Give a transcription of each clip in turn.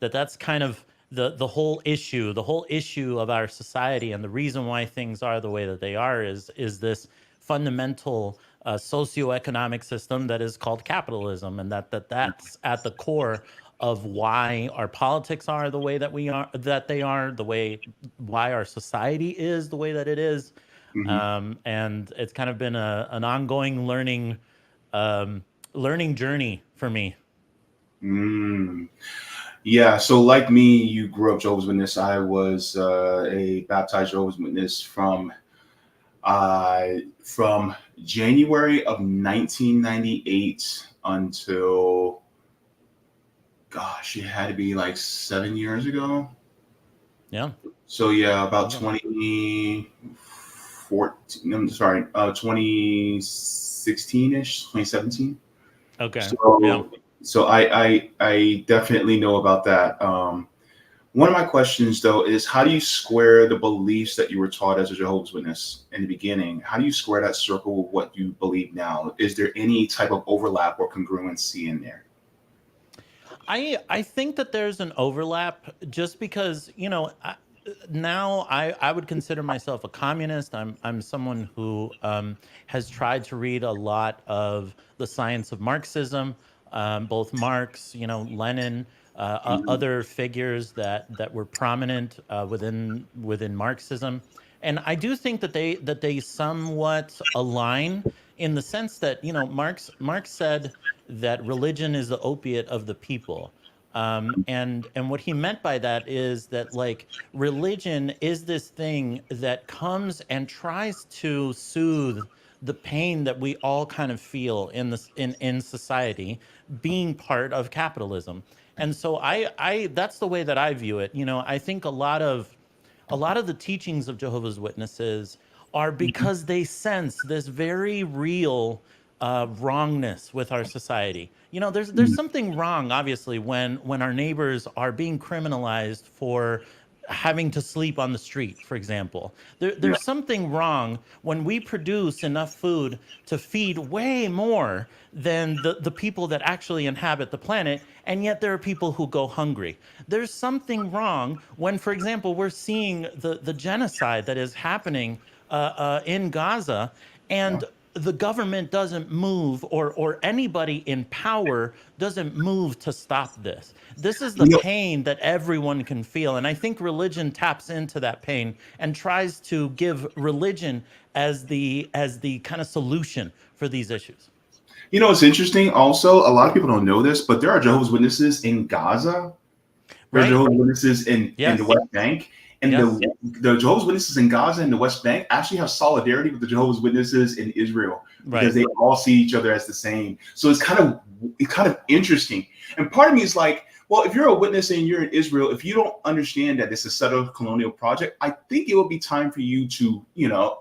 that's kind of the whole issue. The whole issue of our society, and the reason why things are the way that they are, is this fundamental socioeconomic system that is called capitalism, and that's at the core of why our politics are the way that they are, the way why our society is the way that it is. Hmm. And it's kind of been an ongoing um, learning journey for me. Mm. Yeah, so like me, you grew up Jehovah's Witness. I was a baptized Jehovah's Witness from January of 1998 until, gosh, it had to be like 7 years ago. Yeah. So yeah, about Yeah. 2014. I'm sorry, 2016-ish, 2017. Okay. Yeah. So I definitely know about that. One of my questions though is, how do you square the beliefs that you were taught as a Jehovah's Witness in the beginning? How do you square that circle with what you believe now? Is there any type of overlap or congruency in there? I think that there's an overlap, just because, now I would consider myself a communist. I'm someone who has tried to read a lot of the science of Marxism, both Marx, Lenin, Mhm. other figures that were prominent within Marxism. And I do think that they somewhat align, in the sense that, Marx said that religion is the opiate of the people. And what he meant by that is that, like, religion is this thing that comes and tries to soothe the pain that we all kind of feel in society, being part of capitalism. And so I that's the way that I view it. I think a lot of the teachings of Jehovah's Witnesses are because they sense this very real wrongness with our society. There's something wrong, obviously, when our neighbors are being criminalized for having to sleep on the street, for example. Yeah. There's something wrong when we produce enough food to feed way more than the people that actually inhabit the planet, and yet there are people who go hungry. There's something wrong when, for example, we're seeing the genocide that is happening in Gaza, Yeah. and the government doesn't move, or anybody in power doesn't move to stop this. This is the You know, pain that everyone can feel. And I think religion taps into that pain and tries to give religion as the kind of solution for these issues. it's interesting. Also, a lot of people don't know this, but there are Jehovah's Witnesses in Gaza. There are Right? Jehovah's Witnesses in the Yes. West Bank, and Yes. the Jehovah's Witnesses in Gaza and the West Bank actually have solidarity with the Jehovah's Witnesses in Israel, because Right. they all see each other as the same. So it's kind of interesting. And part of me is like, well, if you're a witness and you're in Israel, if you don't understand that it's a settled colonial project, I think it would be time for you to,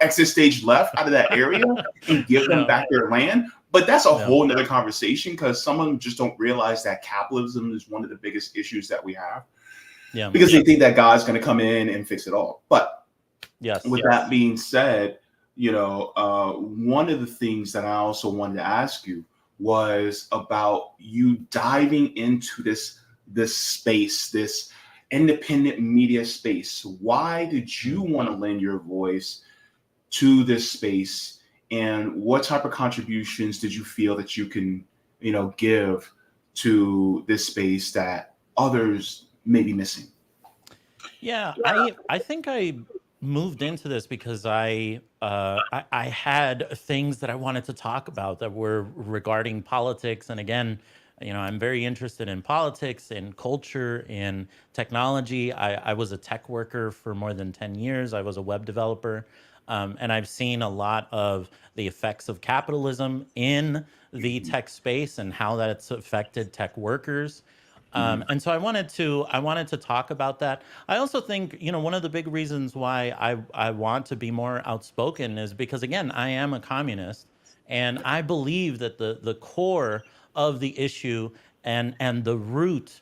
exit stage left out of that area and give them Yeah. back their land. But that's a Yeah. whole nother conversation, because some of them just don't realize that capitalism is one of the biggest issues that we have, Yeah. because they think that God's going to come in and fix it all. But Yes. with that being said, one of the things that I also wanted to ask you was about you diving into this space, this independent media space. Why did you Mm. want to lend your voice to this space, and what type of contributions did you feel that you can, give to this space that others may be missing? Yeah, I think I moved into this because I had things that I wanted to talk about that were regarding politics. And again, I'm very interested in politics, in culture, in technology. I was a tech worker for more than 10 years. I was a web developer. And I've seen a lot of the effects of capitalism in the Mhm. tech space and how that's affected tech workers. Mhm. And so I wanted to talk about that. I also think, one of the big reasons why I want to be more outspoken is because, again, I am a communist, and I believe that the core of the issue, and the root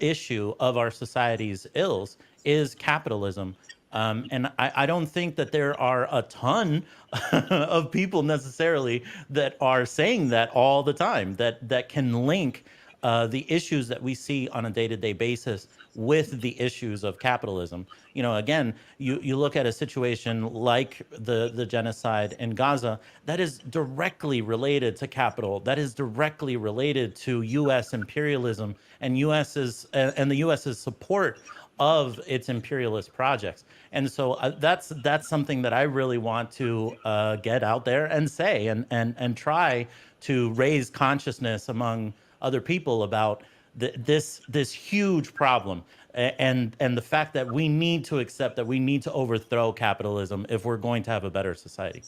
issue of our society's ills is capitalism. And I don't think that there are a ton of people necessarily that are saying that all the time, that can link the issues that we see on a day-to-day basis with the issues of capitalism. Again, you look at a situation like the genocide in Gaza that is directly related to capital, that is directly related to U.S. imperialism and the U.S.'s support of its imperialist projects. And so that's something that I really want to get out there and say and try to raise consciousness among other people about this huge problem, and the fact that we need to accept that we need to overthrow capitalism if we're going to have a better society.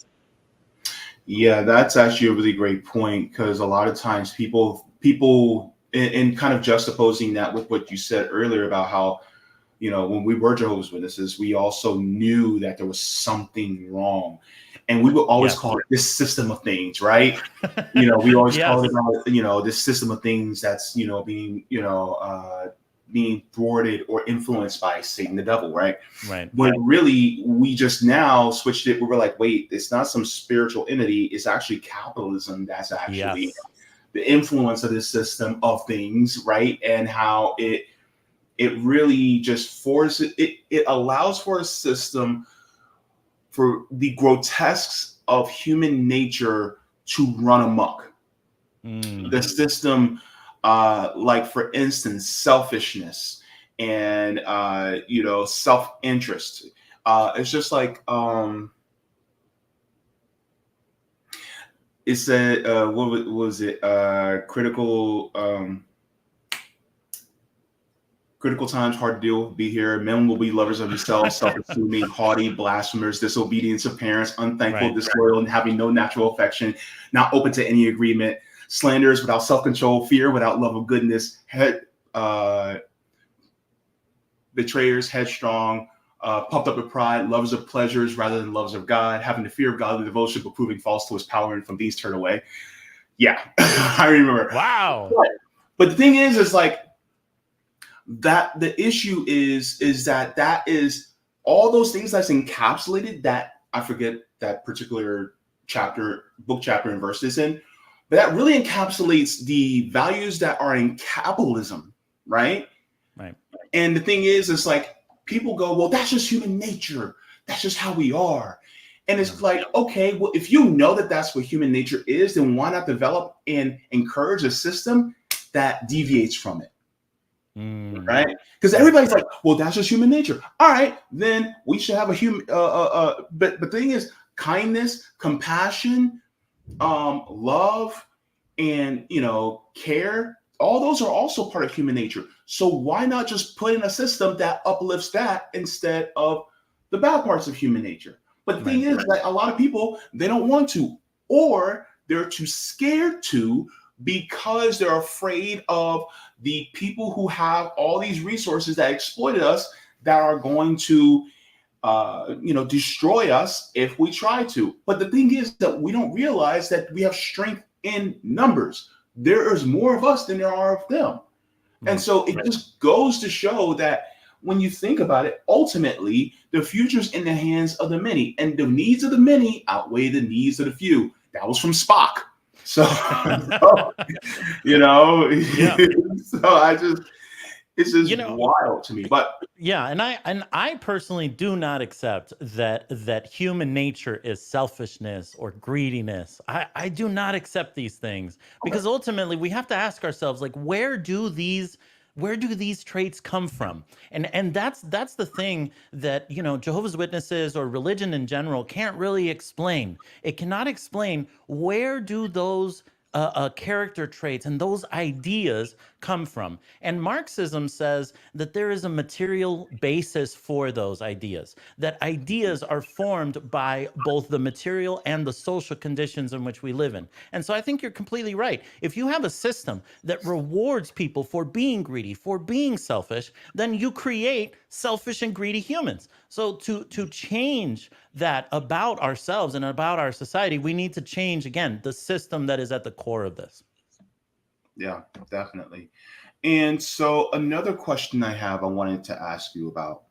Yeah, that's actually a really great point, because a lot of times people and kind of juxtaposing that with what you said earlier about how, when we were Jehovah's Witnesses, we also knew that there was something wrong. And we would always call it this system of things, right? We always call it about, this system of things that's, being thwarted or influenced by Satan, the devil, right? Right. But really, we just now switched it. We were like, wait, it's not some spiritual entity. It's actually capitalism that's actually the influence of this system of things, right? And how it really just forces it allows for a system for the grotesques of human nature to run amok. The system, like for instance, selfishness and self-interest. It's just like it said, what was it? Critical times, hard to deal with, be here. Men will be lovers of themselves, self-assuming, haughty, blasphemers, disobedient to parents, unthankful, disloyal, and having no natural affection, not open to any agreement, slanderers without self-control, fear without love of goodness, betrayers, headstrong, puffed up with pride, lovers of pleasures rather than lovers of God, having the fear of godly devotion, but proving false to his power, and from these turn away. Yeah, I remember. Wow. But the thing is like, that the issue is that is all those things that's encapsulated, that I forget that particular book chapter and verse is in, but that really encapsulates the values that are in capitalism, right? Right. And the thing is like, people go, well, that's just human nature. That's just how we are. And it's like, okay, well, if you know that that's what human nature is, then why not develop and encourage a system that deviates from it? Right? Because everybody's like, well, that's just human nature. All right, then we should have a human. But the thing is, kindness, compassion, love, and care. All those are also part of human nature. So why not just put in a system that uplifts that instead of the bad parts of human nature? But the thing is that a lot of people, they don't want to, or they're too scared to, because they're afraid of the people who have all these resources that exploited us, that are going to, destroy us if we try to. But the thing is that we don't realize that we have strength in numbers. There is more of us than there are of them. And so it just goes to show that when you think about it, ultimately, the future's in the hands of the many, and the needs of the many outweigh the needs of the few. That was from Spock. So, so it's just wild to me. But and I personally do not accept that human nature is selfishness or greediness. I do not accept these things, because ultimately we have to ask ourselves, like, where do these traits come from? And that's the thing that Jehovah's Witnesses or religion in general can't really explain. It cannot explain, where do those character traits and those ideas come from. And Marxism says that there is a material basis for those ideas, that ideas are formed by both the material and the social conditions in which we live in. And so I think you're completely right. If you have a system that rewards people for being greedy, for being selfish, then you create selfish and greedy humans. So to change that about ourselves and about our society, we need to change, again, the system that is at the core of this. Yeah, definitely. And so another question I wanted to ask you about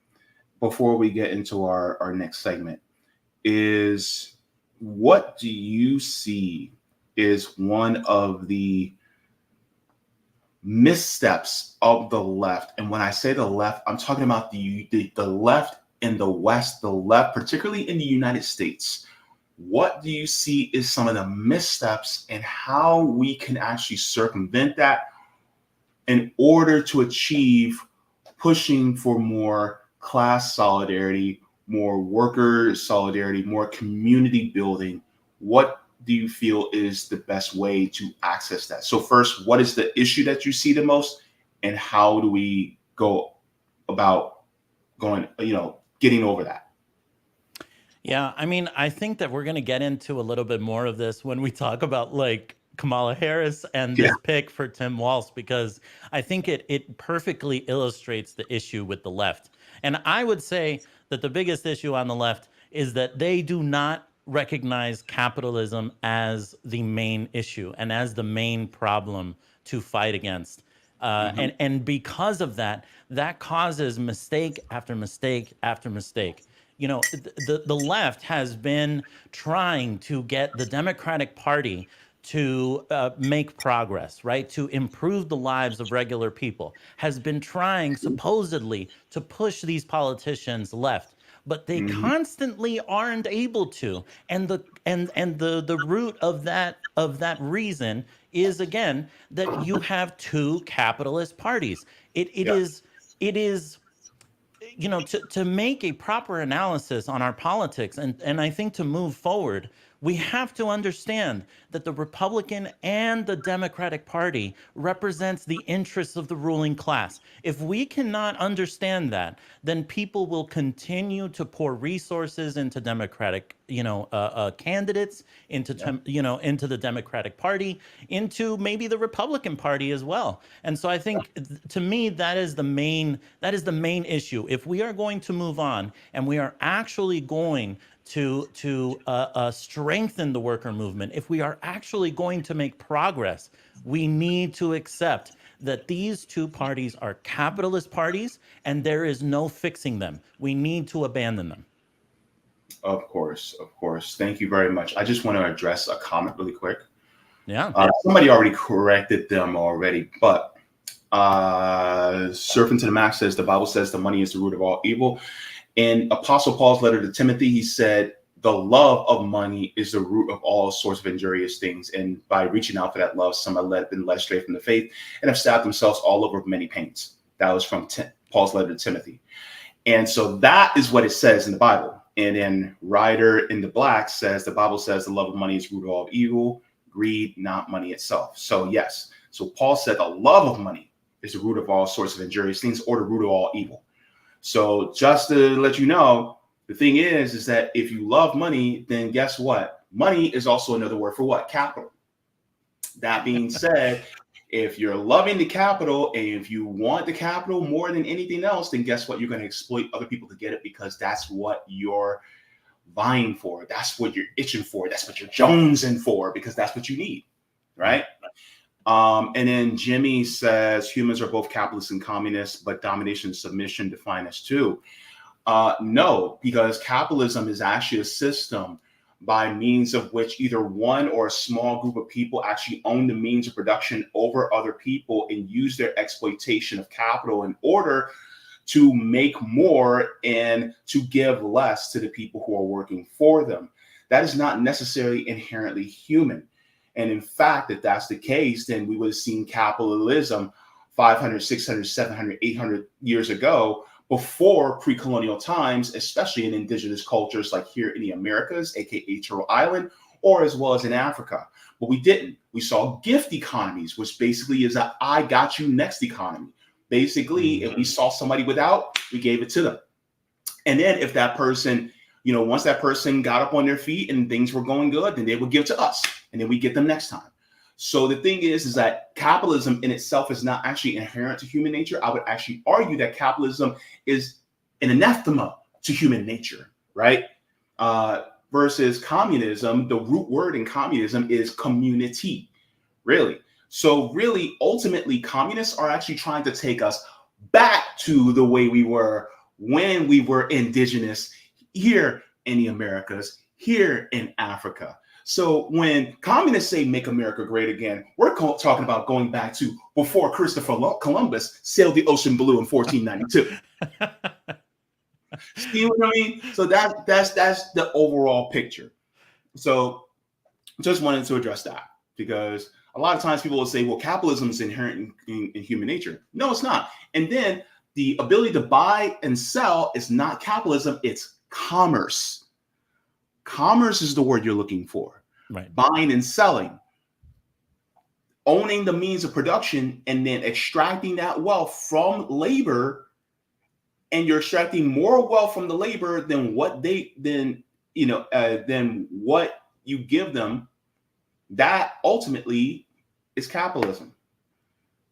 before we get into our next segment is, what do you see is one of the missteps of the left. And when I say the left, I'm talking about the left in the West, the left, particularly in the United States. What do you see is some of the missteps and how we can actually circumvent that in order to achieve pushing for more class solidarity, more worker solidarity, more community building? What do you feel is the best way to access that? So first, what is the issue that you see the most, and how do we go about getting over that? Yeah, I mean, I think that we're going to get into a little bit more of this when we talk about like Kamala Harris and Yeah. this pick for Tim Walz, because I think it perfectly illustrates the issue with the left. And I would say that the biggest issue on the left is that they do not recognize capitalism as the main issue and as the main problem to fight against. And because of that, that causes mistake after mistake after mistake. You know, the left has been trying to get the Democratic Party to make progress, right? To improve the lives of regular people, has been trying supposedly to push these politicians left, but they constantly aren't able to. And the root of that reason is, again, that you have two capitalist parties. It is you know, to make a proper analysis on our politics, and I think to move forward, we have to understand that the Republican and the Democratic Party represents the interests of the ruling class. If we cannot understand that, then people will continue to pour resources into Democratic, candidates, into into the Democratic Party, into maybe the Republican Party as well. And so I think, to me, that is the main issue. If we are going to move on and we are actually going to strengthen the worker movement, if we are actually going to make progress, we need to accept that these two parties are capitalist parties and there is no fixing them. We need to abandon them. Of course. Thank you very much. I just want to address a comment really quick. Yeah. Somebody already corrected them already, but Surfing to the Max says the Bible says the money is the root of all evil. In Apostle Paul's letter to Timothy, he said the love of money is the root of all sorts of injurious things. And by reaching out for that love, some have been led astray from the faith and have stabbed themselves all over with many pains. That was from Paul's letter to Timothy. And so that is what it says in the Bible. And then Ryder in the Black says the Bible says the love of money is the root of all evil, greed, not money itself. So yes. So Paul said the love of money is the root of all sorts of injurious things, or the root of all evil. So just to let you know, the thing is that if you love money, then guess what? Money is also another word for what? Capital. That being said, if you're loving the capital and if you want the capital more than anything else, then guess what? You're going to exploit other people to get it, because that's what you're vying for. That's what you're itching for. That's what you're jonesing for, because that's what you need, right? And then Jimmy says humans are both capitalists and communists, but domination and submission define us too. No, because capitalism is actually a system by means of which either one or a small group of people actually own the means of production over other people and use their exploitation of capital in order to make more and to give less to the people who are working for them. That is not necessarily inherently human. And in fact, if that's the case, then we would have seen capitalism 500, 600, 700, 800 years ago, before pre-colonial times, especially in indigenous cultures like here in the Americas, aka Turtle Island, or as well as in Africa. But we didn't. We saw gift economies, which basically is a I got you next economy. Basically, if we saw somebody without, we gave it to them. And then if that person, once that person got up on their feet and things were going good, then they would give to us, and then we get them next time. So the thing is that capitalism in itself is not actually inherent to human nature. I would actually argue that capitalism is an anathema to human nature, right? Versus communism, the root word in communism is community, really. So really, ultimately, communists are actually trying to take us back to the way we were when we were indigenous here in the Americas, here in Africa. So when communists say "Make America Great Again," we're talking about going back to before Christopher Columbus sailed the ocean blue in 1492. See what I mean? So that's the overall picture. So just wanted to address that, because a lot of times people will say, well, capitalism is inherent in human nature. No, it's not. And then the ability to buy and sell is not capitalism, it's commerce. Commerce is the word you're looking for. Right. Buying and selling, owning the means of production, and then extracting that wealth from labor. And you're extracting more wealth from the labor than what than what you give them. That ultimately is capitalism.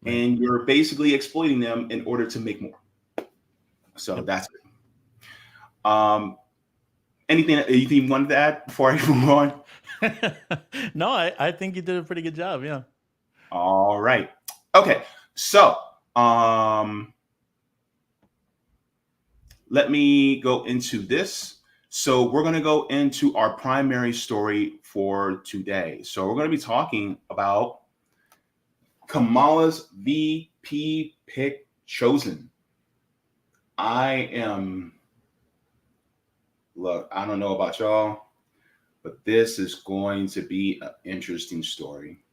Right. And you're basically exploiting them in order to make more. So that's it. Anything you wanted to add before I move on? No, I think you did a pretty good job. Yeah. All right. Okay. So let me go into this. So we're going to go into our primary story for today. So we're going to be talking about Kamala's VP pick chosen. I don't know about y'all, but this is going to be an interesting story.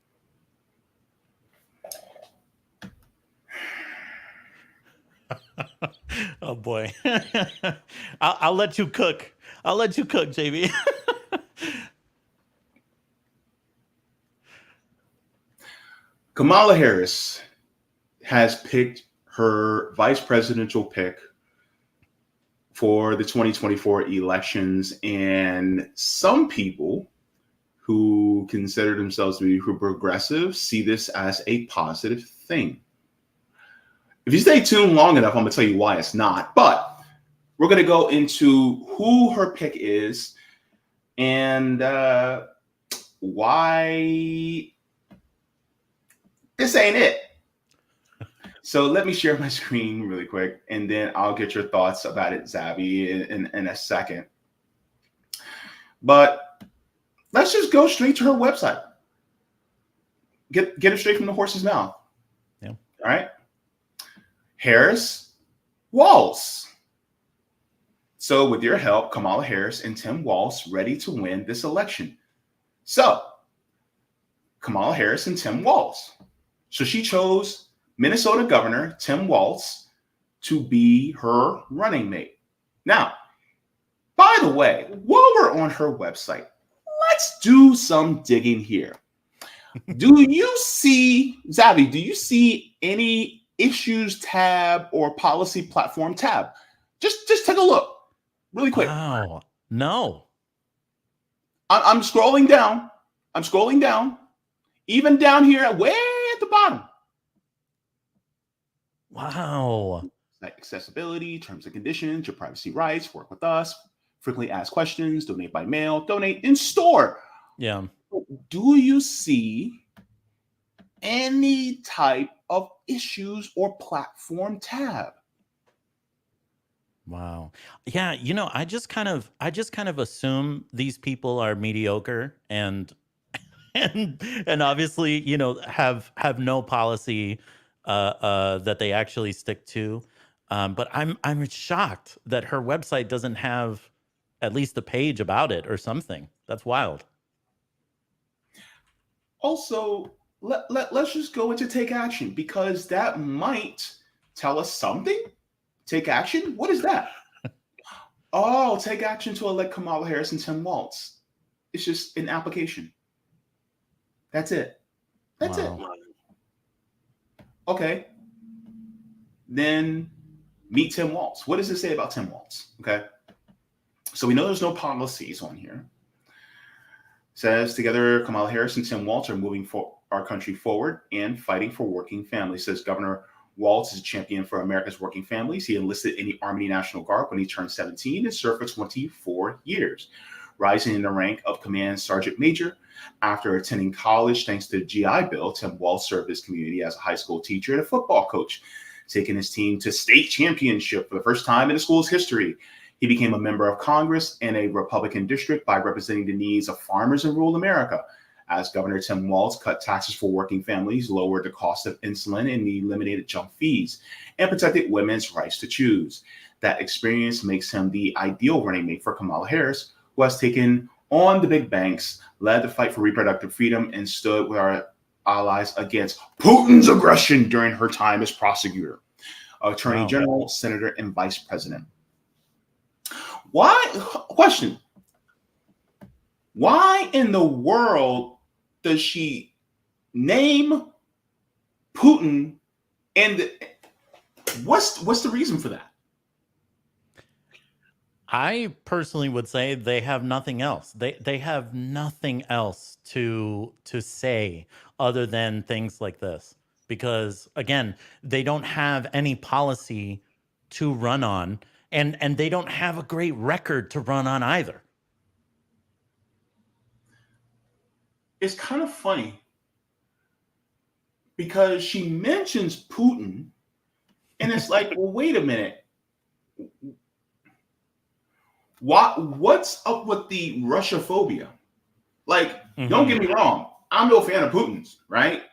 Oh boy. I'll let you cook. I'll let you cook, JB. Kamala Harris has picked her vice presidential pick for the 2024 elections, and some people who consider themselves to be progressive see this as a positive thing. If you stay tuned long enough, I'm going to tell you why it's not. But we're going to go into who her pick is and why this ain't it. So let me share my screen really quick, and then I'll get your thoughts about it, Xavi, in a second. But let's just go straight to her website. Get it straight from the horse's mouth. Yeah. All right. Harris, Walz. So with your help, Kamala Harris and Tim Walz ready to win this election. So Kamala Harris and Tim Walz. So she chose Minnesota Governor Tim Walz to be her running mate. Now, by the way, while we're on her website, let's do some digging here. Do you see, Xavi, do you see any issues tab or policy platform tab? Just take a look really quick. Wow. No. I'm scrolling down. Even down here, way at the bottom. Wow. Like accessibility, terms and conditions, your privacy rights, work with us, frequently asked questions, donate by mail, donate in store. Yeah. Do you see any type of issues or platform tab? Wow. Yeah, I just kind of assume these people are mediocre and obviously, have no policy that they actually stick to. But I'm shocked that her website doesn't have at least a page about it or something. That's wild. Also, let's just go into take action, because that might tell us something. Take action? What is that? Oh, take action to elect Kamala Harris and Tim Walz. It's just an application. That's it. That's it. Okay. Then meet Tim Walz. What does it say about Tim Walz? Okay. So we know there's no policies on here. Says together, Kamala Harris and Tim Walz are moving our country forward and fighting for working families. Says Governor Walz is a champion for America's working families. He enlisted in the Army National Guard when he turned 17 and served for 24 years, rising in the rank of Command Sergeant Major. After attending college, thanks to the GI Bill, Tim Walz served his community as a high school teacher and a football coach, taking his team to state championship for the first time in the school's history. He became a member of Congress in a Republican district by representing the needs of farmers in rural America. As Governor Tim Walz cut taxes for working families, lowered the cost of insulin, and eliminated junk fees, and protected women's rights to choose. That experience makes him the ideal running mate for Kamala Harris, who has taken on the big banks, led the fight for reproductive freedom, and stood with our allies against Putin's aggression during her time as prosecutor, attorney general, senator, and vice president. Question. Why in the world does she name Putin? And what's the reason for that? I personally would say they have nothing else. They have nothing else to say other than things like this. Because again, they don't have any policy to run on, and they don't have a great record to run on either. It's kind of funny because she mentions Putin, and it's like, well, wait a minute. What's up with the Russia-phobia? Like, don't get me wrong. I'm no fan of Putin's, right?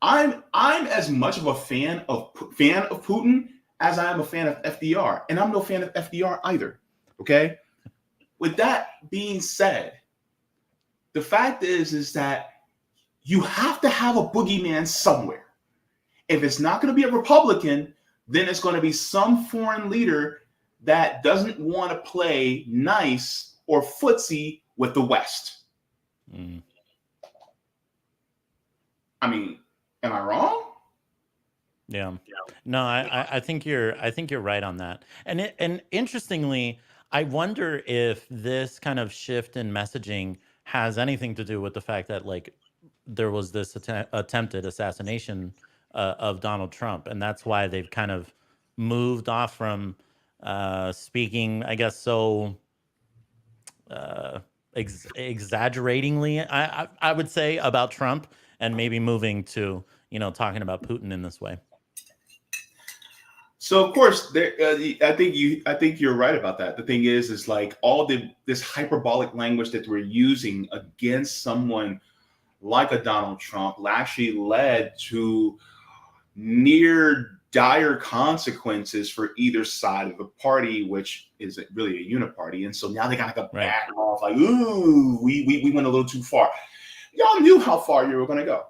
I'm as much of a fan of Putin as I am a fan of FDR, and I'm no fan of FDR either. Okay. With that being said, the fact is that you have to have a boogeyman somewhere. If it's not going to be a Republican, then it's going to be some foreign leader that doesn't want to play nice or footsie with the West. I mean, am I wrong? Yeah. No, I think you're right on that. And interestingly, I wonder if this kind of shift in messaging has anything to do with the fact that like there was this attempted assassination of Donald Trump, and that's why they've kind of moved off from speaking, I guess, so exaggeratingly, I would say, about Trump, and maybe moving to, you know, talking about Putin in this way. So of course, I think you're right about that. The thing is like all this hyperbolic language that we're using against someone like a Donald Trump actually led to near dire consequences for either side of the party, which is really a uniparty. And so now they gotta back off, like, ooh, we went a little too far. Y'all knew how far you were gonna go.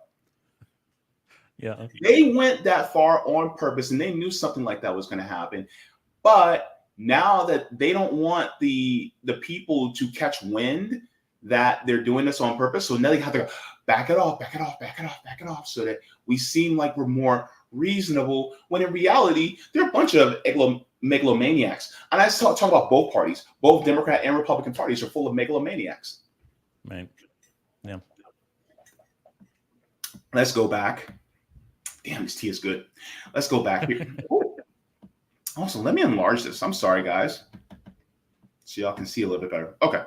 Yeah, they went that far on purpose, and they knew something like that was going to happen. But now that they don't want the people to catch wind that they're doing this on purpose, so now they have to go, back it off, so that we seem like we're more reasonable. When in reality, they're a bunch of megalomaniacs. And I talk about both parties, both Democrat and Republican parties are full of megalomaniacs. Right. Yeah. Let's go back. Damn, this tea is good. Let's go back here. Also, let me enlarge this. I'm sorry, guys. So y'all can see a little bit better. Okay.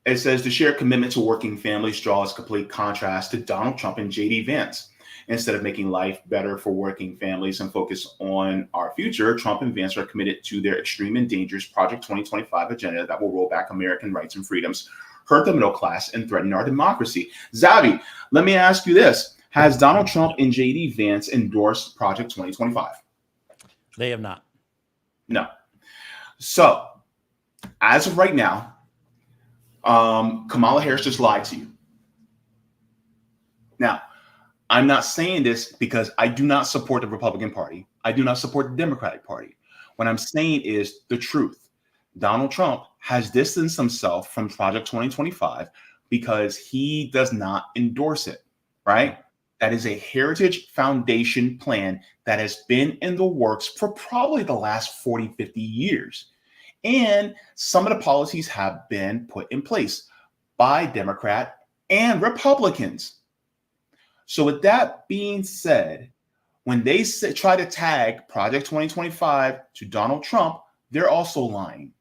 It says the shared commitment to working families draws complete contrast to Donald Trump and J.D. Vance. Instead of making life better for working families and focus on our future, Trump and Vance are committed to their extreme and dangerous Project 2025 agenda that will roll back American rights and freedoms, hurt the middle class, and threaten our democracy. Xavi, let me ask you this. Has Donald Trump and J.D. Vance endorsed Project 2025? They have not. No. So, as of right now, Kamala Harris just lied to you. Now, I'm not saying this because I do not support the Republican Party. I do not support the Democratic Party. What I'm saying is the truth. Donald Trump has distanced himself from Project 2025 because he does not endorse it, right? That is a Heritage Foundation plan that has been in the works for probably the last 40, 50 years. And some of the policies have been put in place by Democrat and Republicans. So with that being said, when they try to tag Project 2025 to Donald Trump, they're also lying.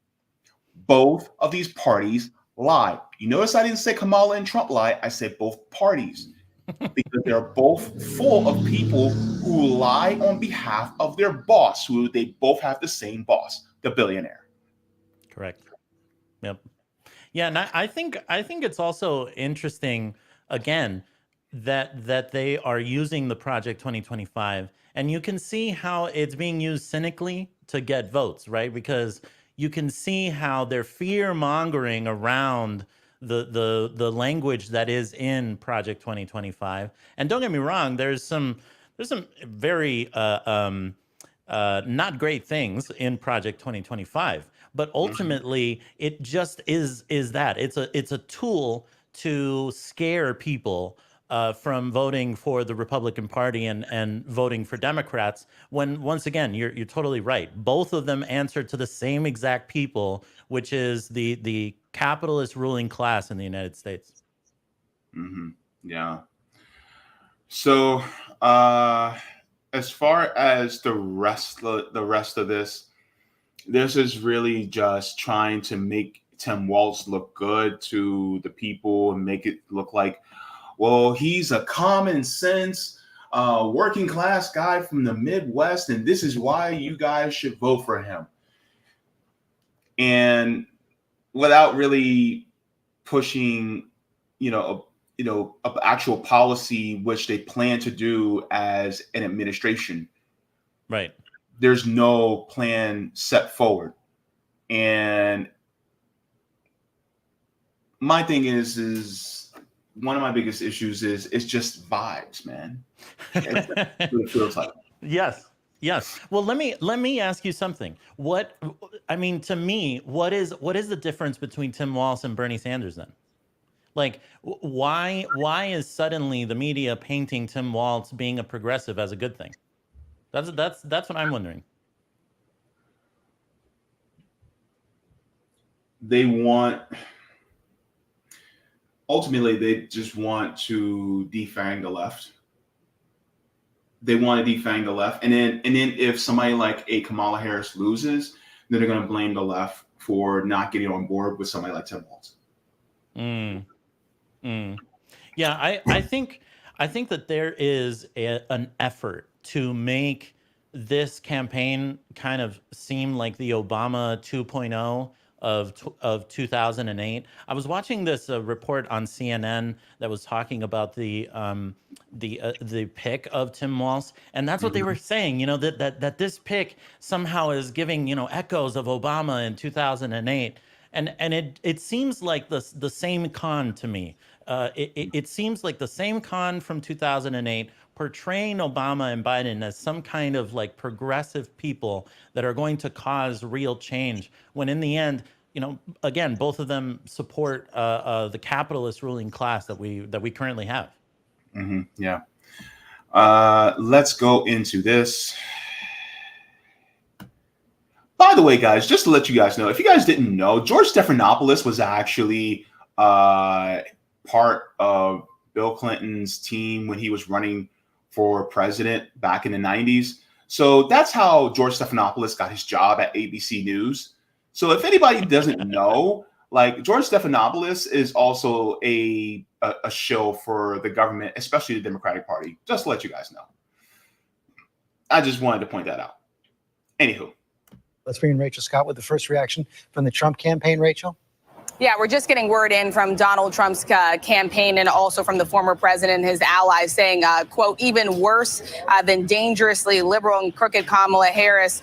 Both of these parties lie. You notice I didn't say Kamala and Trump lie. I said both parties. Because they're both full of people who lie on behalf of their boss, who they both have the same boss. the billionaire. Correct. Yep. Yeah, and I think it's also interesting again that they are using the Project 2025, and you can see how it's being used cynically to get votes, right? Because you can see how they're fear mongering around the language that is in Project 2025. And don't get me wrong, there's some very not great things in Project 2025, but ultimately it just is that it's a tool to scare people from voting for the Republican Party and voting for Democrats. When once again, you're totally right. Both of them answer to the same exact people, which is the capitalist ruling class in the United States. Yeah. So, as far as the rest of this is really just trying to make Tim Walz look good to the people and make it look like, well, he's a common sense working class guy from the Midwest, and this is why you guys should vote for him. And without really pushing, actual policy which they plan to do as an administration. Right. There's no plan set forward. And my thing is one of my biggest issues is it's just vibes, man. It's what it feels like. Yes. Well, let me ask you something. To me, what is the difference between Tim Walz and Bernie Sanders then? Like, why is suddenly the media painting Tim Walz being a progressive as a good thing? That's what I'm wondering. Ultimately, they just want to defang the left. They want to defang the left, and then if somebody like a Kamala Harris loses, then they're going to blame the left for not getting on board with somebody like Tim Walz. Yeah, I think that there is an effort to make this campaign kind of seem like the Obama 2.0 of 2008. I was watching this report on CNN that was talking about the pick of Tim Walz, and that's what they were saying. That this pick somehow is giving echoes of Obama in 2008. And it seems like the same con to me. It seems like the same con from 2008, portraying Obama and Biden as some kind of like progressive people that are going to cause real change, when in the end, again, both of them support the capitalist ruling class that we currently have. Yeah. Let's go into this. By the way, guys, just to let you guys know, if you guys didn't know, George Stephanopoulos was actually part of Bill Clinton's team when he was running for president back in the 90s. So that's how George Stephanopoulos got his job at ABC News. So if anybody doesn't know, like, George Stephanopoulos is also a shill for the government, especially the Democratic Party. Just to let you guys know. I just wanted to point that out. Anywho. Let's bring in Rachel Scott with the first reaction from the Trump campaign. Rachel? Yeah, we're just getting word in from Donald Trump's campaign and also from the former president and his allies saying, quote, even worse than dangerously liberal and crooked Kamala Harris.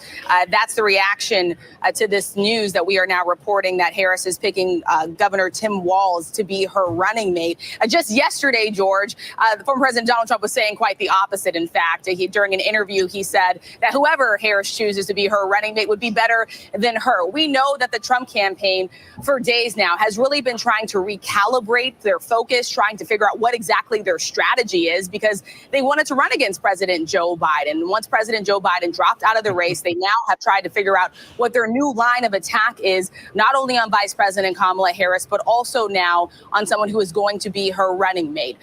That's the reaction to this news that we are now reporting, that Harris is picking Governor Tim Walz to be her running mate. Just yesterday, George, the former president Donald Trump was saying quite the opposite. In fact, during an interview, he said that whoever Harris chooses to be her running mate would be better than her. We know that the Trump campaign for days now has really been trying to recalibrate their focus, trying to figure out what exactly their strategy is, because they wanted to run against President Joe Biden. Once President Joe Biden dropped out of the race, they now have tried to figure out what their new line of attack is, not only on Vice President Kamala Harris, but also now on someone who is going to be her running mate.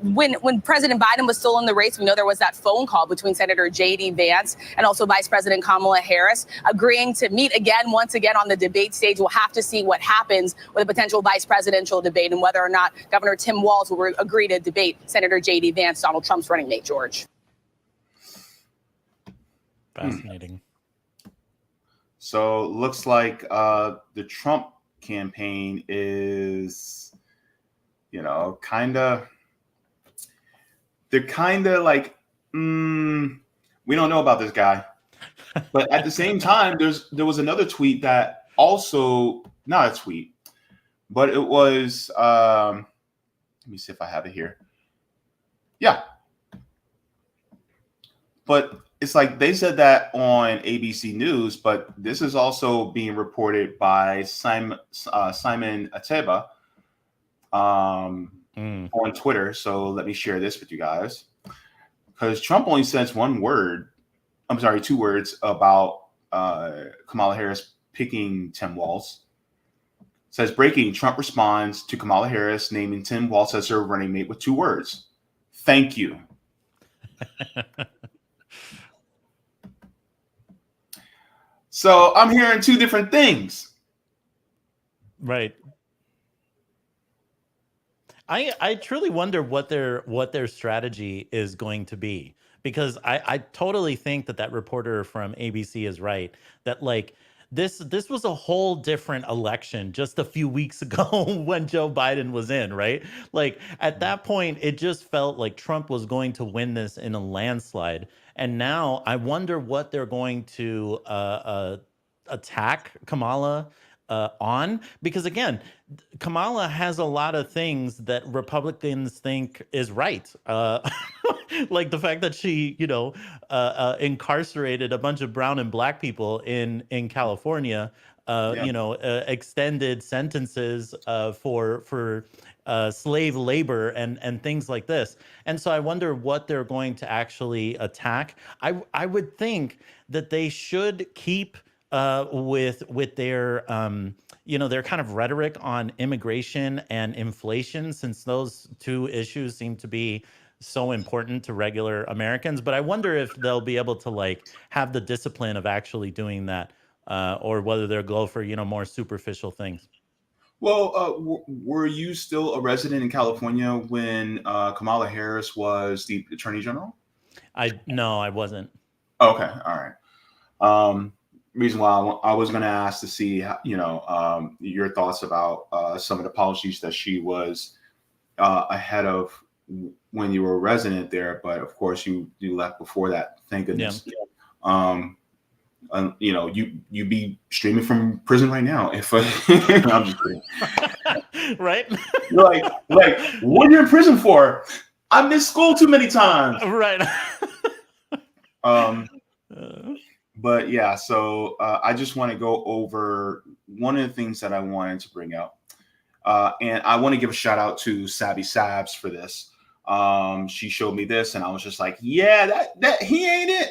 When President Biden was still in the race, we know there was that phone call between Senator J.D. Vance and also Vice President Kamala Harris agreeing to meet once again on the debate stage. We'll have to see what happens with a potential vice presidential debate and whether or not Governor Tim Walz will agree to debate Senator J.D. Vance, Donald Trump's running mate. George. Fascinating. So looks like the Trump campaign is, they're kind of like, we don't know about this guy. But at the same time, there was another tweet that also, not a tweet, but it was, let me see if I have it here. Yeah. But it's like they said that on ABC News, but this is also being reported by Simon Ateba on Twitter. So let me share this with you guys. Because Trump only says two words about Kamala Harris picking Tim Walz. Says breaking, Trump responds to Kamala Harris naming Tim Walz as her running mate with 2 words. Thank you. So I'm hearing 2 different things. Right. I truly wonder what their strategy is going to be, because I totally think that reporter from ABC is right, that like this was a whole different election just a few weeks ago when Joe Biden was in, right? Like at that point, it just felt like Trump was going to win this in a landslide. And now I wonder what they're going to attack Kamala on, because again, Kamala has a lot of things that Republicans think is right. Like the fact that she, incarcerated a bunch of brown and black people in California, extended sentences for slave labor and things like this. And so I wonder what they're going to actually attack. I would think that they should keep with their their kind of rhetoric on immigration and inflation, since those 2 issues seem to be so important to regular Americans. But I wonder if they'll be able to like have the discipline of actually doing that, or whether they'll go for more superficial things. Well, were you still a resident in California when Kamala Harris was the Attorney General? No, I wasn't. Okay, all right. Reason why I was going to ask to see, your thoughts about some of the policies that she was ahead of when you were a resident there, but of course you left before that. Thank goodness. Yeah. You'd be streaming from prison right now if I'm just kidding. Right? like what are you in prison for? I missed school too many times. Right. But yeah, so I just want to go over one of the things that I wanted to bring up. And I want to give a shout out to Savvy Sabs for this. She showed me this and I was just like, yeah, that he ain't it.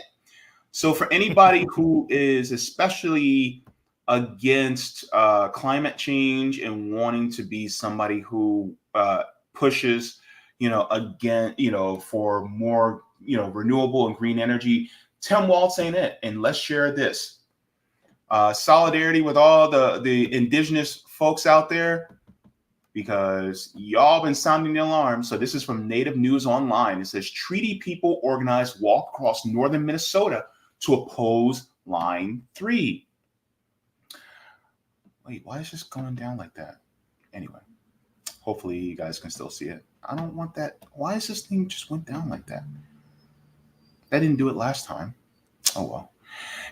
So for anybody who is especially against climate change and wanting to be somebody who pushes, for more, renewable and green energy, Tim Walz ain't it. And let's share this. Solidarity with all the indigenous folks out there, because y'all been sounding the alarm. So this is from Native News Online. It says treaty people organized walk across northern Minnesota to oppose Line 3. Wait, why is this going down like that? Anyway, hopefully you guys can still see it. I don't want that. Why is this thing just went down like that? That didn't do it last time. Oh, well.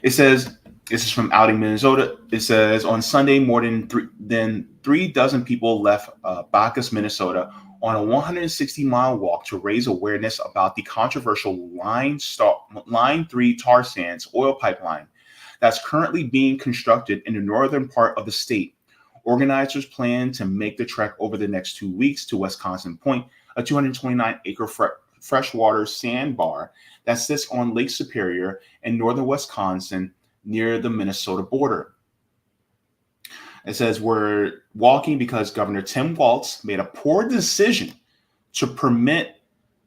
It says, this is from Outing, Minnesota. It says, on Sunday, more than 3 dozen people left Bacchus, Minnesota on a 160-mile walk to raise awareness about the controversial Line 3 tar sands oil pipeline that's currently being constructed in the northern part of the state. Organizers plan to make the trek over the next 2 weeks to Wisconsin Point, a 229-acre freshwater sandbar that sits on Lake Superior in northern Wisconsin near the Minnesota border. It says, we're walking because Governor Tim Walz made a poor decision to permit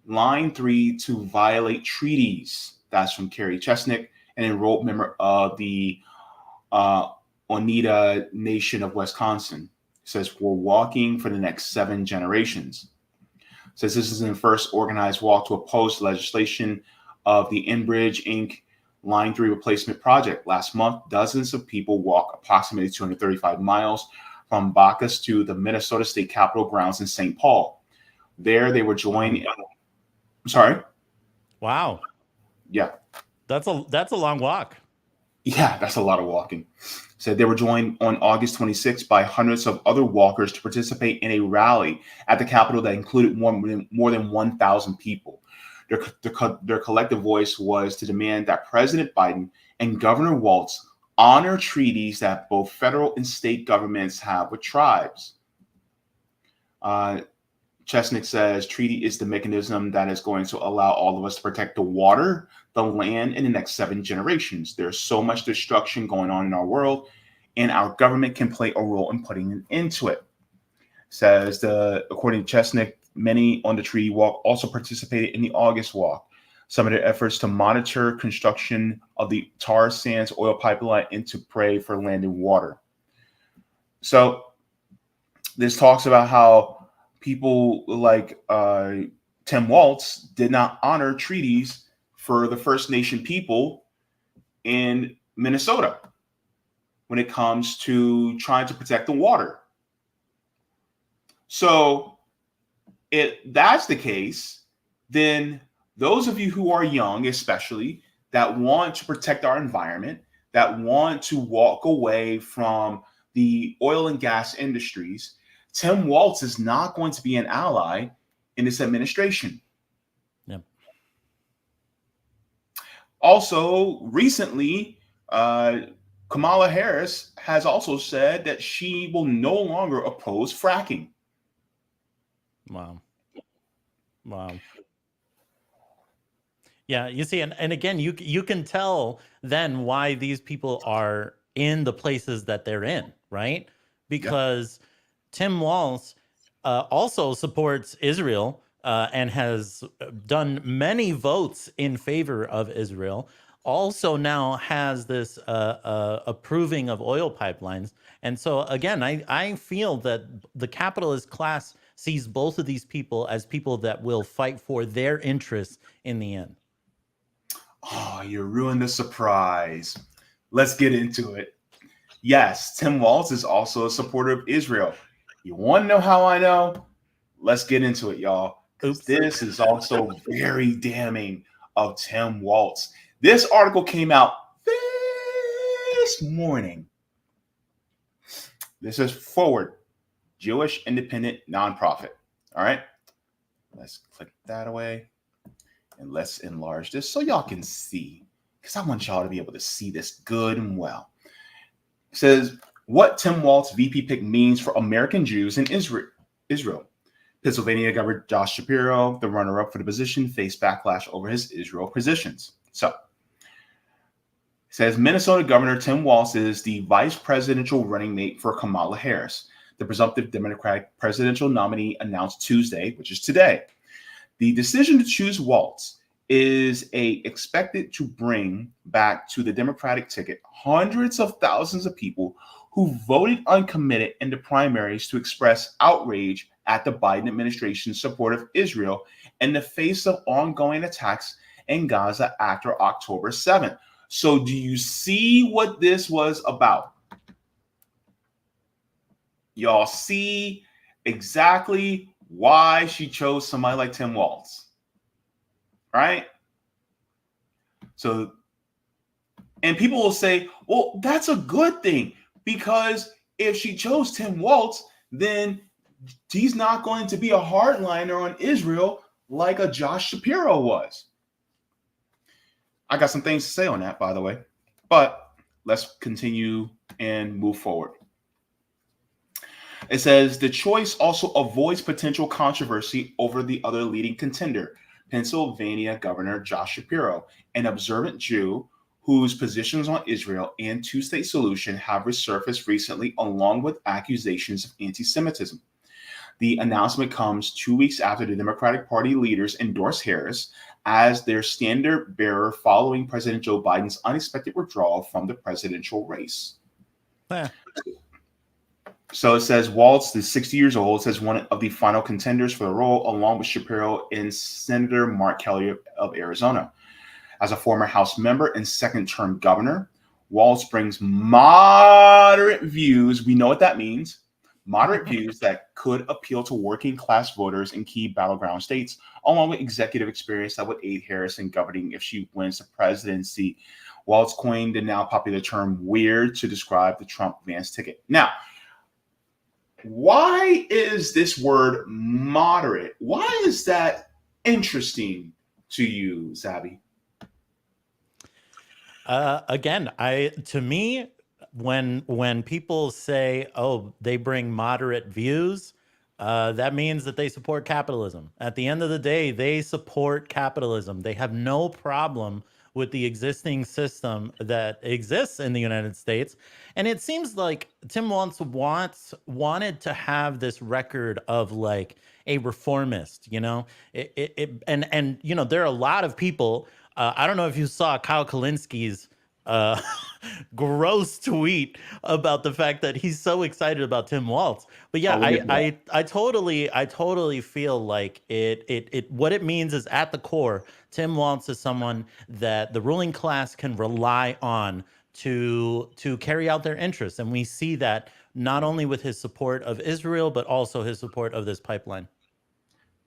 Line 3 to violate treaties. That's from Carrie Chesnick, an enrolled member of the Oneida Nation of Wisconsin. It says, we're walking for the next 7 generations. It says this is the first organized walk to oppose legislation of the Enbridge Inc. Line 3 replacement project. Last month, dozens of people walked approximately 235 miles from Bacchus to the Minnesota State Capitol grounds in St. Paul. There, they were joined. I'm sorry. Wow. Yeah. That's a long walk. Yeah, that's a lot of walking. Said they were joined on August 26th by hundreds of other walkers to participate in a rally at the Capitol that included more than 1,000 people. Their collective voice was to demand that President Biden and Governor Walz honor treaties that both federal and state governments have with tribes. Chesnick says treaty is the mechanism that is going to allow all of us to protect the water, the land, in the next 7 generations. There's so much destruction going on in our world, and our government can play a role in putting an end to it. Says according to Chesnick, many on the treaty walk also participated in the August walk. Some of their efforts to monitor construction of the tar sands oil pipeline and to pray for land and water. So this talks about how people like Tim Walz did not honor treaties for the First Nation people in Minnesota when it comes to trying to protect the water. So if that's the case, then those of you who are young, especially, that want to protect our environment, that want to walk away from the oil and gas industries, Tim Walz is not going to be an ally in this administration. Yep. Also, recently, Kamala Harris has also said that she will no longer oppose fracking. Wow. Yeah, you see, and again, you can tell then why these people are in the places that they're in, right? Because Tim Walz also supports Israel and has done many votes in favor of Israel. Also now has this approving of oil pipelines. And so again, I feel that the capitalist class sees both of these people as people that will fight for their interests in the end. Oh, you ruined the surprise. Let's get into it. Yes, Tim Walz is also a supporter of Israel. You want to know how I know? Let's get into it, y'all. Because this is also very damning of Tim Walz. This article came out this morning. This is Forward, Jewish independent nonprofit. All right. Let's click that away. And let's enlarge this so y'all can see. Because I want y'all to be able to see this good and well. It says, what Tim Walz VP pick means for American Jews in Israel. Pennsylvania Governor Josh Shapiro, the runner-up for the position, faced backlash over his Israel positions. So, it says Minnesota Governor Tim Walz is the vice presidential running mate for Kamala Harris, the presumptive Democratic presidential nominee, announced Tuesday, which is today. The decision to choose Walz is expected to bring back to the Democratic ticket hundreds of thousands of people who voted uncommitted in the primaries to express outrage at the Biden administration's support of Israel in the face of ongoing attacks in Gaza after October 7th. So do you see what this was about? Y'all see exactly why she chose somebody like Tim Walz, right? So, and people will say, well, that's a good thing, because if she chose Tim Walz, then he's not going to be a hardliner on Israel like a Josh Shapiro was. I got some things to say on that, by the way, but let's continue and move forward. It says the choice also avoids potential controversy over the other leading contender, Pennsylvania Governor Josh Shapiro, an observant Jew whose positions on Israel and two-state solution have resurfaced recently, along with accusations of anti-Semitism. The announcement comes 2 weeks after the Democratic Party leaders endorsed Harris as their standard bearer following President Joe Biden's unexpected withdrawal from the presidential race. So it says Walz is 60 years old, says one of the final contenders for the role, along with Shapiro and Senator Mark Kelly of Arizona. As a former House member and second-term governor, Walz brings moderate views. We know what that means. Moderate views that could appeal to working-class voters in key battleground states, along with executive experience that would aid Harris in governing if she wins the presidency. Walz coined the now popular term "weird" to describe the Trump-Vance ticket. Now, why is this word moderate? Why is that interesting to you, Xavi? Again, to me, when people say, "Oh, they bring moderate views," that means that they support capitalism. At the end of the day, they support capitalism. They have no problem with the existing system that exists in the United States. And it seems like Tim Walz wanted to have this record of like a reformist, you know, and you know, there are a lot of people. I don't know if you saw Kyle Kalinski's uh, gross tweet about the fact that he's so excited about Tim Walz. But yeah, I totally feel like it what it means is at the core, Tim Walz is someone that the ruling class can rely on to carry out their interests, and we see that not only with his support of Israel, but also his support of this pipeline.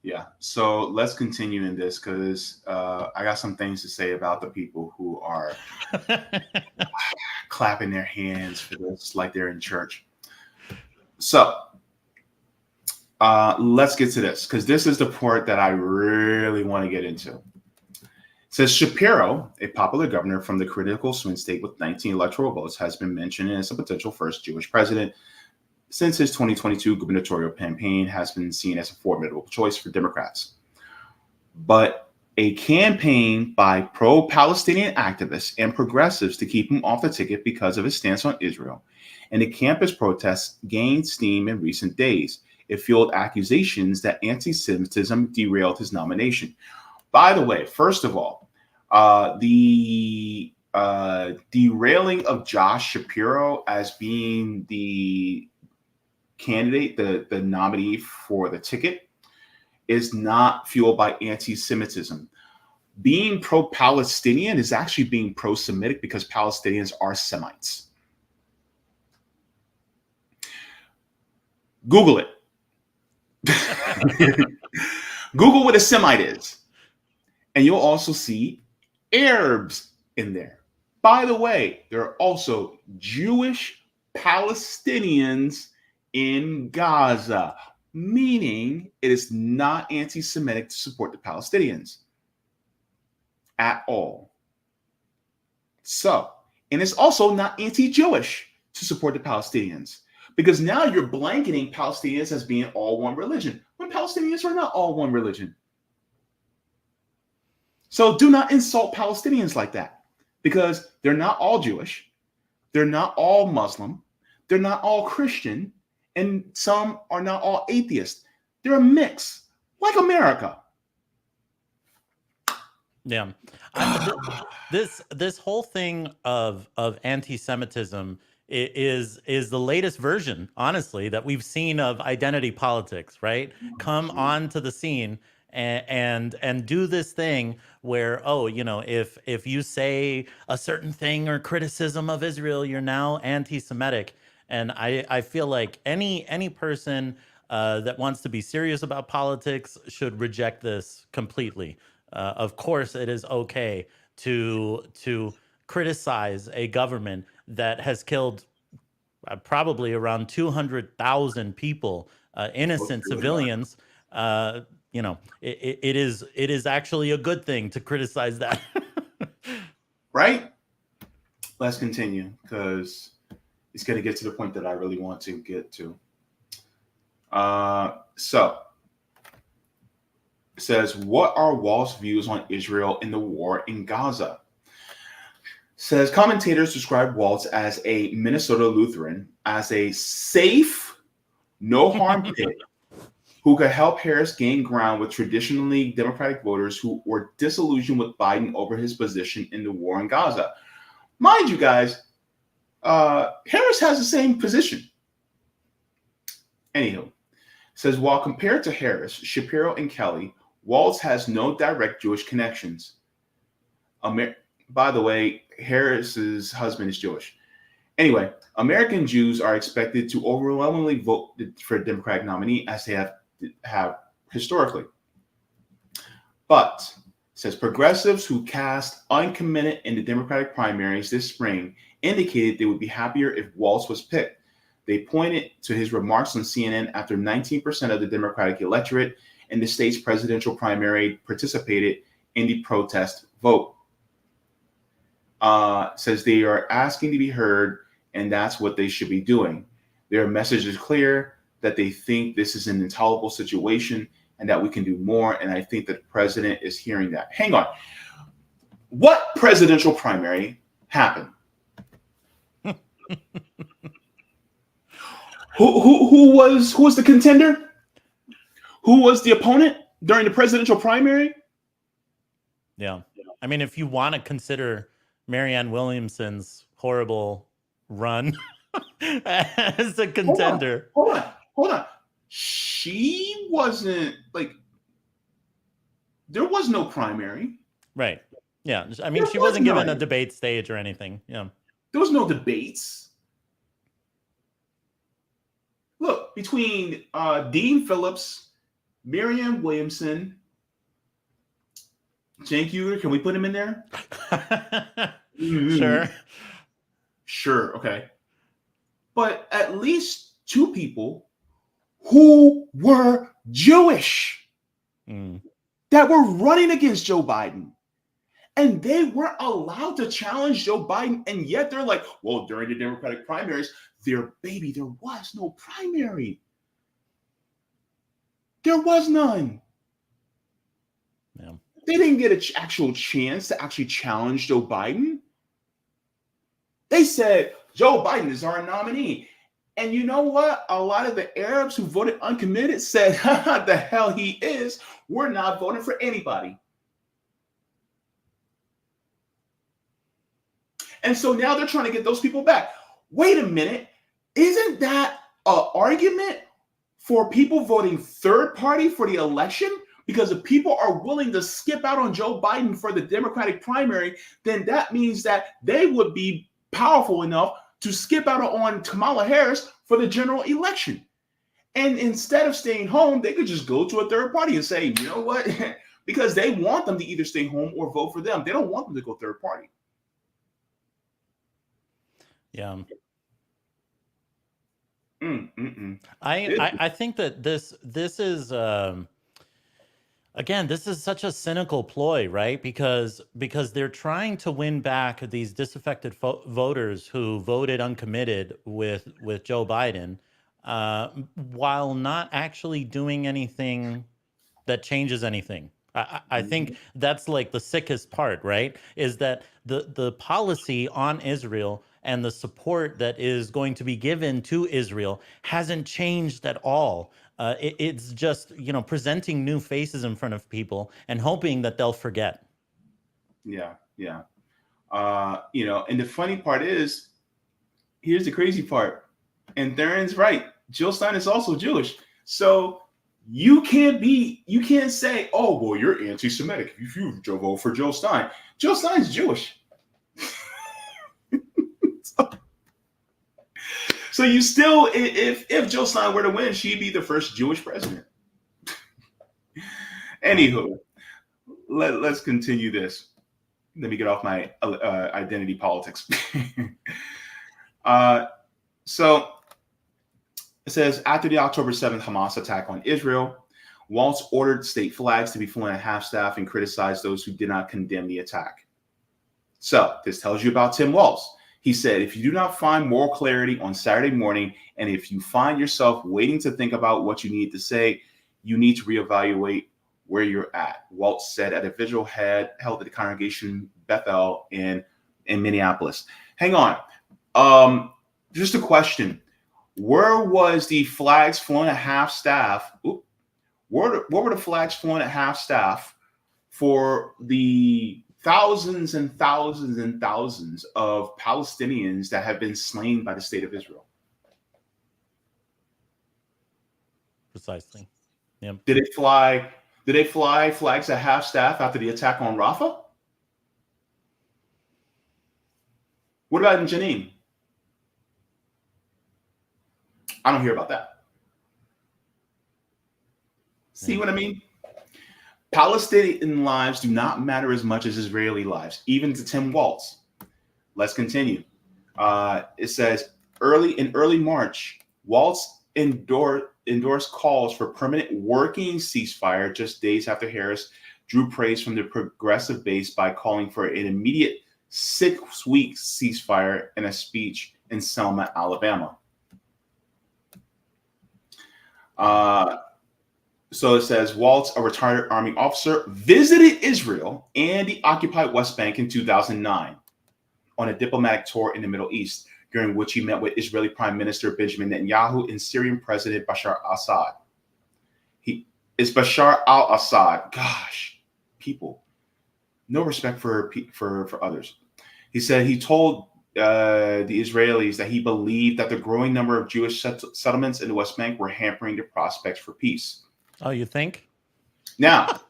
Yeah, so let's continue in this because I got some things to say about the people who are clapping their hands for this like they're in church. So let's get to this because this is the part that I really want to get into. It says Shapiro, a popular governor from the critical swing state with 19 electoral votes, has been mentioned as a potential first Jewish president. Since his 2022 gubernatorial campaign has been seen as a formidable choice for Democrats. But a campaign by pro-Palestinian activists and progressives to keep him off the ticket because of his stance on Israel and the campus protests gained steam in recent days. It fueled accusations that anti-Semitism derailed his nomination. By the way, first of all, the derailing of Josh Shapiro as being the candidate, the nominee for the ticket, is not fueled by anti-Semitism. Being pro-Palestinian is actually being pro-Semitic because Palestinians are Semites. Google it. Google what a Semite is. And you'll also see Arabs in there. By the way, there are also Jewish Palestinians in Gaza, meaning it is not anti-Semitic to support the Palestinians at all. So, and it's also not anti-Jewish to support the Palestinians because now you're blanketing Palestinians as being all one religion when Palestinians are not all one religion. So do not insult Palestinians like that because they're not all Jewish, they're not all Muslim, they're not all Christian, and some are not all atheists. They're a mix, like America. Yeah, this whole thing of anti-Semitism is the latest version, honestly, that we've seen of identity politics. Right, come onto the scene and do this thing where, oh, you know, if you say a certain thing or criticism of Israel, you're now anti-Semitic. And I feel like any person that wants to be serious about politics should reject this completely. Of course, it is okay to criticize a government that has killed probably around 200,000 people, innocent civilians. You know, it is actually a good thing to criticize that. Right? Let's continue because it's going to get to the point that I really want to get to. So it says, what are Walz's views on Israel and the war in Gaza? Says commentators describe Walz as a Minnesota Lutheran, as a safe, no harm pick who could help Harris gain ground with traditionally Democratic voters who were disillusioned with Biden over his position in the war in Gaza. Mind you, guys, Harris has the same position. Anywho, says while compared to Harris, Shapiro, and Kelly, Walz has no direct Jewish connections. By the way, Harris's husband is Jewish. Anyway, American Jews are expected to overwhelmingly vote for a Democratic nominee, as they have historically. But says progressives who cast uncommitted in the Democratic primaries this spring indicated they would be happier if Walz was picked. They pointed to his remarks on CNN after 19% of the Democratic electorate in the state's presidential primary participated in the protest vote. Says they are asking to be heard, and that's what they should be doing. Their message is clear that they think this is an intolerable situation and that we can do more. And I think that the president is hearing that. Hang on. What presidential primary happened? Who was the contender? Who was the opponent during the presidential primary? Yeah. I mean, if you want to consider Marianne Williamson's horrible run as a contender. Hold on. She wasn't there was no primary. Right. Yeah. I mean, she wasn't given a debate stage or anything. Yeah. There was no debates. Look, between Dean Phillips, Marianne Williamson, Cenk Uygur, can we put him in there? Sure. Okay. But at least two people who were Jewish that were running against Joe Biden. And they weren't allowed to challenge Joe Biden. And yet they're like, well, during the Democratic primaries, there was no primary. There was none. Yeah. They didn't get an actual chance to actually challenge Joe Biden. They said, Joe Biden is our nominee. And you know what? A lot of the Arabs who voted uncommitted said, the hell he is. We're not voting for anybody. And so now they're trying to get those people back. Wait a minute. Isn't that an argument for people voting third party for the election? Because if people are willing to skip out on Joe Biden for the Democratic primary, then that means that they would be powerful enough to skip out on Kamala Harris for the general election. And instead of staying home, they could just go to a third party and say, you know what? Because they want them to either stay home or vote for them. They don't want them to go third party. Yeah. I think that this is again, this is such a cynical ploy, right? Because they're trying to win back these disaffected voters who voted uncommitted with Joe Biden, while not actually doing anything that changes anything. I think that's like the sickest part, right? Is that the policy on Israel and the support that is going to be given to Israel hasn't changed at all. It's just, presenting new faces in front of people and hoping that they'll forget. Yeah. And the funny part is, here's the crazy part. And Theron's right. Jill Stein is also Jewish. So you can't say, oh, well, you're anti-Semitic if you vote for Jill Stein. Jill Stein's Jewish. So you still, if Jill Stein were to win, she'd be the first Jewish president. Anywho, let's continue this. Let me get off my identity politics. So it says, after the October 7th Hamas attack on Israel, Walz ordered state flags to be flown at half-staff and criticized those who did not condemn the attack. So this tells you about Tim Walz. He said, if you do not find moral clarity on Saturday morning, and if you find yourself waiting to think about what you need to say, you need to reevaluate where you're at. Walz said at a vigil held at the congregation Bethel in Minneapolis. Hang on. Just a question. Where was the flags flown at half-staff? Where were the flags flown at half-staff for the thousands and thousands and thousands of Palestinians that have been slain by the state of Israel? Precisely. Yeah. Did they fly flags at half-staff after the attack on Rafah? What about in Jenin? I don't hear about that. See what I mean? Palestinian lives do not matter as much as Israeli lives, even to Tim Walz. Let's continue. It says early March, Walz endorsed calls for permanent working ceasefire just days after Harris drew praise from the progressive base by calling for an immediate 6-week ceasefire in a speech in Selma, Alabama. So it says Walz, a retired Army officer, visited Israel and the occupied West Bank in 2009 on a diplomatic tour in the Middle East, during which he met with Israeli Prime Minister Benjamin Netanyahu and Syrian President Bashar al-Assad. It's Bashar al-Assad. Gosh, people, no respect for others. He said he told the Israelis that he believed that the growing number of Jewish settlements in the West Bank were hampering the prospects for peace. Oh, you think? Now,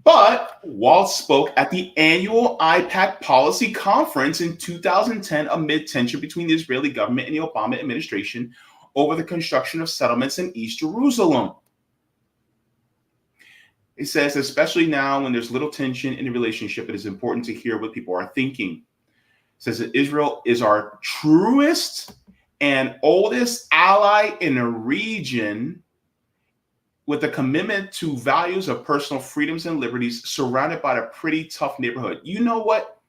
but Walz spoke at the annual IPAC policy conference in 2010 amid tension between the Israeli government and the Obama administration over the construction of settlements in East Jerusalem. It says, especially now when there's little tension in the relationship, it is important to hear what people are thinking. It says that Israel is our truest and oldest ally in the region, with a commitment to values of personal freedoms and liberties, surrounded by a pretty tough neighborhood. You know what?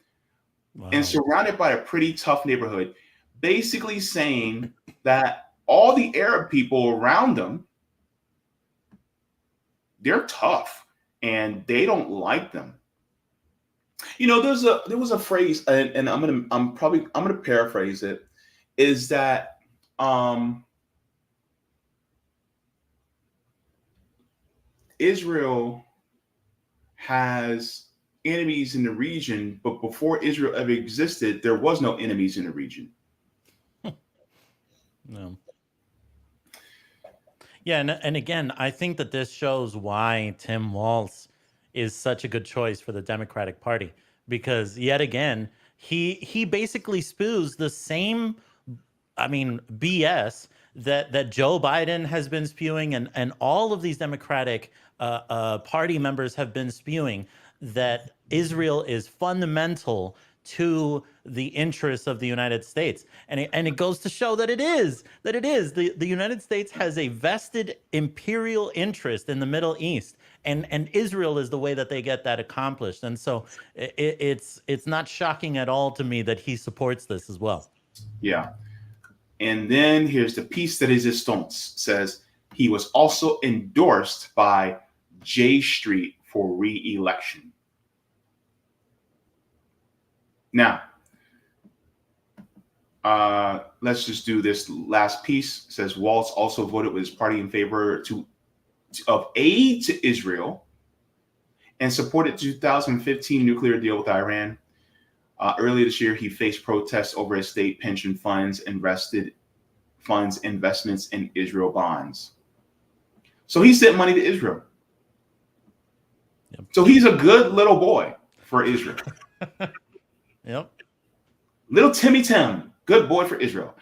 Wow. And surrounded by a pretty tough neighborhood, basically saying that all the Arab people around them, they're tough and they don't like them. You know, there was a phrase, and I'm gonna paraphrase it, is that Israel has enemies in the region, but before Israel ever existed, there was no enemies in the region. No. Yeah, and again, I think that this shows why Tim Walz is such a good choice for the Democratic Party, because yet again, he basically spews the same, BS that Joe Biden has been spewing and all of these Democratic party members have been spewing, that Israel is fundamental to the interests of the United States. And it goes to show that it is. The United States has a vested imperial interest in the Middle East. And Israel is the way that they get that accomplished. And so it's not shocking at all to me that he supports this as well. Yeah. And then here's the piece de resistance. Says he was also endorsed by J Street for re-election. Now, let's just do this last piece. It says Walz also voted with his party in favor of aid to Israel and supported the 2015 nuclear deal with Iran. Earlier this year, he faced protests over his state pension funds, investments in Israel bonds. So he sent money to Israel. Yep. So he's a good little boy for Israel. Yep. Little Timmy Tim, good boy for Israel.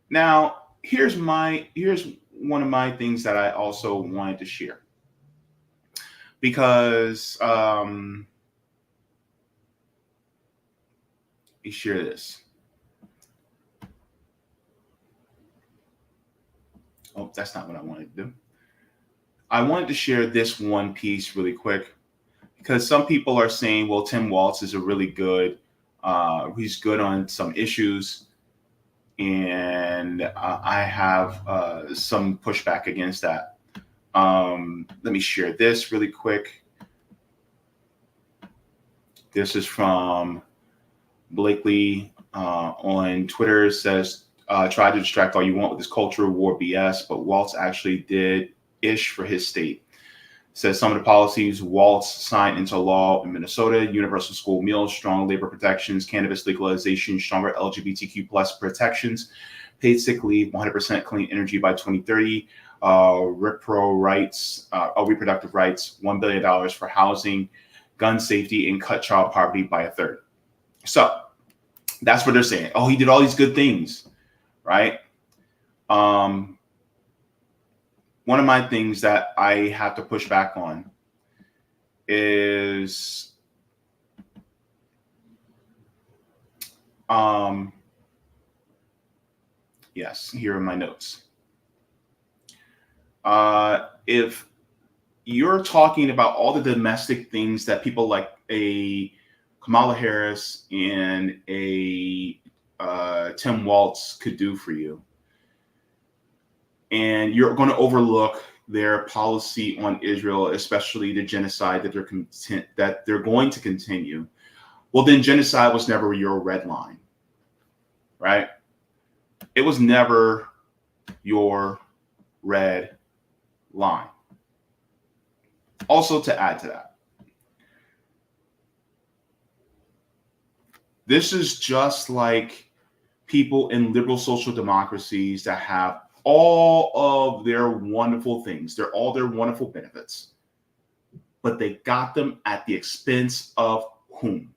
Now, here's one of my things that I also wanted to share. Because let me share this. Oh, that's not what I wanted to do. I wanted to share this one piece really quick, because some people are saying, well, Tim Walz is a really good, he's good on some issues. And I have some pushback against that. Let me share this really quick. This is from Blakely on Twitter. It says, try to distract all you want with this culture war BS, but Walz actually did ish for his state. It says some of the policies Walz signed into law in Minnesota: universal school meals, strong labor protections, cannabis legalization, stronger LGBTQ plus protections, paid sick leave, 100% clean energy by 2030, reproductive rights, $1 billion for housing, gun safety, and cut child poverty by a third. So that's what they're saying. Oh, he did all these good things, right? One of my things that I have to push back on is yes, here are my notes. If you're talking about all the domestic things that people like a Kamala Harris and a Tim Walz could do for you, and you're going to overlook their policy on Israel, especially the genocide that they're going to continue, well, then genocide was never your red line, right? It was never your red line. Also, to add to that, this is just like people in liberal social democracies that have all of their wonderful things. They're all their wonderful benefits, but they got them at the expense of whom?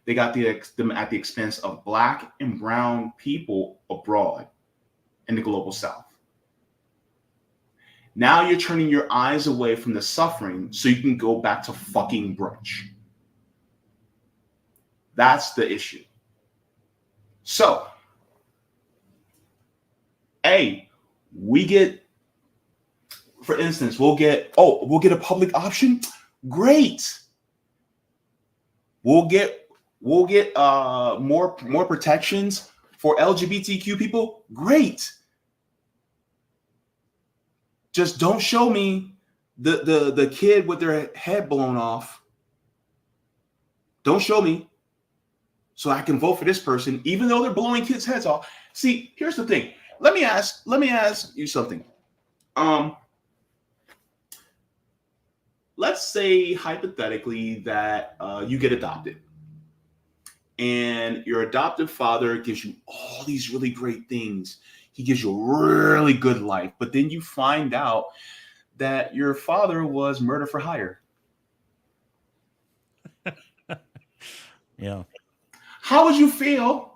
They got them at the expense of Black and brown people abroad in the global South. Now you're turning your eyes away from the suffering so you can go back to fucking brunch. That's the issue. So, we get, for instance, we'll get a public option. Great. We'll get more protections for LGBTQ people. Great. Just don't show me the kid with their head blown off. Don't show me, so I can vote for this person, even though they're blowing kids' heads off. See, here's the thing. Let me ask you something. Let's say hypothetically that you get adopted, and your adoptive father gives you all these really great things. He gives you a really good life, but then you find out that your father was murder for hire. Yeah. How would you feel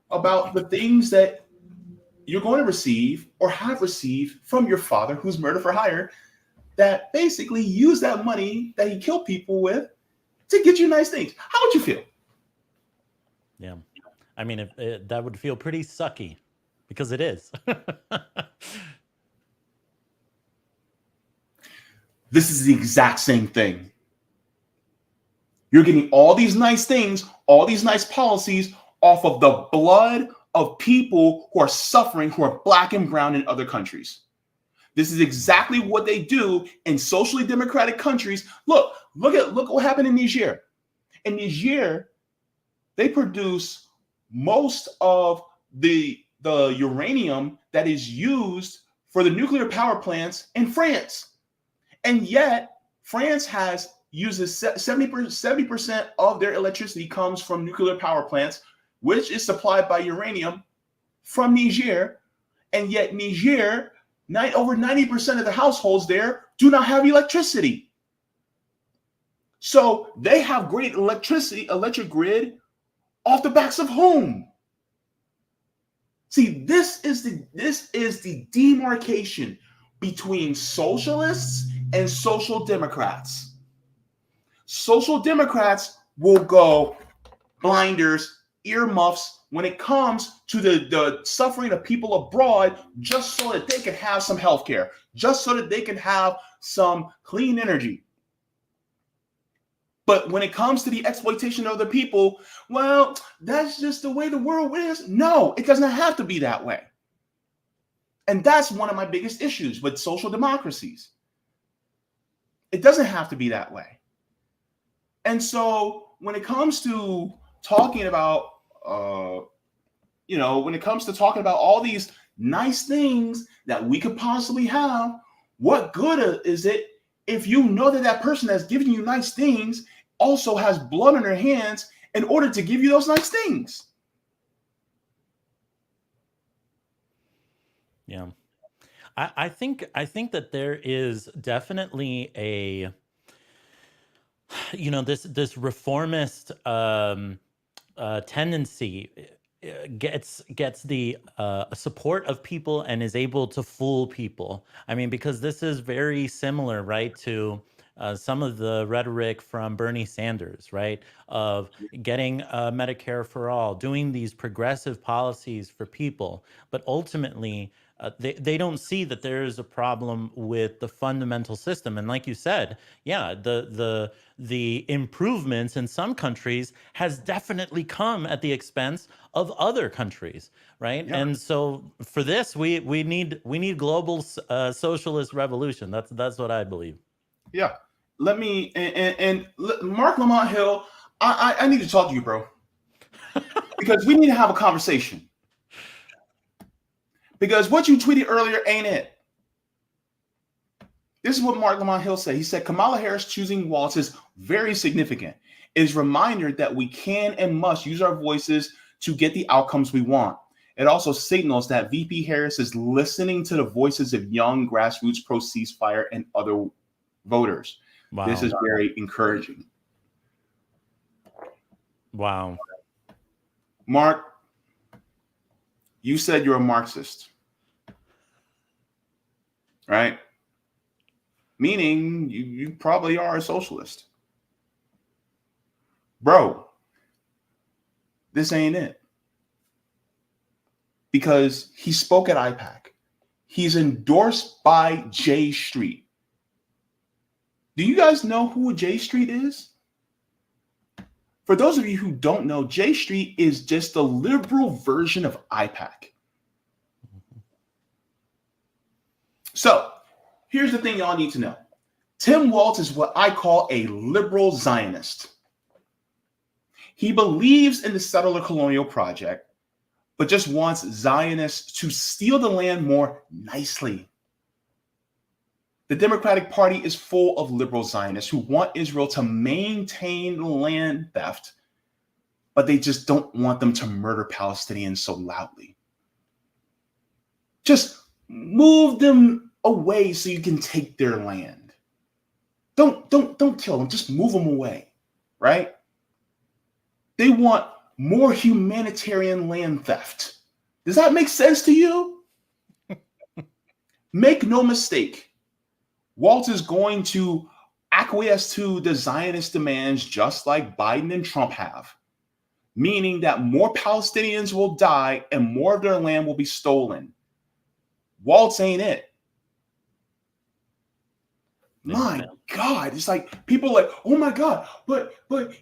about the things that you're going to receive or have received from your father, who's murder for hire, that basically use that money that he killed people with to get you nice things? How would you feel? Yeah. I mean, that would feel pretty sucky, because it is. This is the exact same thing. You're getting all these nice things, all these nice policies off of the blood of people who are suffering, who are Black and brown in other countries. This is exactly what they do in socially democratic countries. Look what happened in Niger. In Niger, they produce most of the uranium that is used for the nuclear power plants in France. And yet, France uses 70% of their electricity comes from nuclear power plants, which is supplied by uranium from Niger. And yet Niger, over 90% of the households there do not have electricity. So they have great electric grid off the backs of whom? See, this is the demarcation between socialists and social democrats. Social democrats will go blinders, earmuffs when it comes to the suffering of people abroad, just so that they can have some health care, just so that they can have some clean energy. But when it comes to the exploitation of other people, well, that's just the way the world is. No, it doesn't have to be that way. And that's one of my biggest issues with social democracies. It doesn't have to be that way. And so when it comes to talking about, when it comes to talking about all these nice things that we could possibly have, what good is it if you know that person that's giving you nice things also has blood on their hands in order to give you those nice things? Yeah. I think that there is definitely this reformist tendency gets the support of people and is able to fool people. I mean, because this is very similar, right, to some of the rhetoric from Bernie Sanders, right, of getting Medicare for all, doing these progressive policies for people, but ultimately they don't see that there is a problem with the fundamental system. And like you said, yeah, the improvements in some countries has definitely come at the expense of other countries, right? Yeah. And so for this, we need global socialist revolution. That's what I believe. Yeah. Let me Mark Lamont Hill, I need to talk to you, bro, because we need to have a conversation. Because what you tweeted earlier ain't it. This is what Mark Lamont Hill said. He said, Kamala Harris choosing Walz is very significant. It is a reminder that we can and must use our voices to get the outcomes we want. It also signals that VP Harris is listening to the voices of young grassroots pro-ceasefire and other voters. Wow. This is very encouraging. Wow. Mark, you said you're a Marxist, right? Meaning you probably are a socialist. Bro, this ain't it. Because he spoke at IPAC. He's endorsed by J Street. Do you guys know who J Street is? For those of you who don't know, J Street is just the liberal version of IPAC. So here's the thing y'all need to know. Tim Walz is what I call a liberal Zionist. He believes in the settler colonial project, but just wants Zionists to steal the land more nicely. The Democratic Party is full of liberal Zionists who want Israel to maintain the land theft, but they just don't want them to murder Palestinians so loudly. Just move them away so you can take their land. Don't kill them, just move them away, right? They want more humanitarian land theft. Does that make sense to you? Make no mistake. Walz is going to acquiesce to the Zionist demands just like Biden and Trump have, meaning that more Palestinians will die and more of their land will be stolen. Walz ain't it. My God, it's like people are like, oh my God, but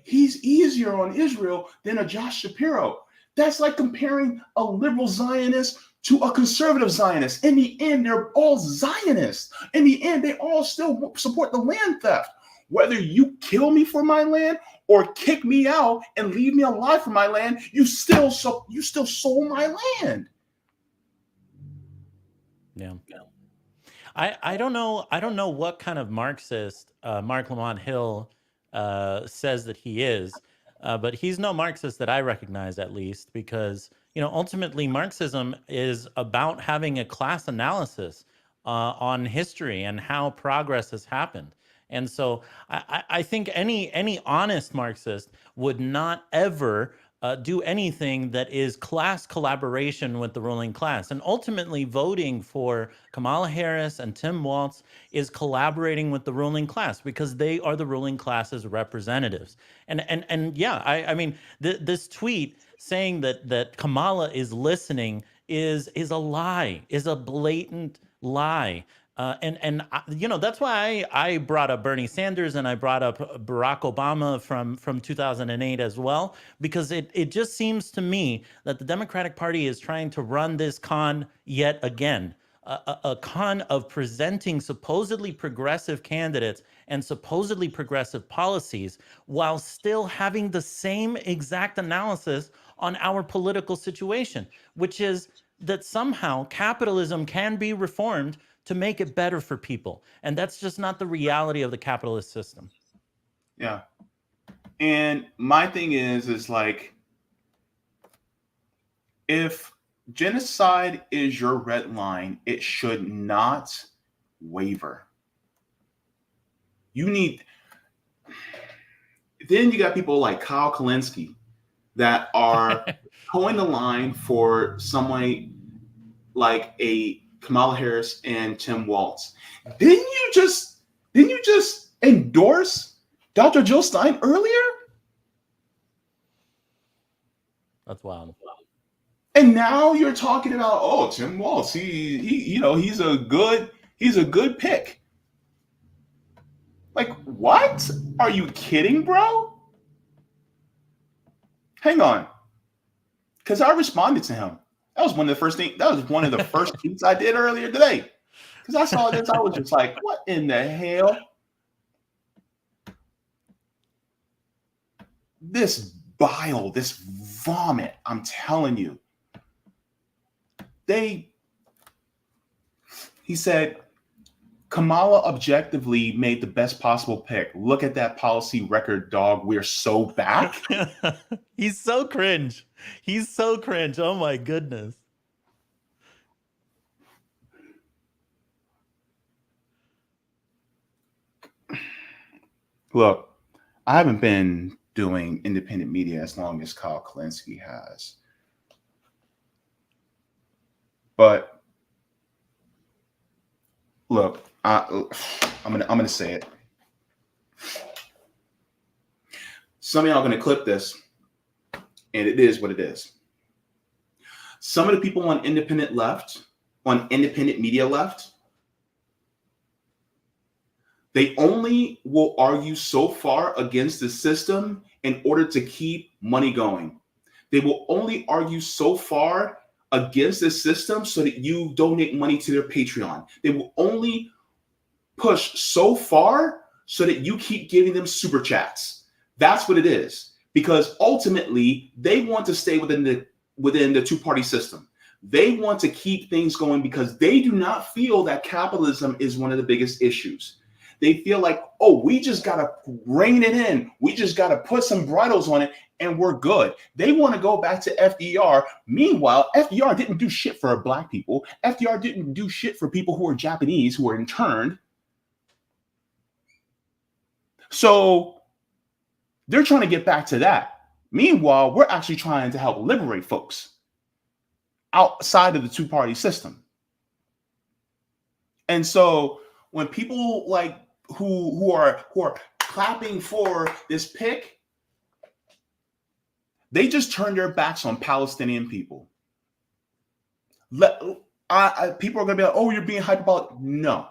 he's easier on Israel than a Josh Shapiro. That's like comparing a liberal Zionist to a conservative Zionist. In the end, they're all Zionists. In the end, they all still support the land theft. Whether you kill me for my land or kick me out and leave me alive for my land, you still sold my land. Yeah. I don't know what kind of Marxist Mark Lamont Hill says that he is, but he's no Marxist that I recognize, at least, because ultimately Marxism is about having a class analysis on history and how progress has happened. And so I think any honest Marxist would not ever do anything that is class collaboration with the ruling class. And ultimately, voting for Kamala Harris and Tim Walz is collaborating with the ruling class because they are the ruling class's representatives. And yeah, I mean, this tweet saying that Kamala is listening is a lie, is a blatant lie. And that's why I brought up Bernie Sanders and I brought up Barack Obama from 2008 as well, because it just seems to me that the Democratic Party is trying to run this con yet again, a con of presenting supposedly progressive candidates and supposedly progressive policies while still having the same exact analysis on our political situation, which is that somehow capitalism can be reformed to make it better for people. And that's just not the reality of the capitalist system. Yeah. And my thing is like, if genocide is your red line, it should not waver. You need, then you got people like Kyle Kalinske that are towing the line for someone like a Kamala Harris and Tim Walz. Didn't you just endorse Dr. Jill Stein earlier? That's wild. And now you're talking about, oh, Tim Walz, he's a good pick. Like, what? Are you kidding, bro? Hang on. Because I responded to him. That was one of the first tweets I did earlier today. Because I saw this, I was just like, what in the hell? This bile, this vomit, I'm telling you. He said, Kamala objectively made the best possible pick. Look at that policy record, dog. We're so back. He's so cringe. Oh my goodness. Look, I haven't been doing independent media as long as Kyle Kalinske has. But look, I'm gonna say it. Some of y'all are gonna clip this, and it is what it is. Some of the people on independent media left, they only will argue so far against the system in order to keep money going. They will only argue so far against the system so that you donate money to their Patreon. They will only push so far so that you keep giving them super chats. That's what it is. Because ultimately, they want to stay within the two-party system. They want to keep things going because they do not feel that capitalism is one of the biggest issues. They feel like, oh, we just got to rein it in. We just got to put some bridles on it and we're good. They want to go back to FDR. Meanwhile, FDR didn't do shit for Black people. FDR didn't do shit for people who are Japanese, who were interned. So they're trying to get back to that. Meanwhile, we're actually trying to help liberate folks outside of the two-party system. And so when people like who are clapping for this pick, they just turn their backs on Palestinian people. People are going to be like, oh, you're being hyperbolic. No.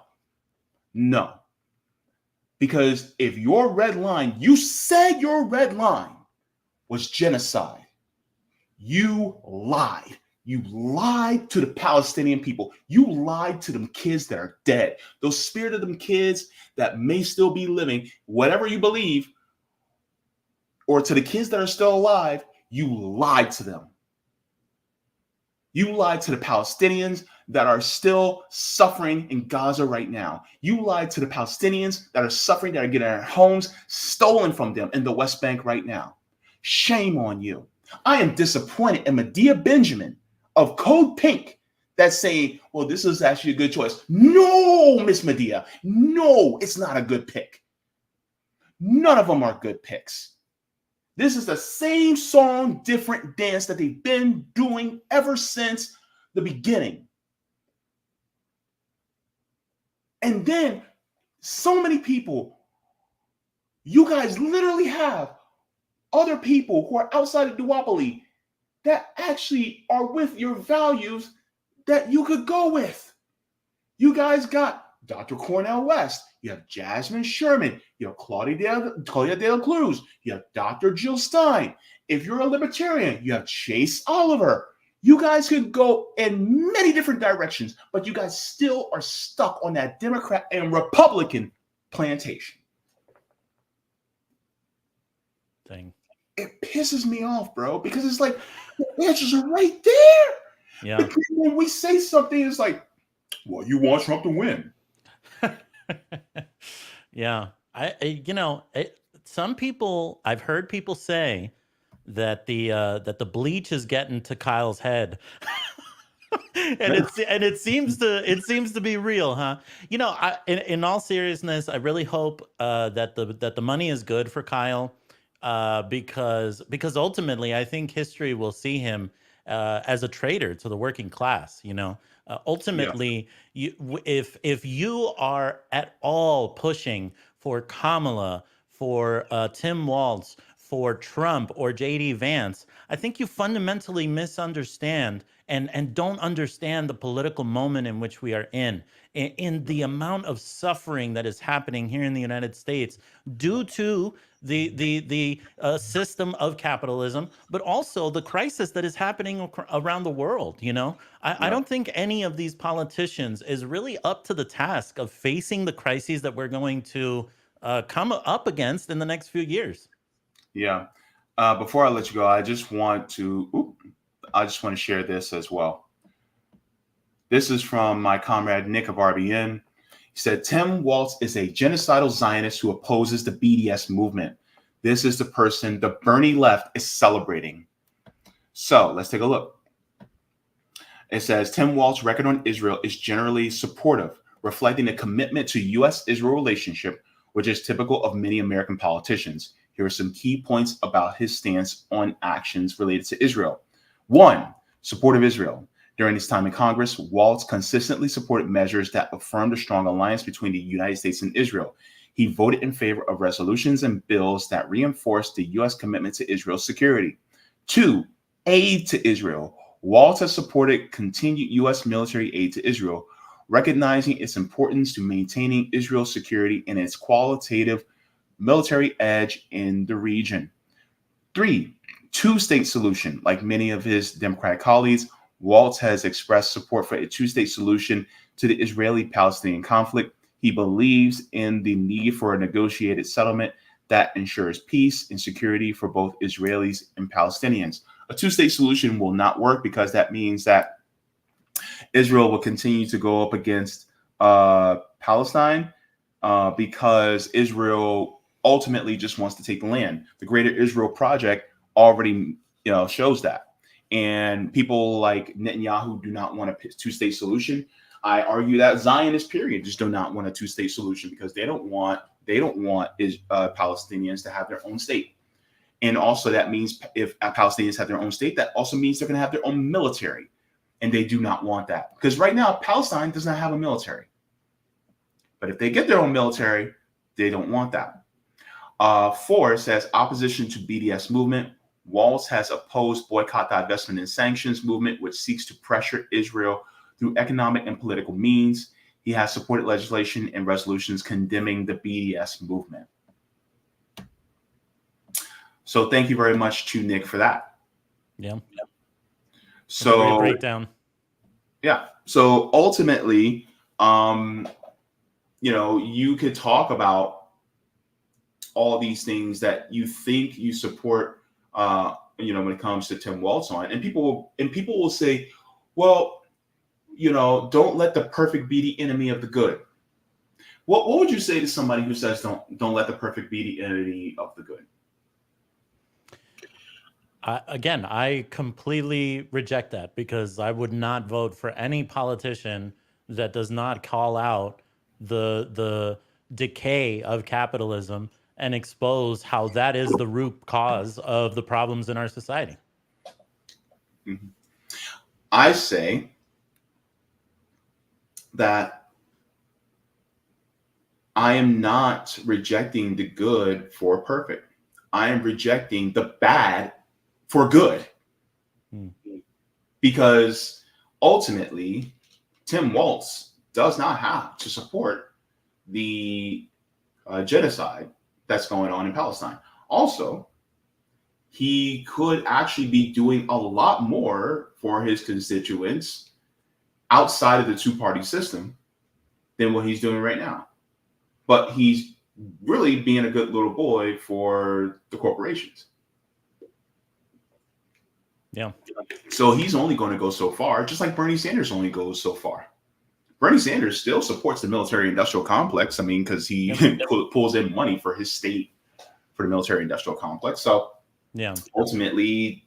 Because if your red line, you said your red line was genocide, you lied. You lied to the Palestinian people. You lied to them kids that are dead. Those spirit of them kids that may still be living, whatever you believe, or to the kids that are still alive, you lied to them. You lied to the Palestinians that are still suffering in Gaza right now. You lied to the Palestinians that are suffering, that are getting their homes stolen from them in the West Bank right now. Shame on you. I am disappointed in Medea Benjamin of Code Pink that's saying, well, this is actually a good choice. No, Miss Medea. No, it's not a good pick. None of them are good picks. This is the same song, different dance that they've been doing ever since the beginning. And then so many people, you guys literally have other people who are outside of duopoly that actually are with your values that you could go with. You guys got Dr. Cornel West. You have Jasmine Sherman. You have Claudia de la Cruz. You have Dr. Jill Stein. If you're a libertarian, you have Chase Oliver. You guys could go in many different directions, but you guys still are stuck on that Democrat and Republican plantation. Thing. It pisses me off, bro, because it's like the answers are right there. Yeah. But when we say something, it's like, well, you want Trump to win. Yeah. Some people, I've heard people say that the bleach is getting to Kyle's head. it seems to be real, huh? In all seriousness, I really hope that the money is good for Kyle. because ultimately I think history will see him as a traitor to the working class. Yeah. Ultimately, if you are at all pushing for Kamala, for Tim Walz, for Trump or JD Vance, I think you fundamentally misunderstand and don't understand the political moment in which we are in the amount of suffering that is happening here in the United States due to the system of capitalism, but also the crisis that is happening around the world. I Yeah. don't think any of these politicians is really up to the task of facing the crises that we're going to come up against in the next few years. Yeah. Before I let you go, I just want to share this as well. This is from my comrade Nick of RBN. He said, Tim Walz is a genocidal Zionist who opposes the BDS movement. This is the person the Bernie left is celebrating. So let's take a look. It says, Tim Walz's record on Israel is generally supportive, reflecting a commitment to U.S.-Israel relationship, which is typical of many American politicians. Here are some key points about his stance on actions related to Israel. 1. Support of Israel. During his time in Congress, Walz consistently supported measures that affirmed a strong alliance between the United States and Israel. He voted in favor of resolutions and bills that reinforced the U.S. commitment to Israel's security. 2. Aid to Israel. Walz has supported continued U.S. military aid to Israel, recognizing its importance to maintaining Israel's security and its qualitative military edge in the region. 3. Two-state solution. Like many of his Democratic colleagues, Walz has expressed support for a two-state solution to the Israeli-Palestinian conflict. He believes in the need for a negotiated settlement that ensures peace and security for both Israelis and Palestinians. A two-state solution will not work because that means that Israel will continue to go up against Palestine because Israel ultimately just wants to take the land. The Greater Israel Project already shows that. And people like Netanyahu do not want a two-state solution. I argue that Zionists, period, just do not want a two-state solution because they don't want Palestinians to have their own state. And also that means if Palestinians have their own state, that also means they're going to have their own military. And they do not want that because right now Palestine does not have a military. But if they get their own military, they don't want that. 4 says opposition to BDS movement. Walz has opposed boycott, divestment, and sanctions movement, which seeks to pressure Israel through economic and political means. He has supported legislation and resolutions condemning the BDS movement. So thank you very much to Nick for that. Yeah. So great breakdown. Yeah. So ultimately, you could talk about all these things that you think you support. When it comes to Tim Walz on, and people will say, well, don't let the perfect be the enemy of the good. What would you say to somebody who says don't let the perfect be the enemy of the good? Again, I completely reject that because I would not vote for any politician that does not call out the decay of capitalism and expose how that is the root cause of the problems in our society. Mm-hmm. I say that I am not rejecting the good for perfect. I am rejecting the bad for good. Because ultimately, Tim Walz does not have to support the genocide that's going on in Palestine. Also, he could actually be doing a lot more for his constituents outside of the two-party system than what he's doing right now. But he's really being a good little boy for the corporations. Yeah. So he's only going to go so far, just like Bernie Sanders only goes so far. Bernie Sanders still supports the military-industrial complex. I mean, because he pulls in money for his state for the military-industrial complex. So ultimately,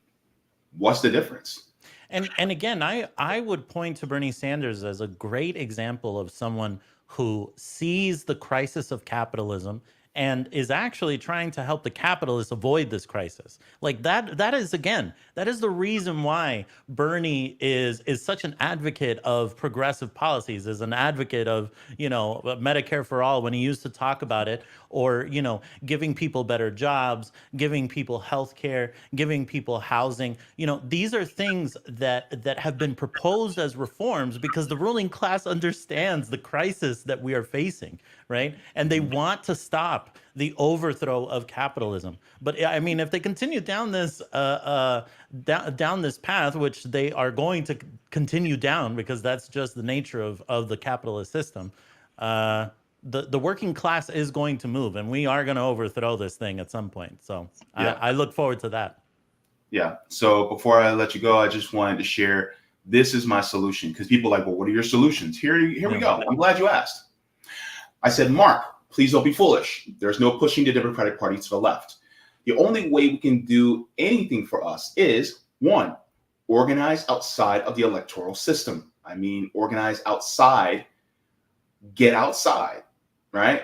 what's the difference? And again, I would point to Bernie Sanders as a great example of someone who sees the crisis of capitalism and is actually trying to help the capitalists avoid this crisis. Like that is the reason why Bernie is such an advocate of progressive policies, is an advocate of, Medicare for all when he used to talk about it, or, giving people better jobs, giving people health care, giving people housing. These are things that have been proposed as reforms because the ruling class understands the crisis that we are facing, right? And they want to stop the overthrow of capitalism. But I mean, if they continue down this down this path, which they are going to continue down because that's just the nature of the capitalist system, the working class is going to move, and we are going to overthrow this thing at some point. So Yeah. I look forward to that. Yeah. So before I let you go, I just wanted to share, this is my solution, because people are like, well, what are your solutions? Here we go. I'm glad you asked. I said, Mark, please don't be foolish. There's no pushing the Democratic Party to the left. The only way we can do anything for us is, one, organize outside of the electoral system. I mean, organize outside, get outside, right?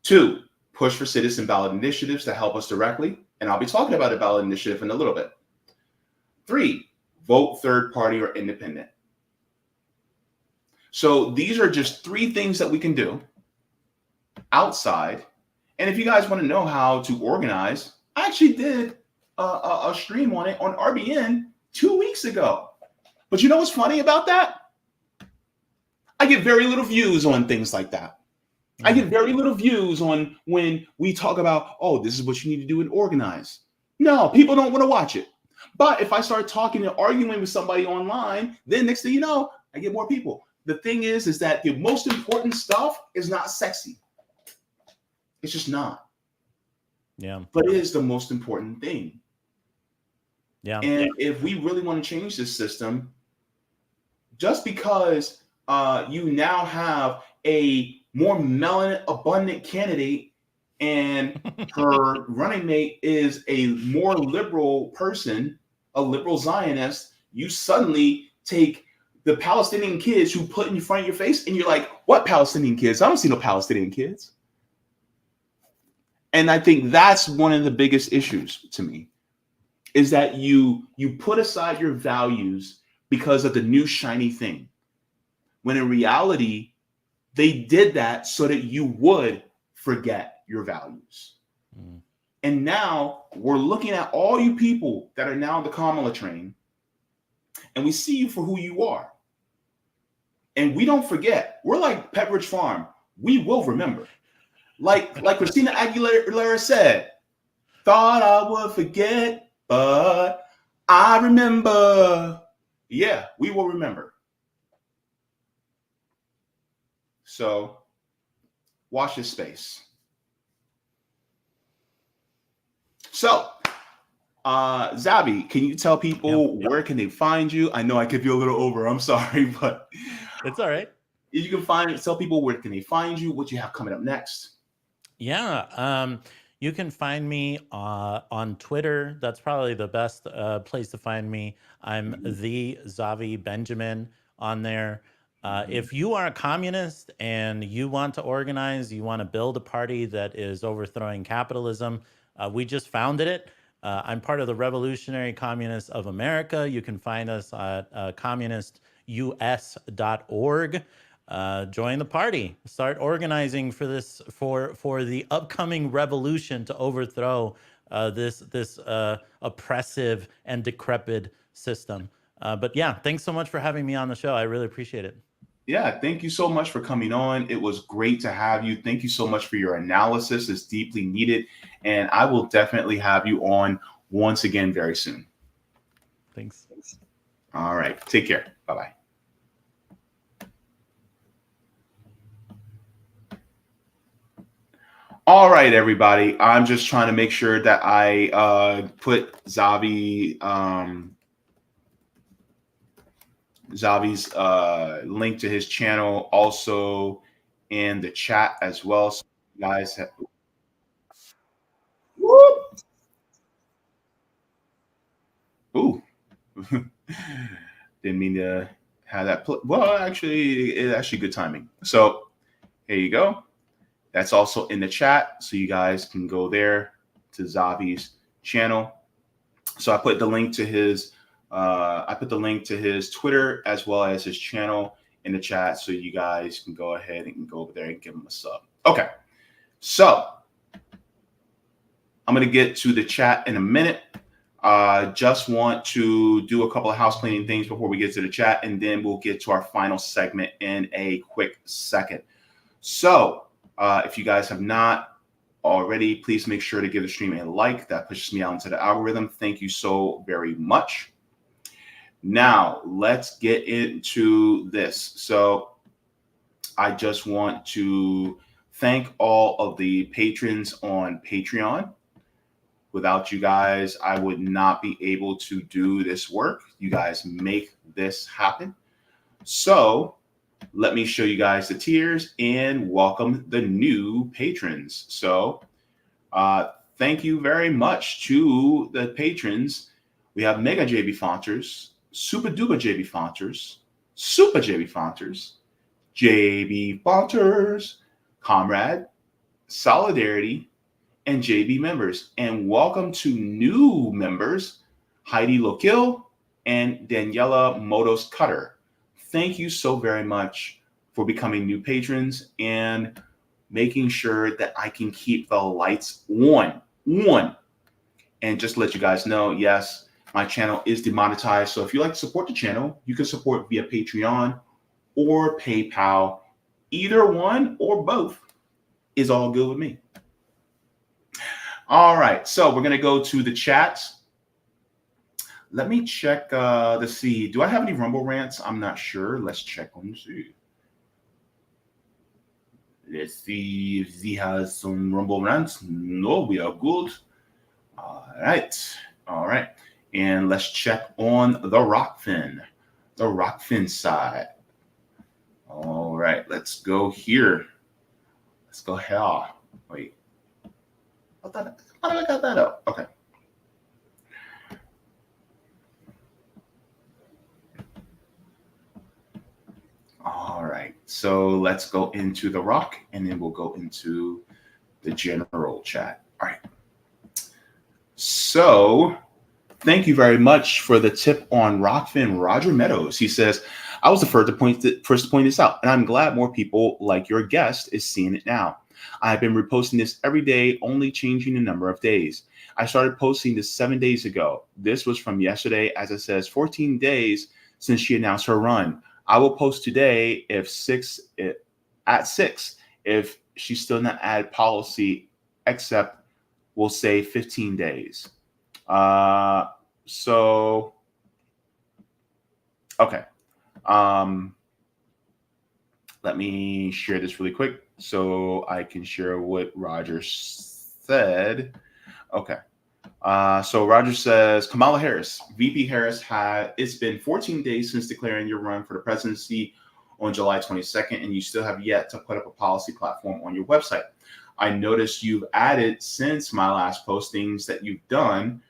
Two, push for citizen ballot initiatives to help us directly. And I'll be talking about a ballot initiative in a little bit. Three, vote third party or independent. So these are just three things that we can do outside. And if you guys want to know how to organize, I actually did a stream on it on RBN 2 weeks ago. But you know what's funny about that? I get very little views on things like that. I get very little views on when we talk about, oh, this is what you need to do and organize. No, people don't want to watch it. But if I start talking and arguing with somebody online, then next thing you know, I get more people. The thing is that the most important stuff is not sexy. It's just not. Yeah. But it is the most important thing. Yeah. And if we really want to change this system, just because you now have a more melanin abundant candidate and her running mate is a more liberal person, a liberal Zionist, you suddenly take the Palestinian kids who put in front of your face and you're like, what Palestinian kids? I don't see no Palestinian kids. And I think that's one of the biggest issues to me, is that you put aside your values because of the new shiny thing, when in reality, they did that so that you would forget your values. Mm. And now we're looking at all you people that are now on the Kamala train, and we see you for who you are. And we don't forget. We're like Pepperidge Farm. We will remember. Like Christina Aguilera said, thought I would forget, but I remember. Yeah, we will remember. So watch this space. So, Xavi, can you tell people where can they find you? I know I could be a little over. I'm sorry, but it's all right. You can tell people where can they find you, what you have coming up next. Yeah. You can find me on Twitter. That's probably the best place to find me. I'm the Xavi Benjamin on there. If you are a communist and you want to organize, you want to build a party that is overthrowing capitalism, we just founded it. I'm part of the Revolutionary Communists of America. You can find us at communistus.org. Join the party. Start organizing for this, for the upcoming revolution to overthrow this oppressive and decrepit system. But yeah, thanks so much for having me on the show. I really appreciate it. Yeah, thank you so much for coming on. It was great to have you. Thank you so much for your analysis. It's deeply needed. And I will definitely have you on once again very soon. Thanks. All right. Take care. Bye-bye. All right, everybody. I'm just trying to make sure that I put Xavi's link to his channel also in the chat as well. So you guys have, whoop. Ooh. Didn't mean to have that. Well, actually, it's actually good timing. So here you go. That's also in the chat, so you guys can go there to Xavi's channel. So I put the link to his Twitter as well as his channel in the chat, so you guys can go ahead and go over there and give him a sub. Okay, so I'm going to get to the chat in a minute. Just want to do a couple of house cleaning things before we get to the chat, and then we'll get to our final segment in a quick second. So if you guys have not already, please make sure to give the stream a like. That pushes me out into the algorithm. Thank you so very much. Now, let's get into this. So I just want to thank all of the patrons on Patreon. Without you guys, I would not be able to do this work. You guys make this happen. So let me show you guys the tiers and welcome the new patrons. So thank you very much to the patrons. We have Mega Jaybefaunters, Super Duper Jaybefaunters, Super Jaybefaunters, Jaybefaunters, Comrade, Solidarity, and JB members. And welcome to new members, Heidi Lokil and Daniela Motos Cutter. Thank you so very much for becoming new patrons and making sure that I can keep the lights on. And just to let you guys know, yes, my channel is demonetized. So if you like to support the channel, you can support via Patreon or PayPal. Either one or both is all good with me. All right, so we're going to go to the chat. Let me check to see. Do I have any Rumble rants? I'm not sure. Let's check and see. Let's see if Z has some Rumble rants. No, we are good. All right. And let's check on the Rockfin side. All right, let's go here. Let's go here. Wait. How did I got that up? Okay. All right. So let's go into the Rock, and then we'll go into the general chat. All right. So thank you very much for the tip on Rockfin. Roger Meadows. He says, I was the first to point this out, and I'm glad more people like your guest is seeing it now. I've been reposting this every day, only changing the number of days. I started posting this 7 days ago. This was from yesterday, as it says 14 days since she announced her run. I will post today at 6 if she's still not added policy, except we'll say 15 days. So, okay. Let me share this really quick so I can share what Roger said. Okay. So Roger says, Kamala Harris, VP Harris, it's been 14 days since declaring your run for the presidency on July 22nd, and you still have yet to put up a policy platform on your website. I noticed you've added since my last postings that you've done,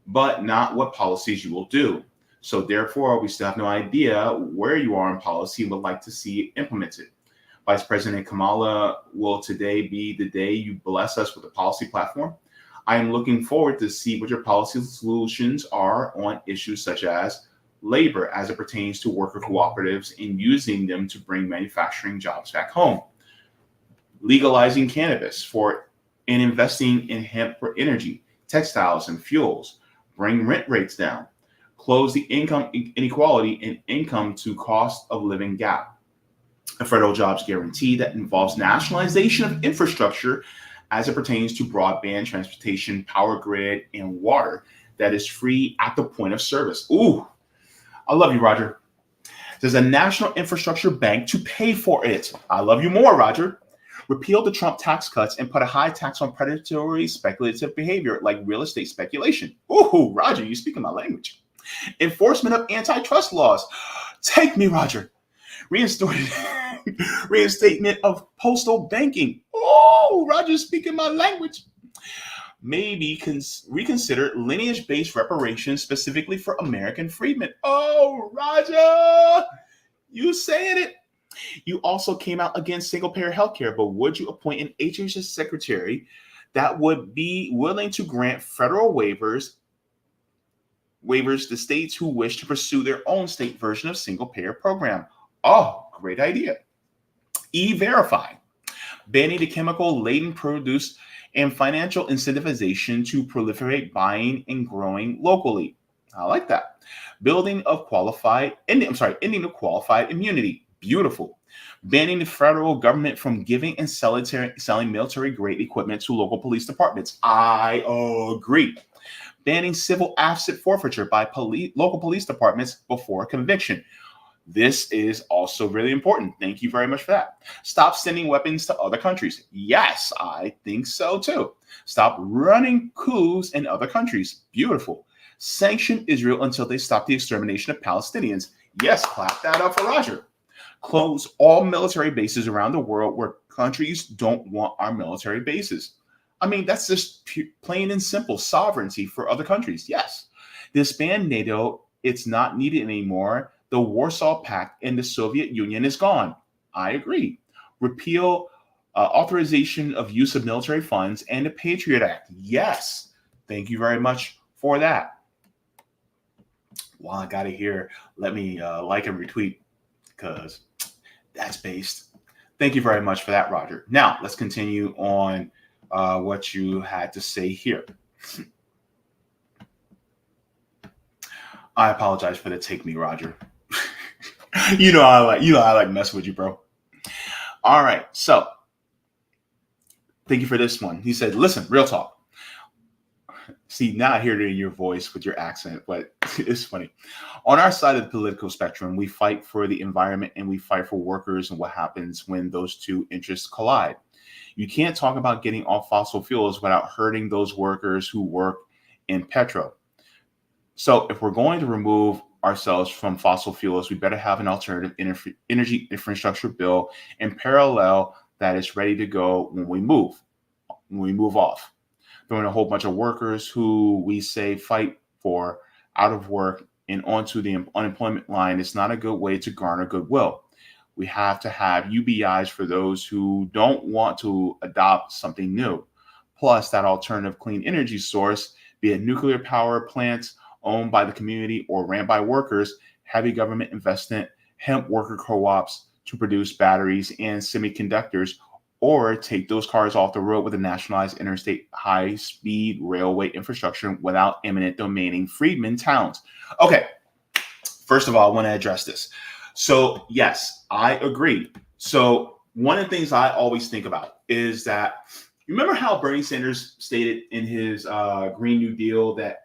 but not what policies you will do. So therefore, we still have no idea where you are in policy and would like to see it implemented. Vice President Kamala, will today be the day you bless us with a policy platform? I am looking forward to see what your policy solutions are on issues such as labor as it pertains to worker cooperatives and using them to bring manufacturing jobs back home. Legalizing cannabis and investing in hemp for energy, textiles, and fuels. Bring rent rates down. Close the income inequality and income to cost of living gap. A federal jobs guarantee that involves nationalization of infrastructure as it pertains to broadband, transportation, power grid, and water that is free at the point of service. Ooh, I love you, Roger. There's a national infrastructure bank to pay for it. I love you more, Roger. Repeal the Trump tax cuts and put a high tax on predatory speculative behavior like real estate speculation. Ooh, Roger, you speaking my language. Enforcement of antitrust laws. Take me, Roger. Reinstatement of postal banking. Oh, Roger, speaking my language. Maybe reconsider lineage-based reparations specifically for American freedmen. Oh, Roger, you saying it. You also came out against single-payer healthcare, but would you appoint an HHS secretary that would be willing to grant federal waivers to states who wish to pursue their own state version of single-payer program? Oh, great idea. E-Verify, banning the chemical-laden produce and financial incentivization to proliferate buying and growing locally. I like that. Ending of qualified immunity. Beautiful. Banning the federal government from giving and selling military-grade equipment to local police departments. I agree. Banning civil asset forfeiture by local police departments before conviction. This is also really important. Thank you very much for that. Stop sending weapons to other countries. Yes, I think so too. Stop running coups in other countries. Beautiful. Sanction Israel until they stop the extermination of Palestinians. Yes, clap that up for Roger. Close all military bases around the world where countries don't want our military bases. I mean, that's just plain and simple sovereignty for other countries. Yes. Disband NATO. It's not needed anymore. The Warsaw Pact and the Soviet Union is gone. I agree. Repeal authorization of use of military funds and the Patriot Act. Yes. Thank you very much for that. While I got it here, let me like and retweet because that's based. Thank you very much for that, Roger. Now, let's continue on what you had to say here. I apologize for the take me, Roger. I like messing with you, bro. All right, so thank you for this one. He said, listen, real talk. See, now I hear it in your voice with your accent, but it's funny. On our side of the political spectrum, we fight for the environment and we fight for workers and what happens when those two interests collide. You can't talk about getting off fossil fuels without hurting those workers who work in petro. So if we're going to remove ourselves from fossil fuels, we better have an alternative energy infrastructure bill in parallel that is ready to go when we move off. Throwing a whole bunch of workers who we say fight for out of work and onto the unemployment line is not a good way to garner goodwill. We have to have UBIs for those who don't want to adopt something new. Plus, that alternative clean energy source, be it nuclear power plants owned by the community or ran by workers, heavy government investment, hemp worker co-ops to produce batteries and semiconductors, or take those cars off the road with a nationalized interstate high-speed railway infrastructure without eminent domaining freedmen towns. Okay, first of all, I want to address this. So yes, I agree. So one of the things I always think about is that, you remember how Bernie Sanders stated in his Green New Deal that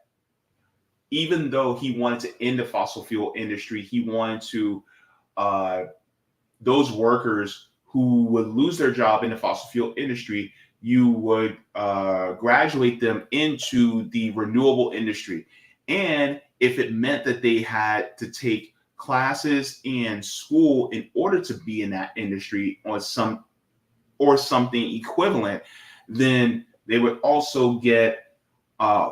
even though he wanted to end the fossil fuel industry, he wanted to, those workers who would lose their job in the fossil fuel industry, you would graduate them into the renewable industry. And if it meant that they had to take classes in school in order to be in that industry or something equivalent, then they would also get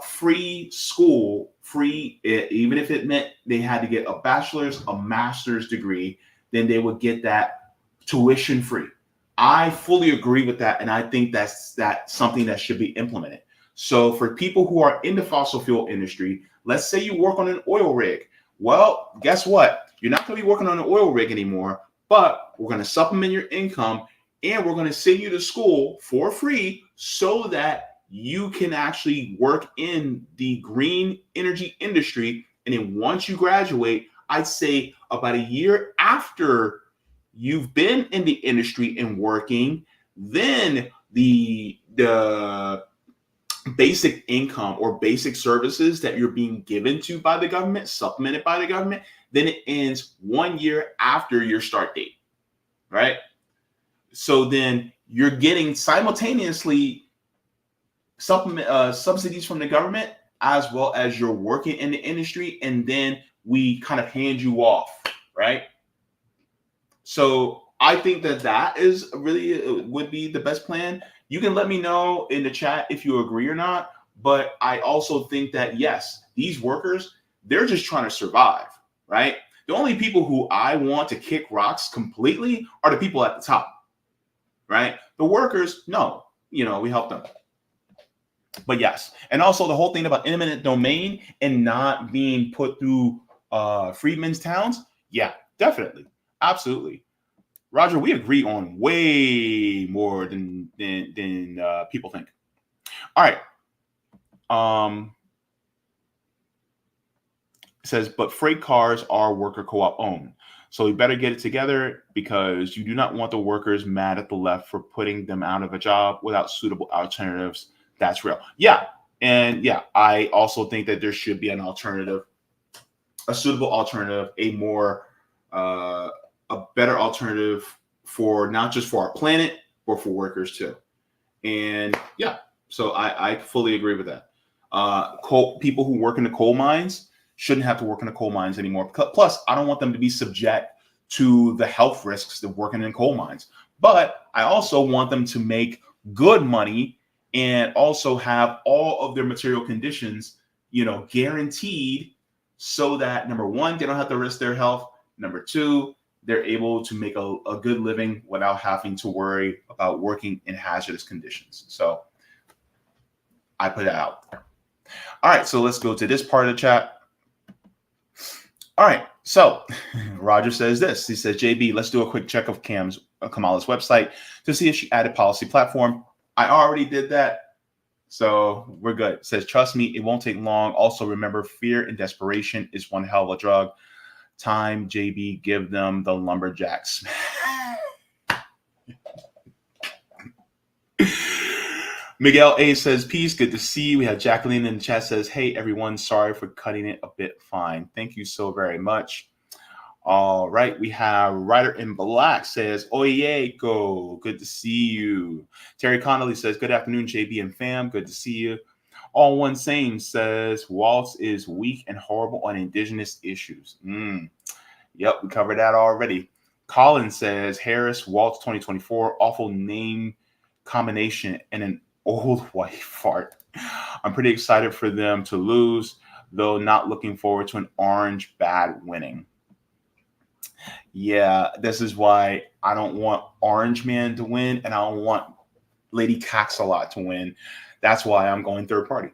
free school, even if it meant they had to get a bachelor's, a master's degree, then they would get that tuition free. I fully agree with that, and I think that's something that should be implemented. So for people who are in the fossil fuel industry, let's say you work on an oil rig. Well, guess what? You're not going to be working on an oil rig anymore, but we're going to supplement your income and we're going to send you to school for free so that you can actually work in the green energy industry. And then once you graduate, I'd say about a year after you've been in the industry and working, then the basic income or basic services that you're being given to by the government, supplemented by the government, then it ends 1 year after your start date, right? So then you're getting simultaneously subsidies from the government as well as you're working in the industry, and then we kind of hand you off, right? So I think that is really would be the best plan. You can let me know in the chat if you agree or not. But I also think that, yes, these workers, they're just trying to survive, right? The only people who I want to kick rocks completely are the people at the top, right? The workers, no, we help them. But yes, and also the whole thing about eminent domain and not being put through freedmen's towns, yeah, definitely, absolutely. Roger, we agree on way more than people think. All right. It says, but freight cars are worker co-op owned. So we better get it together because you do not want the workers mad at the left for putting them out of a job without suitable alternatives. That's real. Yeah. And yeah, I also think that there should be an alternative, a suitable alternative, a more, a better alternative for not just for our planet, but for workers too. And yeah, so I fully agree with that. People who work in the coal mines shouldn't have to work in the coal mines anymore. Plus, I don't want them to be subject to the health risks of working in coal mines. But I also want them to make good money and also have all of their material conditions, guaranteed, so that number one, they don't have to risk their health. Number two, they're able to make a good living without having to worry about working in hazardous conditions. So I put it out there. All right, so let's go to this part of the chat. All right, so Roger says this. He says, JB, let's do a quick check of Kamala's website to see if she added policy platform. I already did that, so we're good. It says, trust me, it won't take long. Also, remember, fear and desperation is one hell of a drug. Time, JB, give them the lumberjacks. Miguel A says, peace, good to see you. We have Jacqueline in the chat says, hey, everyone, sorry for cutting it a bit fine. Thank you so very much. All right, we have Ryder in Black says, Oyeko, good to see you. Terry Connolly says, good afternoon, JB and fam, good to see you. All One Same says, Walz is weak and horrible on indigenous issues. Yep, we covered that already. Colin says, Harris, Walz 2024, awful name combination and an old white fart. I'm pretty excited for them to lose, though not looking forward to an orange bad winning. Yeah, this is why I don't want Orange Man to win, and I don't want Lady Caxalot to win. That's why I'm going third party.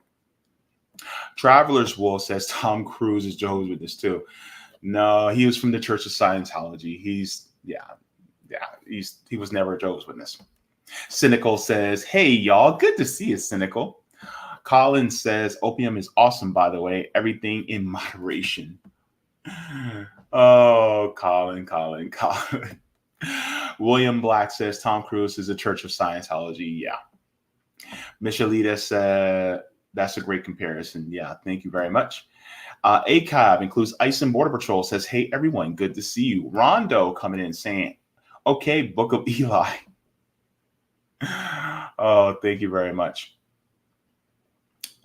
Traveler's Wolf says Tom Cruise is Jehovah's Witness too. No, he was from the Church of Scientology. He was never a Jehovah's Witness. Cynical says, hey, y'all, good to see you, Cynical. Colin says, opium is awesome, by the way. Everything in moderation. Oh, Colin. William Black says, Tom Cruise is a Church of Scientology. Yeah. Michelita said, that's a great comparison. Yeah, thank you very much. ACAB includes Ice and Border Patrol says, hey, everyone, good to see you. Rondo coming in saying, okay, Book of Eli. Oh, thank you very much.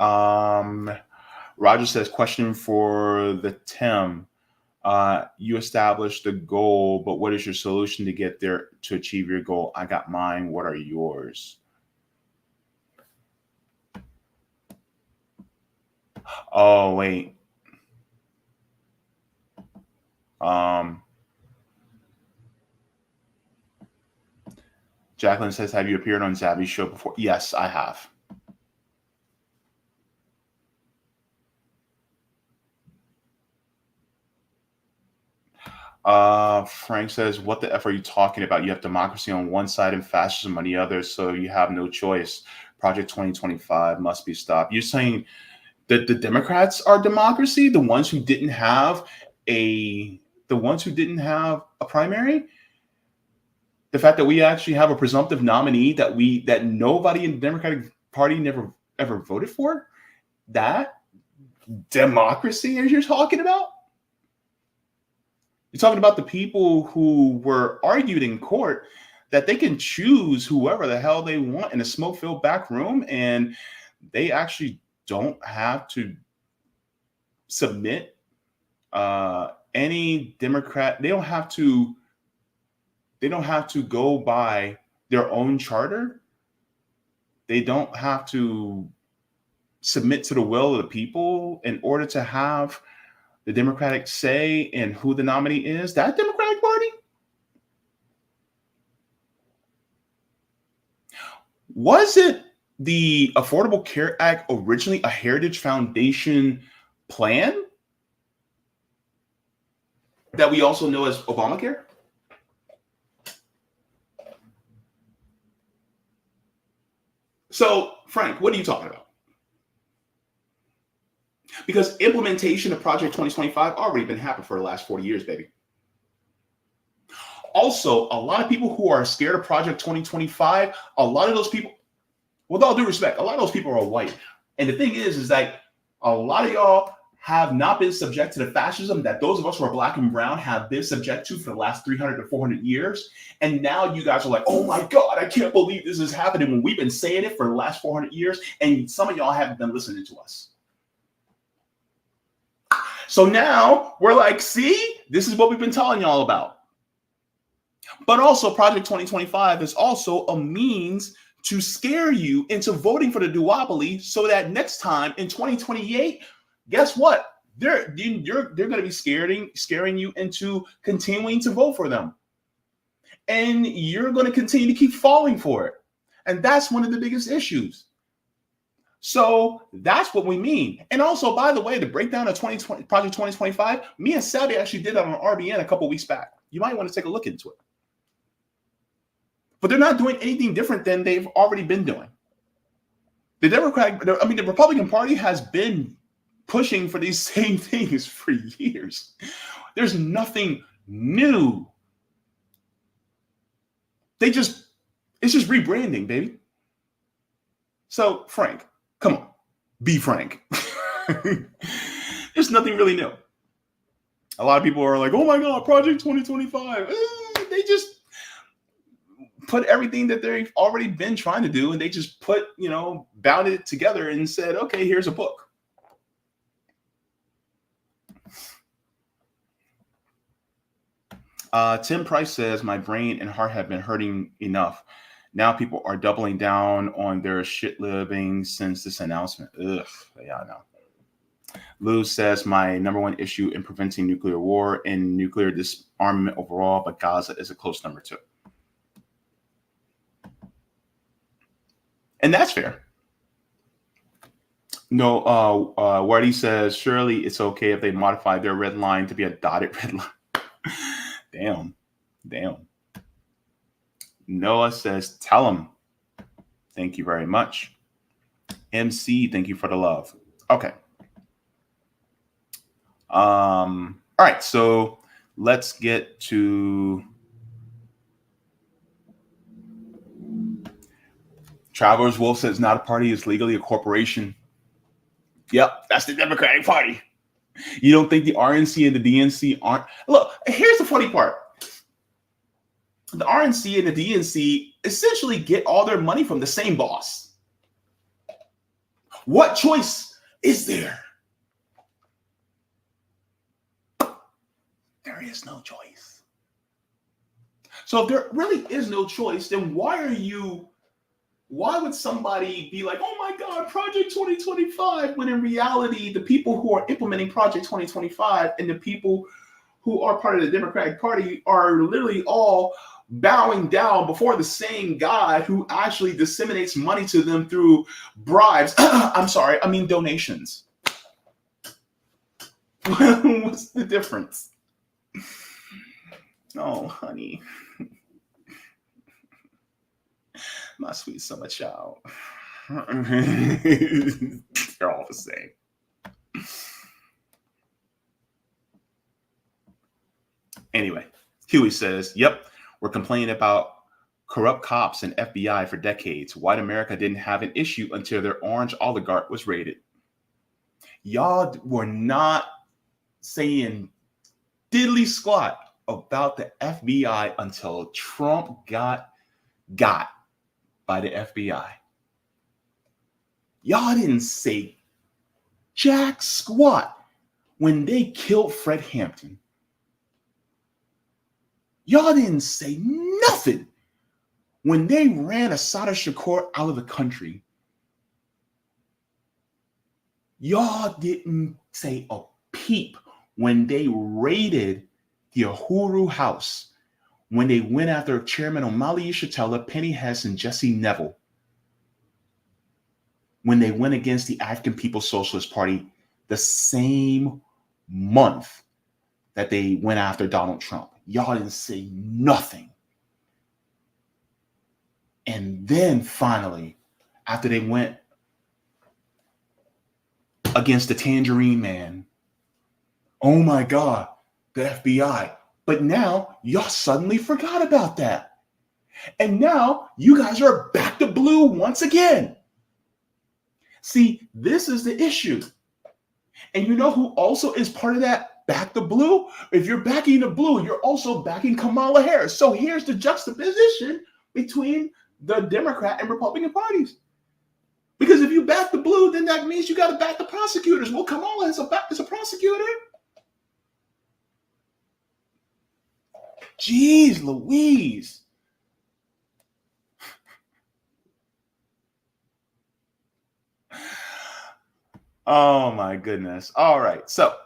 Roger says, question for the Tim. You established the goal, but what is your solution to get there to achieve your goal? I got mine. What are yours? Oh, wait. Jacqueline says, have you appeared on Xavi's show before? Yes, I have. Frank says, what the F are you talking about? You have democracy on one side and fascism on the other, so you have no choice. Project 2025 must be stopped. You're saying that the Democrats are democracy, the ones who didn't have a primary? The fact that we actually have a presumptive nominee that nobody in the Democratic Party never ever voted for? That democracy as you're talking about? You're talking about the people who were argued in court that they can choose whoever the hell they want in a smoke-filled back room, and they actually don't have to submit any Democrat. They don't have to go by their own charter. They don't have to submit to the will of the people in order to have the Democratic say and who the nominee is, that Democratic Party, wasn't the Affordable Care Act originally a Heritage Foundation plan that we also know as Obamacare? So, Frank, what are you talking about? Because implementation of Project 2025 already been happening for the last 40 years, baby. Also, a lot of people who are scared of Project 2025, a lot of those people, with all due respect, a lot of those people are white. And the thing is that a lot of y'all have not been subject to the fascism that those of us who are black and brown have been subject to for the last 300 to 400 years. And now you guys are like, oh my God, I can't believe this is happening when we've been saying it for the last 400 years. And some of y'all haven't been listening to us. So now we're like, see, this is what we've been telling y'all about. But also Project 2025 is also a means to scare you into voting for the duopoly so that next time in 2028, guess what? They're going to be scaring you into continuing to vote for them. And you're going to continue to keep falling for it. And that's one of the biggest issues. So that's what we mean. And also, by the way, the breakdown of Project 2025, me and Xavi actually did that on RBN a couple weeks back. You might want to take a look into it. But they're not doing anything different than they've already been doing. The Republican Party has been pushing for these same things for years. There's nothing new. It's just rebranding, baby. So, Frank, come on, be frank. There's nothing really new. A lot of people are like, oh my God, Project 2025. They just put everything that they've already been trying to do, and they just bound it together and said, okay, here's a book. Tim Price says, my brain and heart have been hurting enough. Now people are doubling down on their shit living since this announcement. Ugh, yeah, I know. Lou says, my number one issue in preventing nuclear war and nuclear disarmament overall, but Gaza is a close number two. And that's fair. No, Wardy says, surely it's okay if they modify their red line to be a dotted red line. Damn. Noah says, tell them. Thank you very much. MC, thank you for the love. Okay. All right, so let's get to Travelers Wolf says not a party, is legally a corporation. Yep, that's the Democratic Party. You don't think the RNC and the DNC aren't? Look, here's the funny part. The RNC and the DNC essentially get all their money from the same boss. What choice is there? There is no choice. So if there really is no choice, then why would somebody be like, oh my God, Project 2025, when in reality, the people who are implementing Project 2025 and the people who are part of the Democratic Party are literally all bowing down before the same guy who actually disseminates money to them through bribes. Donations. What's the difference? Oh, honey. My sweet summer child. They're all the same. Anyway, Huey says, yep, we're complaining about corrupt cops and FBI for decades. White America didn't have an issue until their orange oligarch was raided. Y'all were not saying diddly squat about the FBI until Trump got by the FBI. Y'all didn't say jack squat when they killed Fred Hampton. Y'all didn't say nothing when they ran Assata Shakur out of the country. Y'all didn't say a peep when they raided the Uhuru House, when they went after Chairman Omali Yeshitela, Penny Hess, and Jesse Neville, when they went against the African People's Socialist Party the same month that they went after Donald Trump. Y'all didn't say nothing. And then finally, after they went against the Tangerine Man, oh my God, the FBI. But now y'all suddenly forgot about that. And now you guys are back to blue once again. See, this is the issue. And you know who also is part of that back to blue? If you're backing the blue, you're also backing Kamala Harris. So here's the juxtaposition between the Democrat and Republican parties. Because if you back the blue, then that means you got to back the prosecutors. Well, Kamala is a prosecutor. Jeez Louise. Oh my goodness. All right. So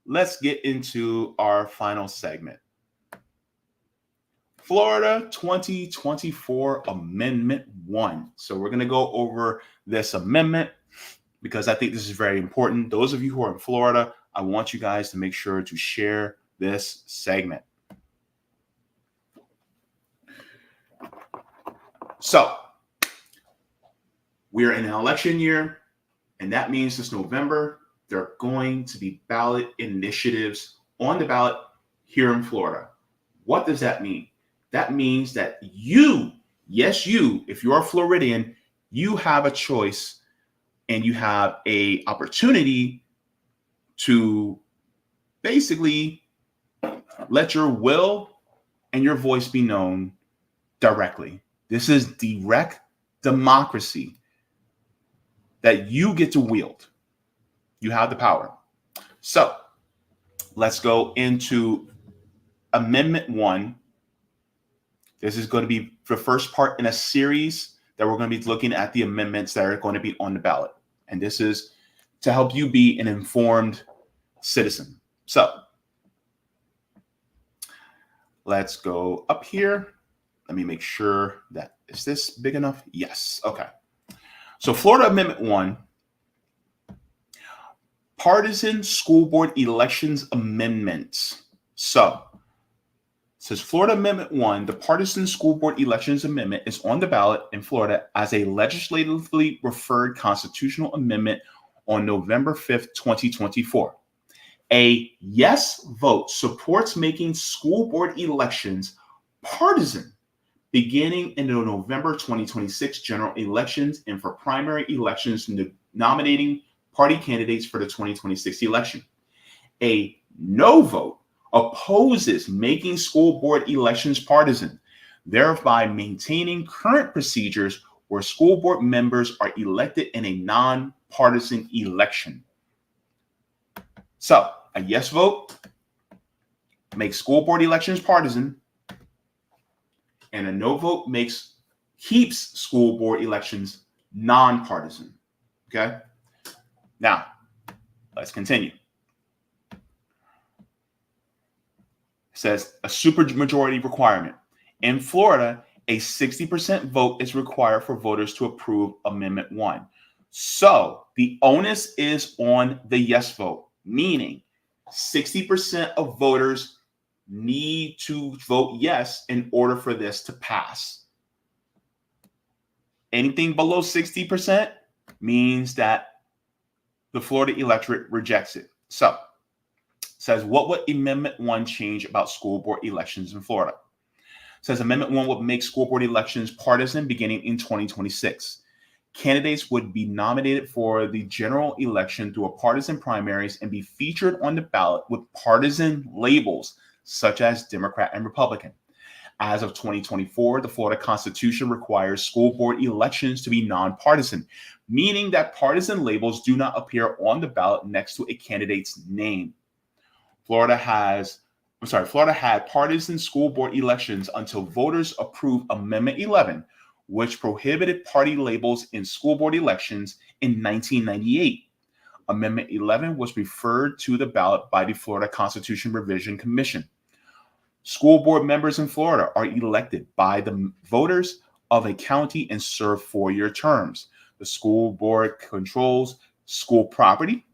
let's get into our final segment. Florida 2024 Amendment 1. So we're going to go over this amendment because I think this is very important. Those of you who are in Florida, I want you guys to make sure to share this segment. So we're in an election year, and that means this November, there are going to be ballot initiatives on the ballot here in Florida. What does that mean? That means that you, yes, you, if you're a Floridian, you have a choice and you have an opportunity to basically let your will and your voice be known directly. This is direct democracy that you get to wield. You have the power. So let's go into Amendment 1. This is going to be the first part in a series that we're going to be looking at the amendments that are going to be on the ballot. And this is to help you be an informed citizen. So let's go up here. Let me make sure that, is this big enough? Yes. Okay. So Florida Amendment 1, Partisan School Board Elections Amendments. So it says Florida Amendment 1, the Partisan School Board Elections Amendment is on the ballot in Florida as a legislatively referred constitutional amendment on November 5th, 2024. A yes vote supports making school board elections partisan beginning in the November 2026 general elections and for primary elections nominating party candidates for the 2026 election. A no vote opposes making school board elections partisan, thereby maintaining current procedures where school board members are elected in a non-partisan election. So, a yes vote makes school board elections partisan, and a no vote keeps school board elections non-partisan. Okay? Now, let's continue. Says a supermajority requirement. In Florida, a 60% vote is required for voters to approve Amendment 1. So the onus is on the yes vote, meaning 60% of voters need to vote yes in order for this to pass. Anything below 60% means that the Florida electorate rejects it. So says, what would Amendment 1 change about school board elections in Florida? Says Amendment 1 would make school board elections partisan beginning in 2026. Candidates would be nominated for the general election through a partisan primaries and be featured on the ballot with partisan labels such as Democrat and Republican. As of 2024, the Florida Constitution requires school board elections to be nonpartisan, meaning that partisan labels do not appear on the ballot next to a candidate's name. Florida had partisan school board elections until voters approved Amendment 11, which prohibited party labels in school board elections in 1998. Amendment 11 was referred to the ballot by the Florida Constitution Revision Commission. School board members in Florida are elected by the voters of a county and serve 4-year terms. The school board controls school property,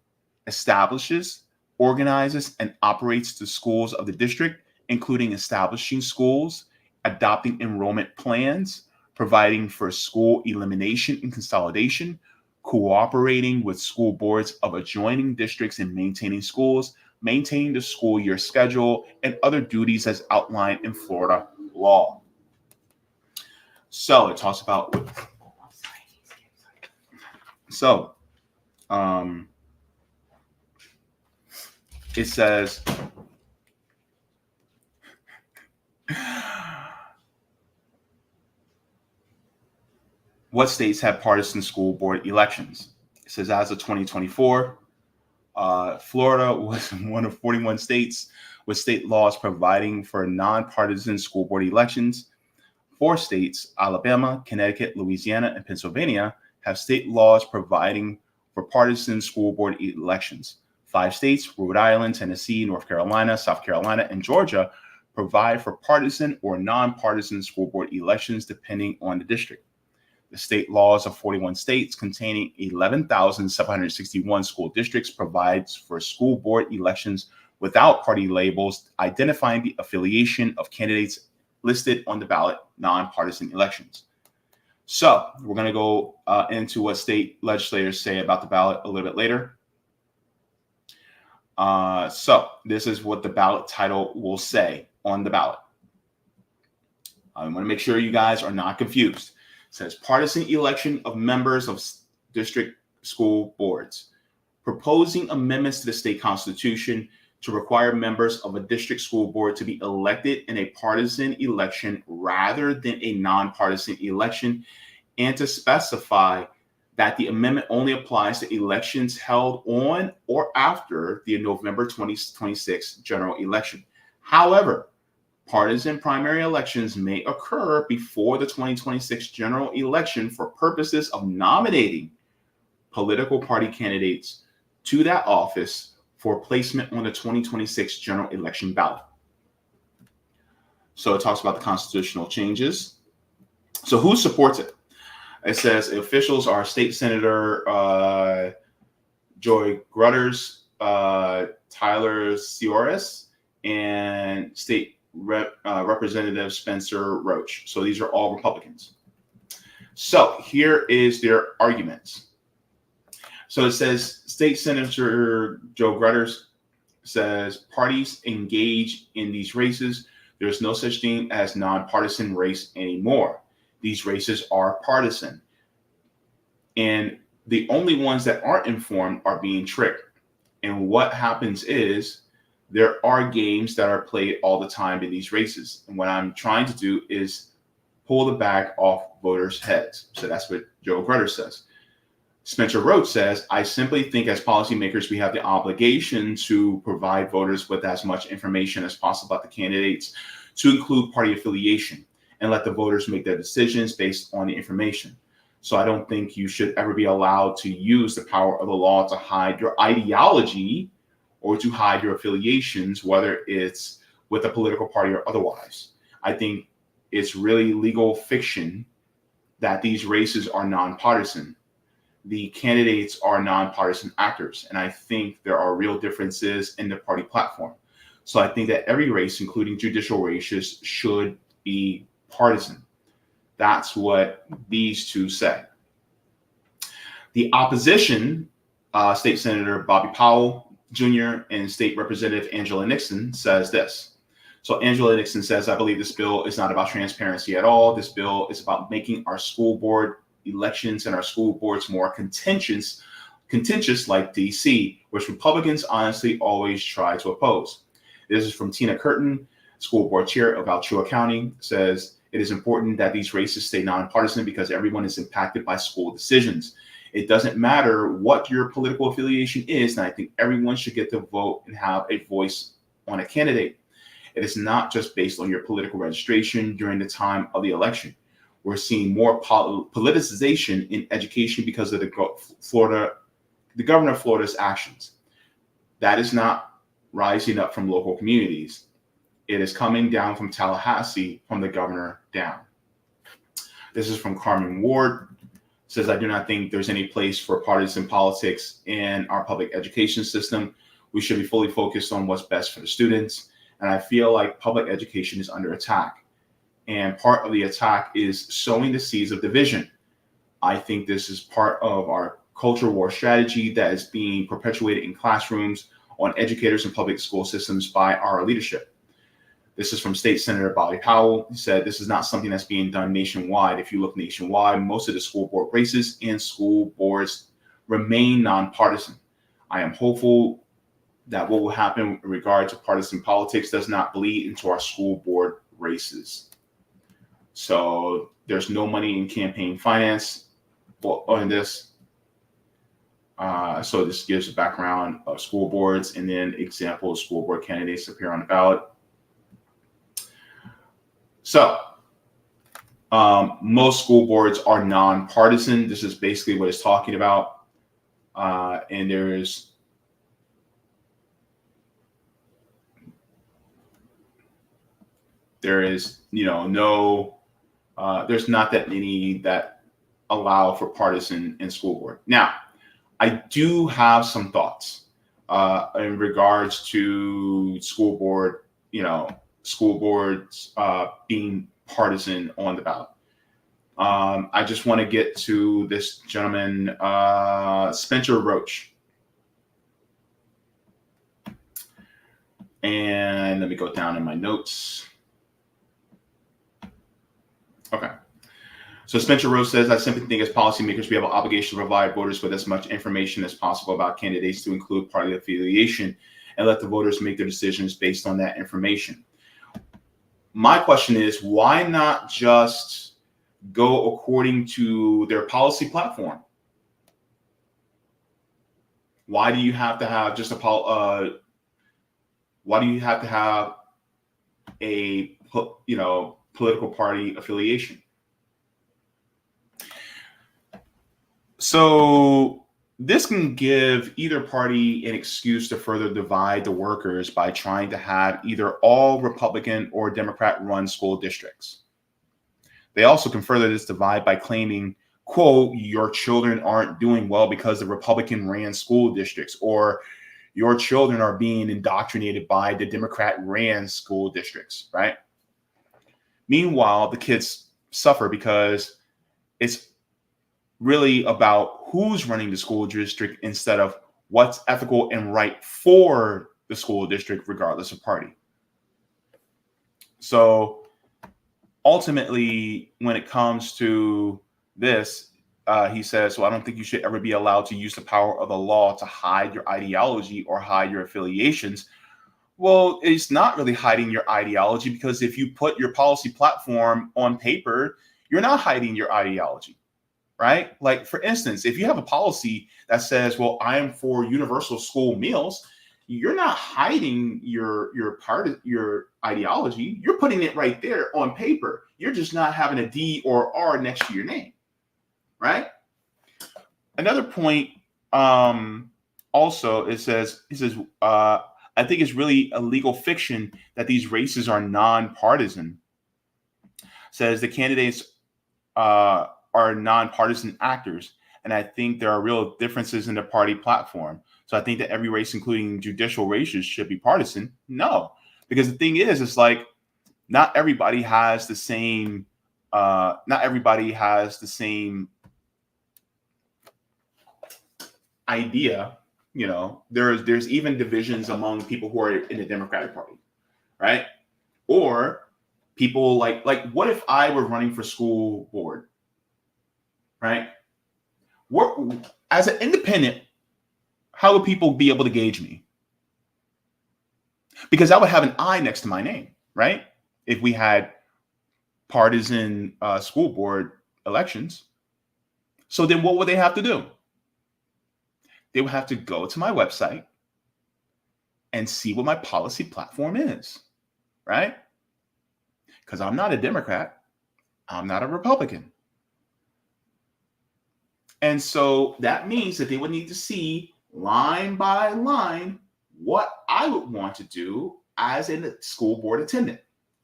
establishes, organizes, and operates the schools of the district, including establishing schools, adopting enrollment plans, providing for school elimination and consolidation, cooperating with school boards of adjoining districts in maintaining schools, maintaining the school year schedule, and other duties as outlined in Florida law. So it talks about, it says, what states have partisan school board elections? It says as of 2024, Florida was one of 41 states with state laws providing for nonpartisan school board elections. 4 states, Alabama, Connecticut, Louisiana, and Pennsylvania, have state laws providing for partisan school board elections. 5 states, Rhode Island, Tennessee, North Carolina, South Carolina, and Georgia, provide for partisan or nonpartisan school board elections depending on the district. The state laws of 41 states containing 11,761 school districts provides for school board elections without party labels, identifying the affiliation of candidates listed on the ballot, nonpartisan elections. So we're going to go into what state legislators say about the ballot a little bit later. So this is what the ballot title will say on the ballot. I want to make sure you guys are not confused. It says partisan election of members of district school boards, proposing amendments to the state constitution to require members of a district school board to be elected in a partisan election rather than a nonpartisan election, and to specify that the amendment only applies to elections held on or after the November 2026 general election. However, partisan primary elections may occur before the 2026 general election for purposes of nominating political party candidates to that office for placement on the 2026 general election ballot. So it talks about the constitutional changes. So who supports it? It says officials are State Senator Joy Grutters, Tyler Ciores, and State Representative Spencer Roach. So these are all Republicans. So here is their arguments. So it says State Senator Joe Grutters says parties engage in these races. There's no such thing as nonpartisan race anymore. These races are partisan. And the only ones that aren't informed are being tricked. And what happens is there are games that are played all the time in these races. And what I'm trying to do is pull the bag off voters' heads. So that's what Joe Grutter says. Spencer Roach says, I simply think as policymakers, we have the obligation to provide voters with as much information as possible about the candidates, to include party affiliation, and let the voters make their decisions based on the information. So I don't think you should ever be allowed to use the power of the law to hide your ideology or to hide your affiliations, whether it's with a political party or otherwise. I think it's really legal fiction that these races are nonpartisan. The candidates are nonpartisan actors, and I think there are real differences in the party platform. So I think that every race, including judicial races, should be partisan. That's what these two say. The opposition, State Senator Bobby Powell Jr. and State Representative Angela Nixon, says this. So Angela Nixon says, I believe this bill is not about transparency at all. This bill is about making our school board elections and our school boards more contentious like DC, which Republicans honestly always try to oppose. This is from Tina Curtin, school board chair of Alachua County, says, it is important that these races stay nonpartisan because everyone is impacted by school decisions. It doesn't matter what your political affiliation is, and I think everyone should get to vote and have a voice on a candidate. It is not just based on your political registration during the time of the election. We're seeing more politicization in education because of the Florida the governor of Florida's actions. That is not rising up from local communities. It is coming down from Tallahassee, from the governor down. This is from Carmen Ward. Says, I do not think there's any place for partisan politics in our public education system. We should be fully focused on what's best for the students. And I feel like public education is under attack. And part of the attack is sowing the seeds of division. I think this is part of our culture war strategy that is being perpetuated in classrooms, on educators and public school systems by our leadership. This is from State Senator Bobby Powell. He said, this is not something that's being done nationwide. If you look nationwide, most of the school board races and school boards remain nonpartisan. I am hopeful that what will happen in regard to partisan politics does not bleed into our school board races. So there's no money in campaign finance on this. So this gives a background of school boards and then example of school board candidates appear on the ballot. So most school boards are nonpartisan. This is basically what it's talking about. And there's not that many that allow for partisan in school board. Now, I do have some thoughts in regards to school board, school boards being partisan on the ballot. I just want to get to this gentleman, Spencer Roach. And let me go down in my notes. Okay. So Spencer Rose says, I simply think as policymakers, we have an obligation to provide voters with as much information as possible about candidates to include party affiliation and let the voters make their decisions based on that information. My question is, why not just go according to their policy platform? Why do you have to have just why do you have to have a political party affiliation? So this can give either party an excuse to further divide the workers by trying to have either all Republican or Democrat run school districts. They also can further this divide by claiming, quote, your children aren't doing well because the Republican ran school districts, or your children are being indoctrinated by the Democrat ran school districts, right? Meanwhile, the kids suffer because it's really about who's running the school district instead of what's ethical and right for the school district, regardless of party. So ultimately, when it comes to this, he says, so I don't think you should ever be allowed to use the power of the law to hide your ideology or hide your affiliations. Well, it's not really hiding your ideology, because if you put your policy platform on paper, you're not hiding your ideology, right? Like, for instance, if you have a policy that says, well, I am for universal school meals, you're not hiding your part of your ideology. You're putting it right there on paper. You're just not having a D or R next to your name, right? Another point, also, he says, I think it's really a legal fiction that these races are nonpartisan. Says the candidates are nonpartisan actors, and I think there are real differences in the party platform. So I think that every race, including judicial races, should be partisan. No, because the thing is, it's like not everybody has the same. Not everybody has the same idea. You know, there's even divisions among people who are in the Democratic Party, right? Or people like what if I were running for school board, right? As an independent, how would people be able to gauge me? Because I would have an I next to my name, right? If we had partisan school board elections. So then what would they have to do? They would have to go to my website and see what my policy platform is, right? Because I'm not a Democrat. I'm not a Republican. And so that means that they would need to see line by line what I would want to do as a school board attendant,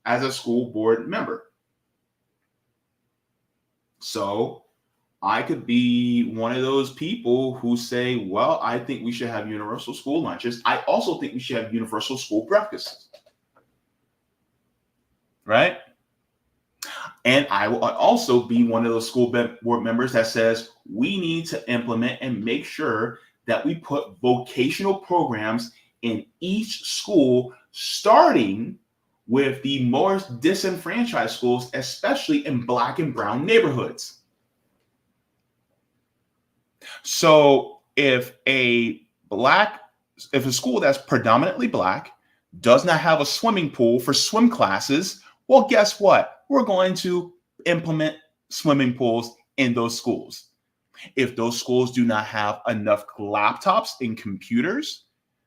as a school board member. So I could be one of those people who say, well, I think we should have universal school lunches. I also think we should have universal school breakfasts. Right? And I will also be one of those school board members that says we need to implement and make sure that we put vocational programs in each school, starting with the most disenfranchised schools, especially in Black and brown neighborhoods. So if a school that's predominantly Black does not have a swimming pool for swim classes, well, guess what? We're going to implement swimming pools in those schools. If those schools do not have enough laptops and computers,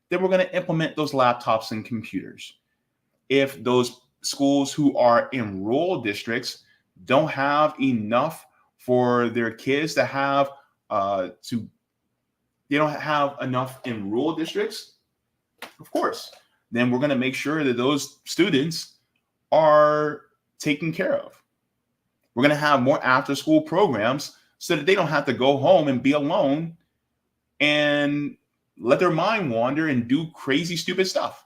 then we're going to implement those laptops and computers. If those schools who are in rural districts don't have enough for their kids to have they don't have enough in rural districts, of course, then we're going to make sure that those students are taken care of. We're going to have more after school programs so that they don't have to go home and be alone and let their mind wander and do crazy, stupid stuff.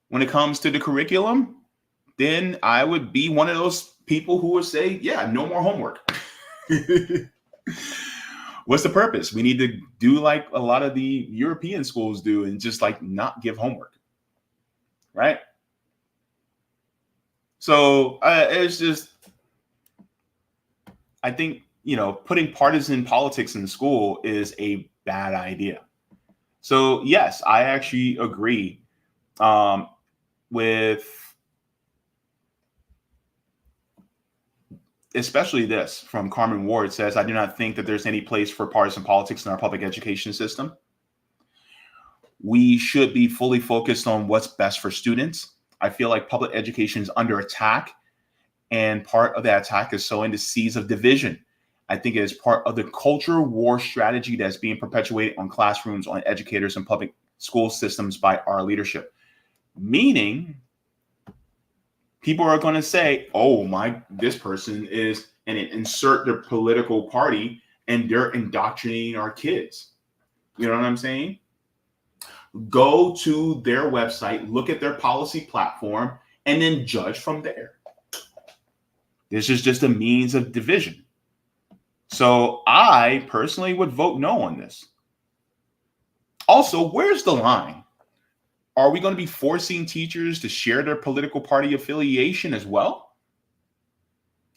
When it comes to the curriculum, then I would be one of those people who would say, yeah, no more homework. What's the purpose? We need to do like a lot of the European schools do and just like not give homework. Right? So it's just, I think, putting partisan politics in school is a bad idea. So yes, I actually agree with especially this from Carmen Ward says, I do not think that there's any place for partisan politics in our public education system. We should be fully focused on what's best for students. I feel like public education is under attack, and part of that attack is sowing the seeds of division. I think it is part of the culture war strategy that's being perpetuated on classrooms, on educators, and public school systems by our leadership. Meaning, people are going to say, oh, this person is, and insert their political party, and they're indoctrinating our kids. You know what I'm saying? Go to their website, look at their policy platform, and then judge from there. This is just a means of division. So I personally would vote no on this. Also, where's the line? Are we going to be forcing teachers to share their political party affiliation as well?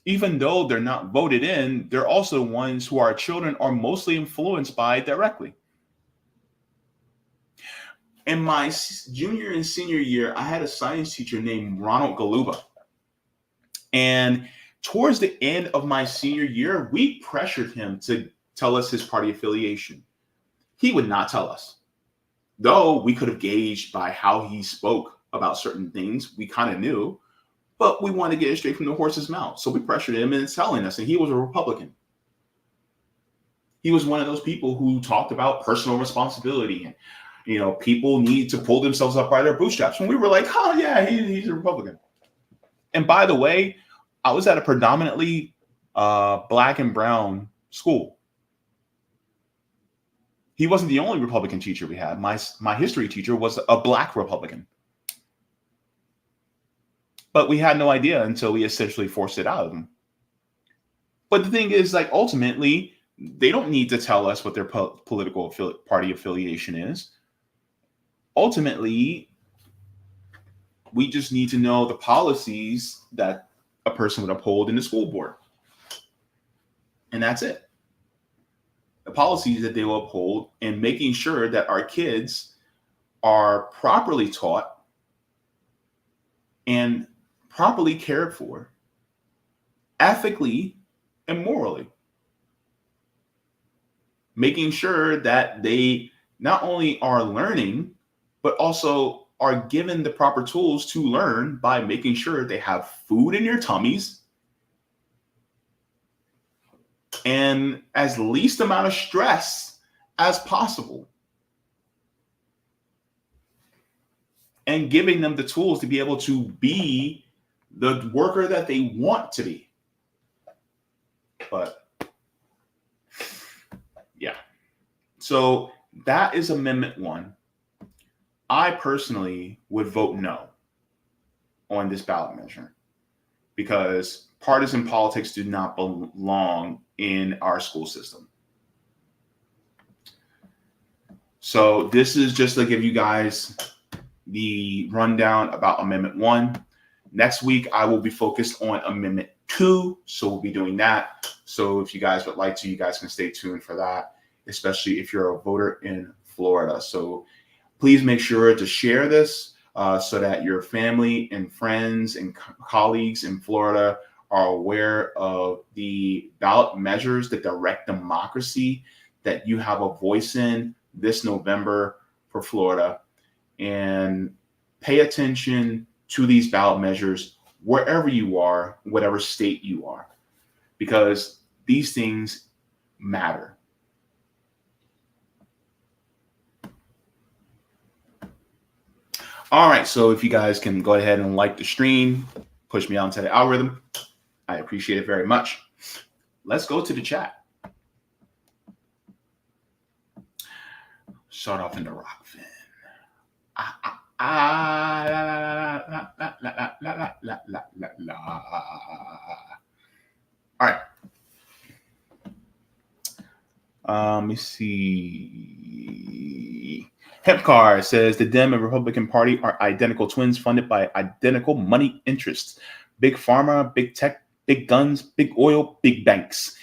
Even though they're not voted in, they're also the ones who our children are mostly influenced by directly. In my junior and senior year, I had a science teacher named Ronald Galuba. And towards the end of my senior year, we pressured him to tell us his party affiliation. He would not tell us. Though we could have gauged by how he spoke about certain things, we kind of knew, but we wanted to get it straight from the horse's mouth. So we pressured him into telling us, and he was a Republican. He was one of those people who talked about personal responsibility and, people need to pull themselves up by their bootstraps. And we were like, oh yeah, he's a Republican. And by the way, I was at a predominantly Black and brown school. He wasn't the only Republican teacher we had. My history teacher was a Black Republican. But we had no idea until we essentially forced it out of them. But the thing is, like, ultimately, they don't need to tell us what their political party affiliation is. Ultimately, we just need to know the policies that a person would uphold in the school board. And that's it. The policies that they will uphold, and making sure that our kids are properly taught and properly cared for, ethically and morally. Making sure that they not only are learning, but also are given the proper tools to learn by making sure they have food in their tummies, and as least amount of stress as possible, and giving them the tools to be able to be the worker that they want to be. But yeah, so that is Amendment 1. I personally would vote no on this ballot measure because partisan politics do not belong in our school system. So this is just to give you guys the rundown about Amendment 1. Next week, I will be focused on Amendment 2. So we'll be doing that. So if you guys would like to, you guys can stay tuned for that, especially if you're a voter in Florida. So please make sure to share this so that your family and friends and colleagues in Florida are aware of the ballot measures, the direct democracy that you have a voice in this November for Florida. And pay attention to these ballot measures wherever you are, whatever state you are, because these things matter. All right, so if you guys can go ahead and like the stream, push me out into the algorithm, I appreciate it very much. Let's go to the chat. Start off in the Rockfin. All right. Let me see. Hempcar says the Dem and Republican Party are identical twins funded by identical money interests. Big pharma, big tech, big guns, big oil, big banks.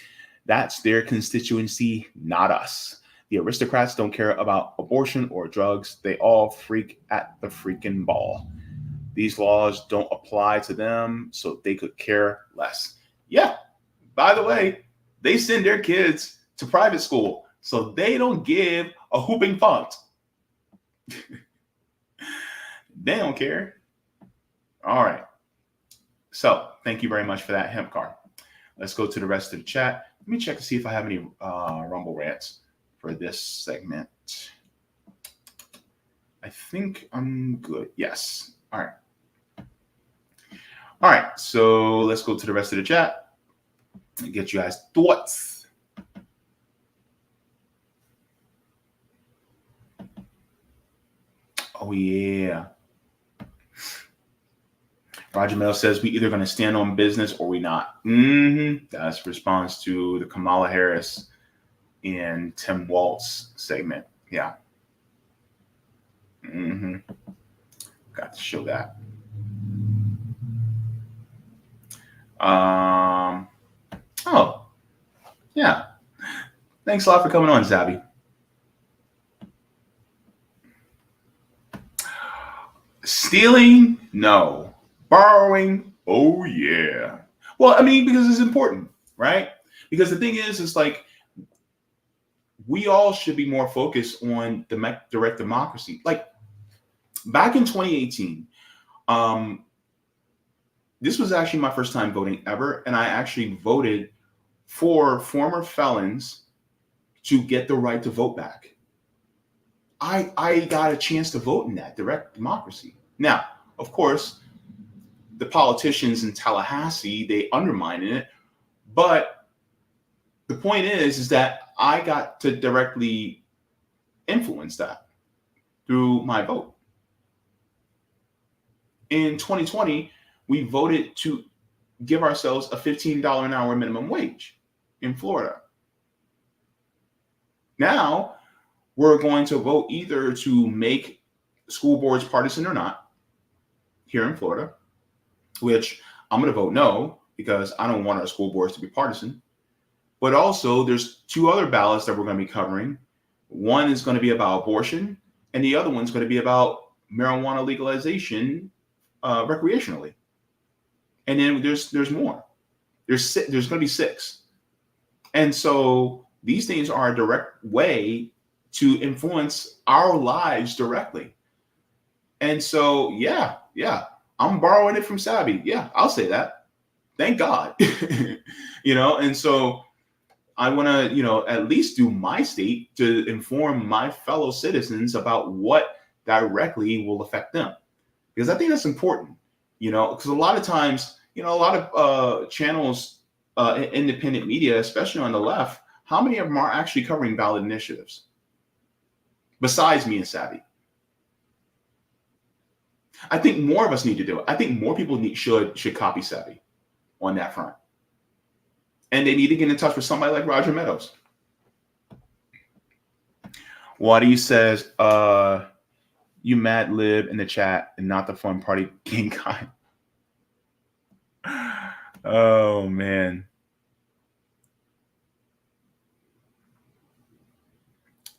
That's their constituency, not us. The aristocrats don't care about abortion or drugs. They all freak at the freaking ball. These laws don't apply to them, so they could care less. Yeah, by the way, they send their kids to private school, so they don't give a whooping font. They don't care. All right. So thank you very much for that, Hempcar. Let's go to the rest of the chat. Let me check to see if I have any Rumble rants for this segment. I think I'm good. Yes. All right. All right. So let's go to the rest of the chat and get you guys' thoughts. Oh, yeah. Roger Mel says we either going to stand on business or we not. That's a response to the Kamala Harris and Tim Walz segment. Yeah. Got to show that. Oh, yeah. Thanks a lot for coming on, Xavi. Stealing? No. Borrowing? Oh, yeah. Well, I mean, because it's important, right? Because the thing is, it's like, we all should be more focused on the direct democracy. Like back in 2018, this was actually my first time voting ever. And I actually voted for former felons to get the right to vote back. I got a chance to vote in that direct democracy. Now, of course, the politicians in Tallahassee, they undermined it. But the point is that I got to directly influence that through my vote. In 2020, we voted to give ourselves a $15 an hour minimum wage in Florida. Now, we're going to vote either to make school boards partisan or not here in Florida, which I'm going to vote no because I don't want our school boards to be partisan. But also, there's two other ballots that we're going to be covering. One is going to be about abortion, and the other one's going to be about marijuana legalization recreationally. And then there's more. There's going to be 6. And so these things are a direct way to influence our lives directly. And so, yeah, I'm borrowing it from Xavi. Yeah, I'll say that. Thank God. And so I want to, at least do my state to inform my fellow citizens about what directly will affect them. Because I think that's important, because a lot of times, a lot of channels, independent media, especially on the left, how many of them are actually covering ballot initiatives? Besides me and Xavi. I think more of us need to do it. I think more people should copy Xavi on that front. And they need to get in touch with somebody like Roger Meadows. Wadi says, you mad lib in the chat and not the fun party king kind. Oh, man.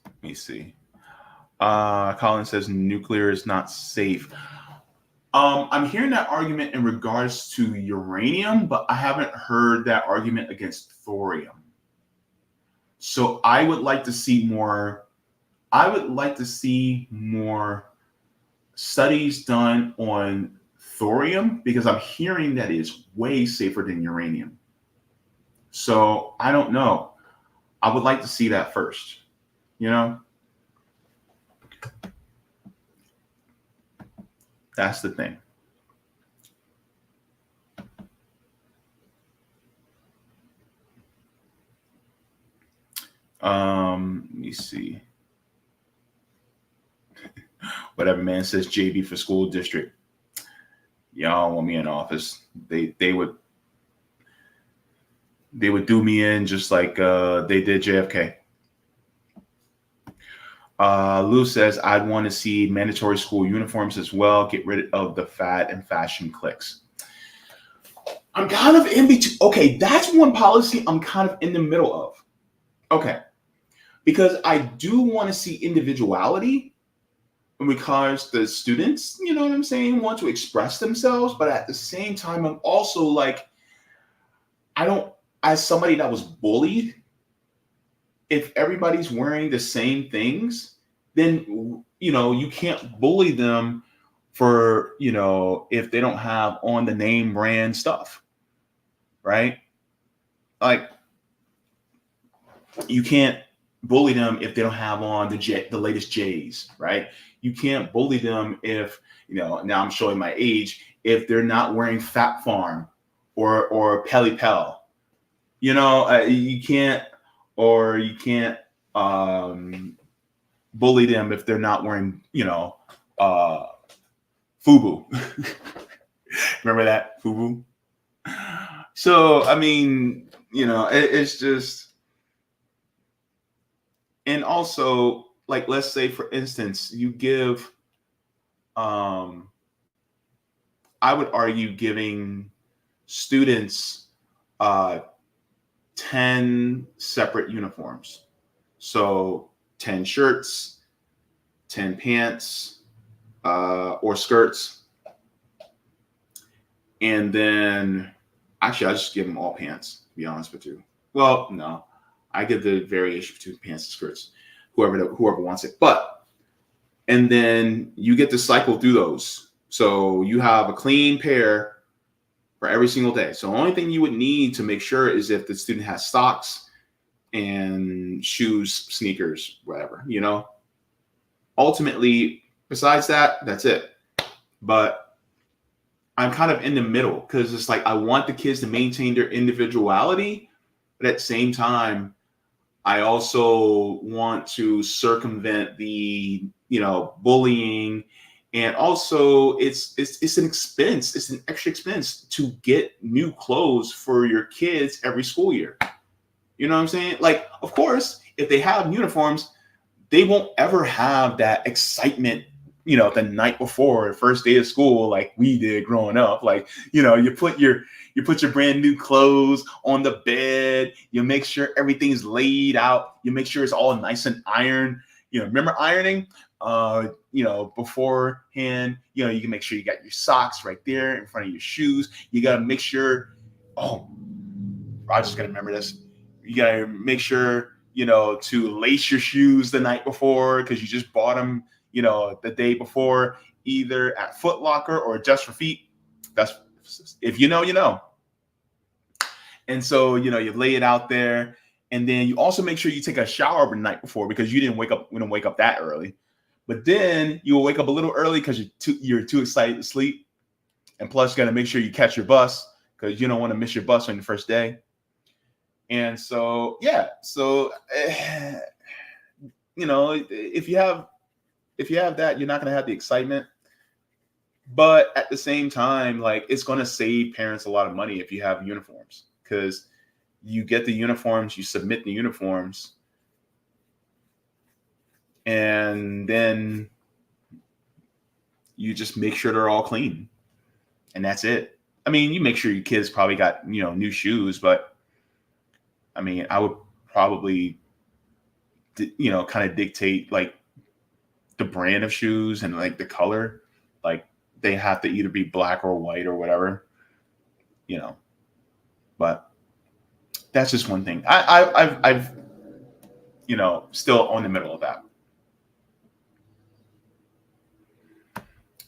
Let me see. Colin says nuclear is not safe. I'm hearing that argument in regards to uranium, but I haven't heard that argument against thorium. So I would like to see more. I would like to see more studies done on thorium, because I'm hearing that it's way safer than uranium. So I don't know. I would like to see that first, That's the thing. Let me see. Whatever man says JB for school district. Y'all want me in office. They would do me in just like they did JFK. Lou says, I'd want to see mandatory school uniforms as well. Get rid of the fad and fashion cliques. I'm kind of in between. Okay, that's one policy I'm kind of in the middle of. Okay. Because I do want to see individuality, because the students, want to express themselves. But at the same time, I'm also like, as somebody that was bullied, if everybody's wearing the same things, then, you can't bully them for, if they don't have on the name brand stuff, right? Like, you can't bully them if they don't have on the latest J's, right? You can't bully them if, now I'm showing my age, if they're not wearing Fat Farm or Pelly Pel. You can't bully them if they're not wearing, FUBU. Remember that? FUBU? So, I mean, it's just, and also, like, let's say, for instance, you give, I would argue giving students 10 separate uniforms. So 10 shirts, 10 pants, or skirts. And then, actually, I just give them all pants, to be honest with you. Well, no, I give the variation between pants and skirts, whoever wants it. And then you get to cycle through those. So you have a clean pair for every single day. So the only thing you would need to make sure is if the student has socks and shoes, sneakers, whatever, Ultimately, besides that, that's it. But I'm kind of in the middle, because it's like I want the kids to maintain their individuality, but at the same time, I also want to circumvent the, bullying. And also it's an expense. It's an extra expense to get new clothes for your kids every school year. You know what I'm saying? Like, of course, if they have uniforms, they won't ever have that excitement, the night before the first day of school, like we did growing up. Like, you put your brand new clothes on the bed. You make sure everything's laid out. You make sure it's all nice and ironed. Remember ironing? Beforehand, you can make sure you got your socks right there in front of your shoes. You got to make sure, Roger's going to remember this. You got to make sure, to lace your shoes the night before, because you just bought them, the day before, either at Foot Locker or Just for Feet. That's, if you know, you know. And so, you lay it out there. And then you also make sure you take a shower the night before because you didn't wake up that early. But then you will wake up a little early because you're too excited to sleep. And plus, you got to make sure you catch your bus because you don't want to miss your bus on your first day. And so, yeah. So, you know, if you have that, you're not going to have the excitement. But at the same time, like, it's going to save parents a lot of money if you have uniforms, because you get the uniforms, you submit the uniforms, and then you just make sure they're all clean, and that's it. I mean, you make sure your kids probably got, you know, new shoes, but I mean, I would probably, you know, kind of dictate like the brand of shoes and like the color. Like, they have to either be black or white or whatever, you know. But that's just one thing. I've you know, still on the middle of that.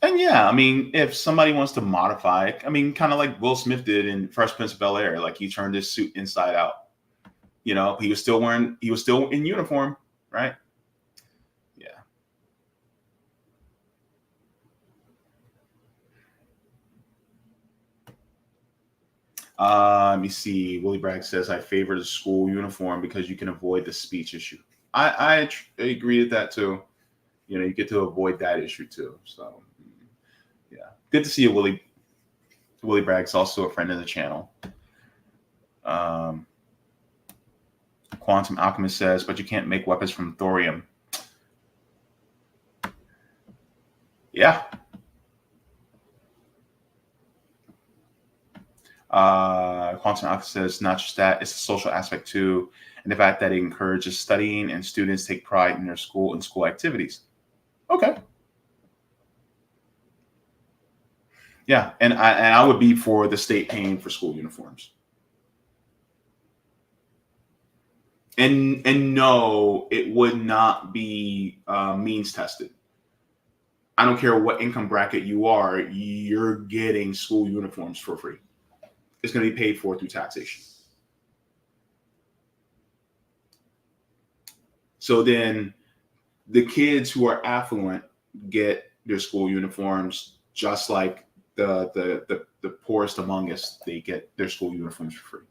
And yeah, I mean, if somebody wants to modify it, I mean, kind of like Will Smith did in Fresh Prince of Bel-Air, like he turned his suit inside out. You know, he was still in uniform, right? Yeah. Let me see. Willie Bragg says, I favor the school uniform because you can avoid the speech issue. I agree with that too. You know, you get to avoid that issue too. So, yeah. Good to see you, Willie. Willie Bragg's also a friend of the channel. Quantum Alchemist says, but you can't make weapons from thorium. Yeah. Quantum Alchemist says, not just that, it's a social aspect too. And the fact that it encourages studying and students take pride in their school and school activities. Okay. Yeah, and I would be for the state paying for school uniforms. And no, it would not be means tested. I don't care what income bracket you are, you're getting school uniforms for free. It's going to be paid for through taxation. So then the kids who are affluent get their school uniforms, just like the poorest among us, they get their school uniforms for free.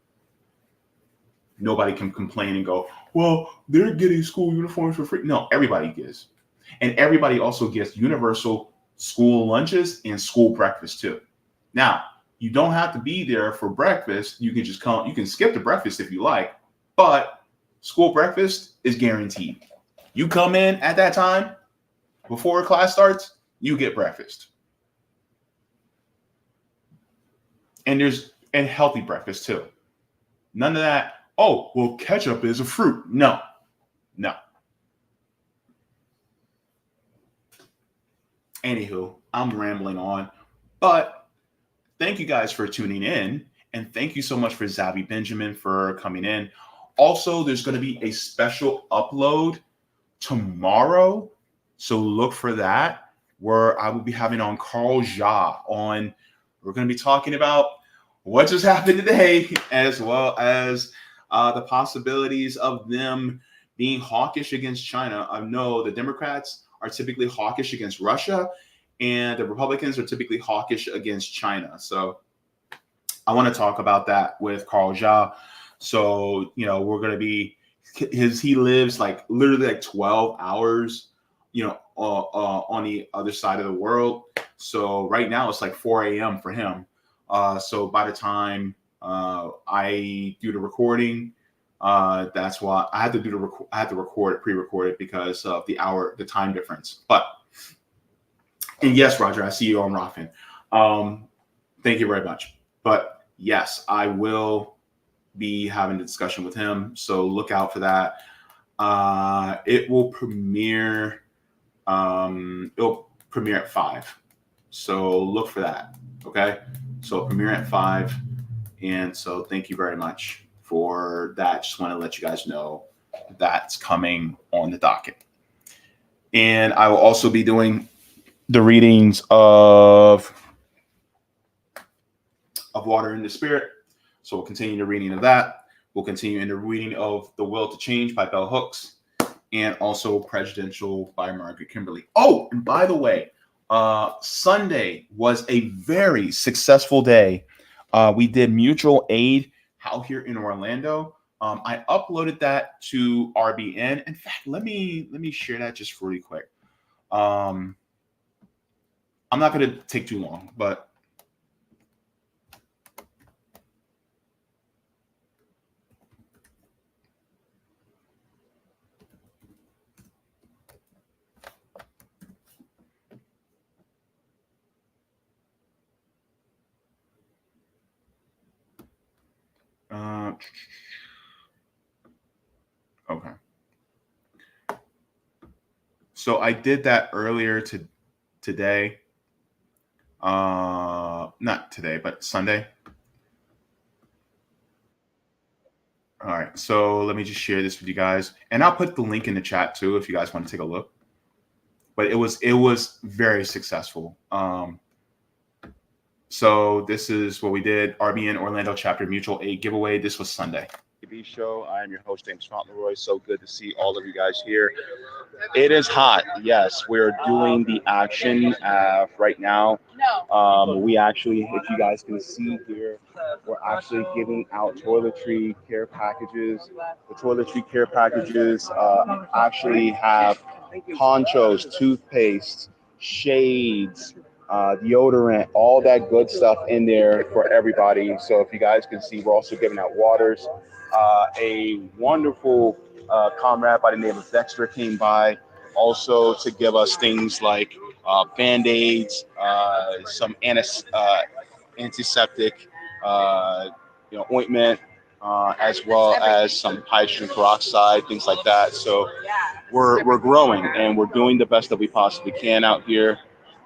Nobody can complain and go, well, they're getting school uniforms for free. No, everybody gets. And everybody also gets universal school lunches and school breakfast too. Now, you don't have to be there for breakfast. You can just come, you can skip the breakfast if you like, but school breakfast is guaranteed. You come in at that time before class starts, you get breakfast. And there's healthy breakfast too. None of that, oh, well, ketchup is a fruit. No. Anywho, I'm rambling on, but thank you guys for tuning in. And thank you so much for Xavi Benjamin for coming in. Also, there's going to be a special upload tomorrow. So look for that, where I will be having on Carl Jha on. We're going to be talking about what just happened today, as well as the possibilities of them being hawkish against China. I know the Democrats are typically hawkish against Russia, and the Republicans are typically hawkish against China. So I want to talk about that with Carl Jha. So, you know, we're going to be, he lives like literally like 12 hours, you know, on the other side of the world. So right now it's like 4 a.m. for him. So by the time I do the recording, that's why I had to do pre-record it because of the time difference. But, and yes, Roger, I see you on Roffin. Thank you very much. But yes, I will be having a discussion with him. So look out for that. It will premiere. It'll premiere at 5. So look for that. Okay. So premiere at 5. And so thank you very much for that. Just want to let you guys know that's coming on the docket. And I will also be doing the readings of Water in the Spirit. So we'll continue the reading of that. We'll continue in the reading of The Will to Change by Bell Hooks, and also Presidential by Margaret Kimberly. Oh, and by the way, Sunday was a very successful day. We did mutual aid out here in Orlando. I uploaded that to RBN. In fact, let me share that just really quick. I'm not going to take too long, but okay. So I did that earlier today. Not today, but Sunday. All right. So let me just share this with you guys, and I'll put the link in the chat too if you guys want to take a look. But it was very successful. So this is what we did: RBN Orlando Chapter Mutual Aid Giveaway. This was Sunday. Show. I am your host, James Fauntleroy. So good to see all of you guys here. It is hot. Yes, we're doing the action right now. We actually, if you guys can see here, we're actually giving out toiletry care packages. The toiletry care packages actually have ponchos, toothpaste, shades, deodorant, all that good stuff in there for everybody. So if you guys can see, we're also giving out waters. A wonderful comrade by the name of Dexter came by also to give us things like Band-Aids, some antiseptic ointment, as well as some hydrogen peroxide, things like that. So we're growing, and we're doing the best that we possibly can out here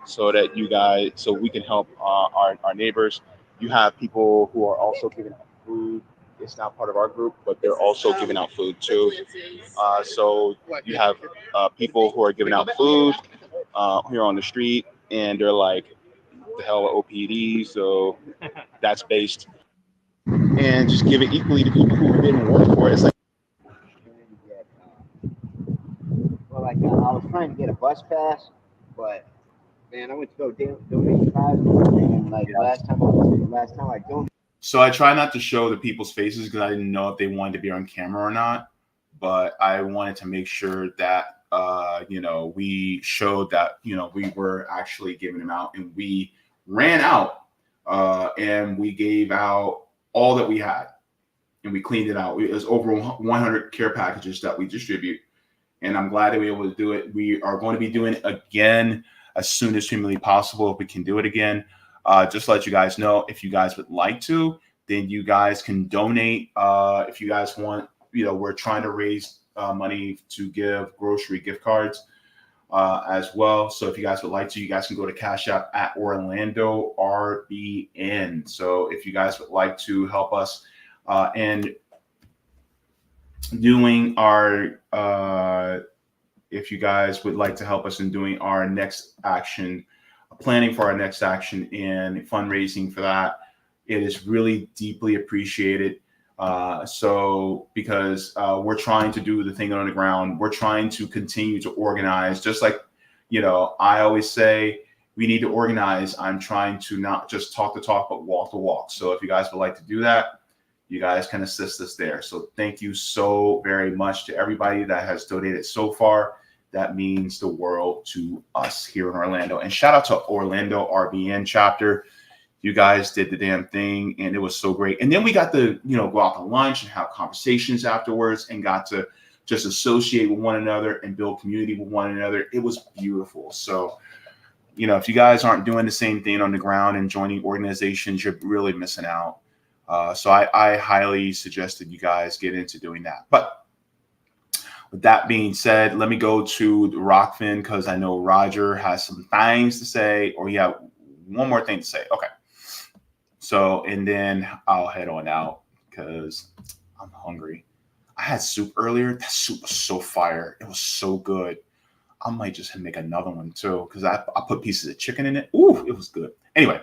so that you guys, so we can help our neighbors. You have people who are also giving out food. It's not part of our group, but they're also giving out food too. So you have people who are giving out food here on the street, and they're like, the hell with OPD, so that's based. And just give it equally to people who didn't work for it. It's like, well, like I was trying to get a bus pass, but man, I went to go donate plasma, and like last time I donated. So I try not to show the people's faces because I didn't know if they wanted to be on camera or not. But I wanted to make sure that we showed that we were actually giving them out, and we ran out and we gave out all that we had, and we cleaned it out. It was over 100 care packages that we distribute, and I'm glad that we were able to do it. We are going to be doing it again as soon as humanly possible. If we can do it again. Just to let you guys know, if you guys would like to, then you guys can donate. If you guys want, we're trying to raise money to give grocery gift cards as well. So if you guys would like to, you guys can go to Cash App at Orlando RBN. So if you guys would like to help us in doing our, if you guys would like to help us in doing our next action, planning for our next action and fundraising for that, it is really deeply appreciated. So because we're trying to do the thing on the ground, we're trying to continue to organize, just like, I always say, we need to organize. I'm trying to not just talk the talk, but walk the walk. So if you guys would like to do that, you guys can assist us there. So thank you so very much to everybody that has donated so far. That means the world to us here in Orlando. And shout out to Orlando RBN chapter. You guys did the damn thing, and it was so great. And then we got to, go out to lunch and have conversations afterwards, and got to just associate with one another and build community with one another. It was beautiful. So, if you guys aren't doing the same thing on the ground and joining organizations, you're really missing out. So I highly suggested you guys get into doing that. But with that being said, let me go to Rockfin, because I know Roger has some things to say, or yeah, one more thing to say. Okay. So, and then I'll head on out because I'm hungry. I had soup earlier. That soup was so fire. It was so good. I might just make another one too, because I put pieces of chicken in it. Ooh, it was good. Anyway,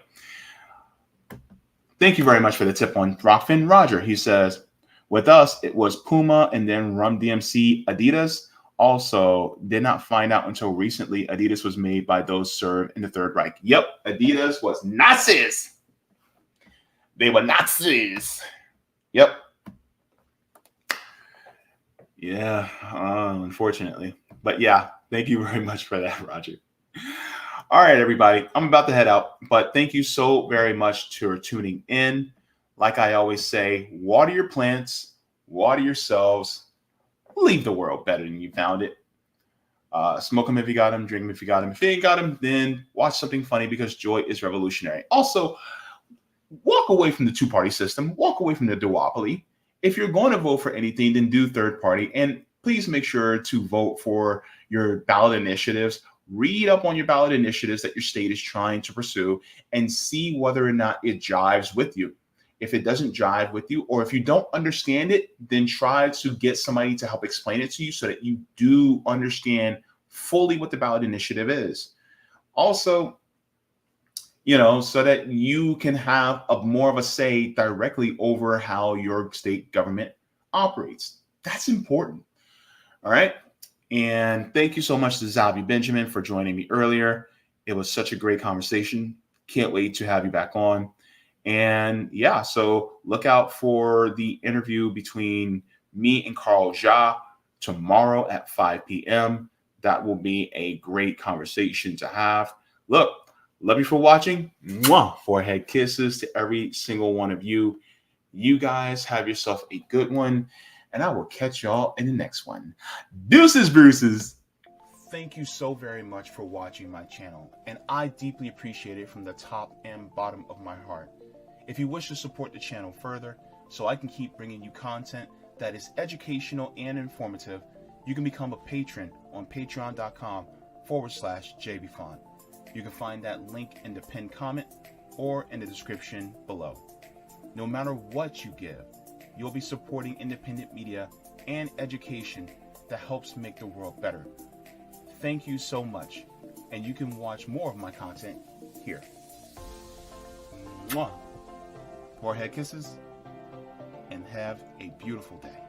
thank you very much for the tip on Rockfin. Roger, he says, With us, it was Puma and then Rum DMC Adidas. Also, did not find out until recently Adidas was made by those served in the Third Reich. Yep, Adidas was Nazis. They were Nazis. Yep. Yeah, unfortunately. But yeah, thank you very much for that, Roger. All right, everybody. I'm about to head out, but thank you so very much for tuning in. Like I always say, water your plants, water yourselves, leave the world better than you found it. Smoke them if you got them, drink them if you got them. If you ain't got them, then watch something funny because joy is revolutionary. Also, walk away from the two-party system. Walk away from the duopoly. If you're going to vote for anything, then do third party. And please make sure to vote for your ballot initiatives. Read up on your ballot initiatives that your state is trying to pursue and see whether or not it jives with you. If it doesn't jive with you, or if you don't understand it, then try to get somebody to help explain it to you so that you do understand fully what the ballot initiative is. Also, so that you can have more of a say directly over how your state government operates. That's important. All right. And thank you so much to Xavi Benjamin for joining me earlier. It was such a great conversation. Can't wait to have you back on. And yeah, so look out for the interview between me and Carl Ja tomorrow at 5 p.m. That will be a great conversation to have. Look, love you for watching. Mwah! Forehead kisses to every single one of you. You guys have yourself a good one, and I will catch y'all in the next one. Deuces, Bruces. Thank you so very much for watching my channel, and I deeply appreciate it from the top and bottom of my heart. If you wish to support the channel further, so I can keep bringing you content that is educational and informative, you can become a patron on patreon.com/Jaybefaunt. You can find that link in the pinned comment or in the description below. No matter what you give, you'll be supporting independent media and education that helps make the world better. Thank you so much, and you can watch more of my content here. Mwah. Forehead kisses, and have a beautiful day.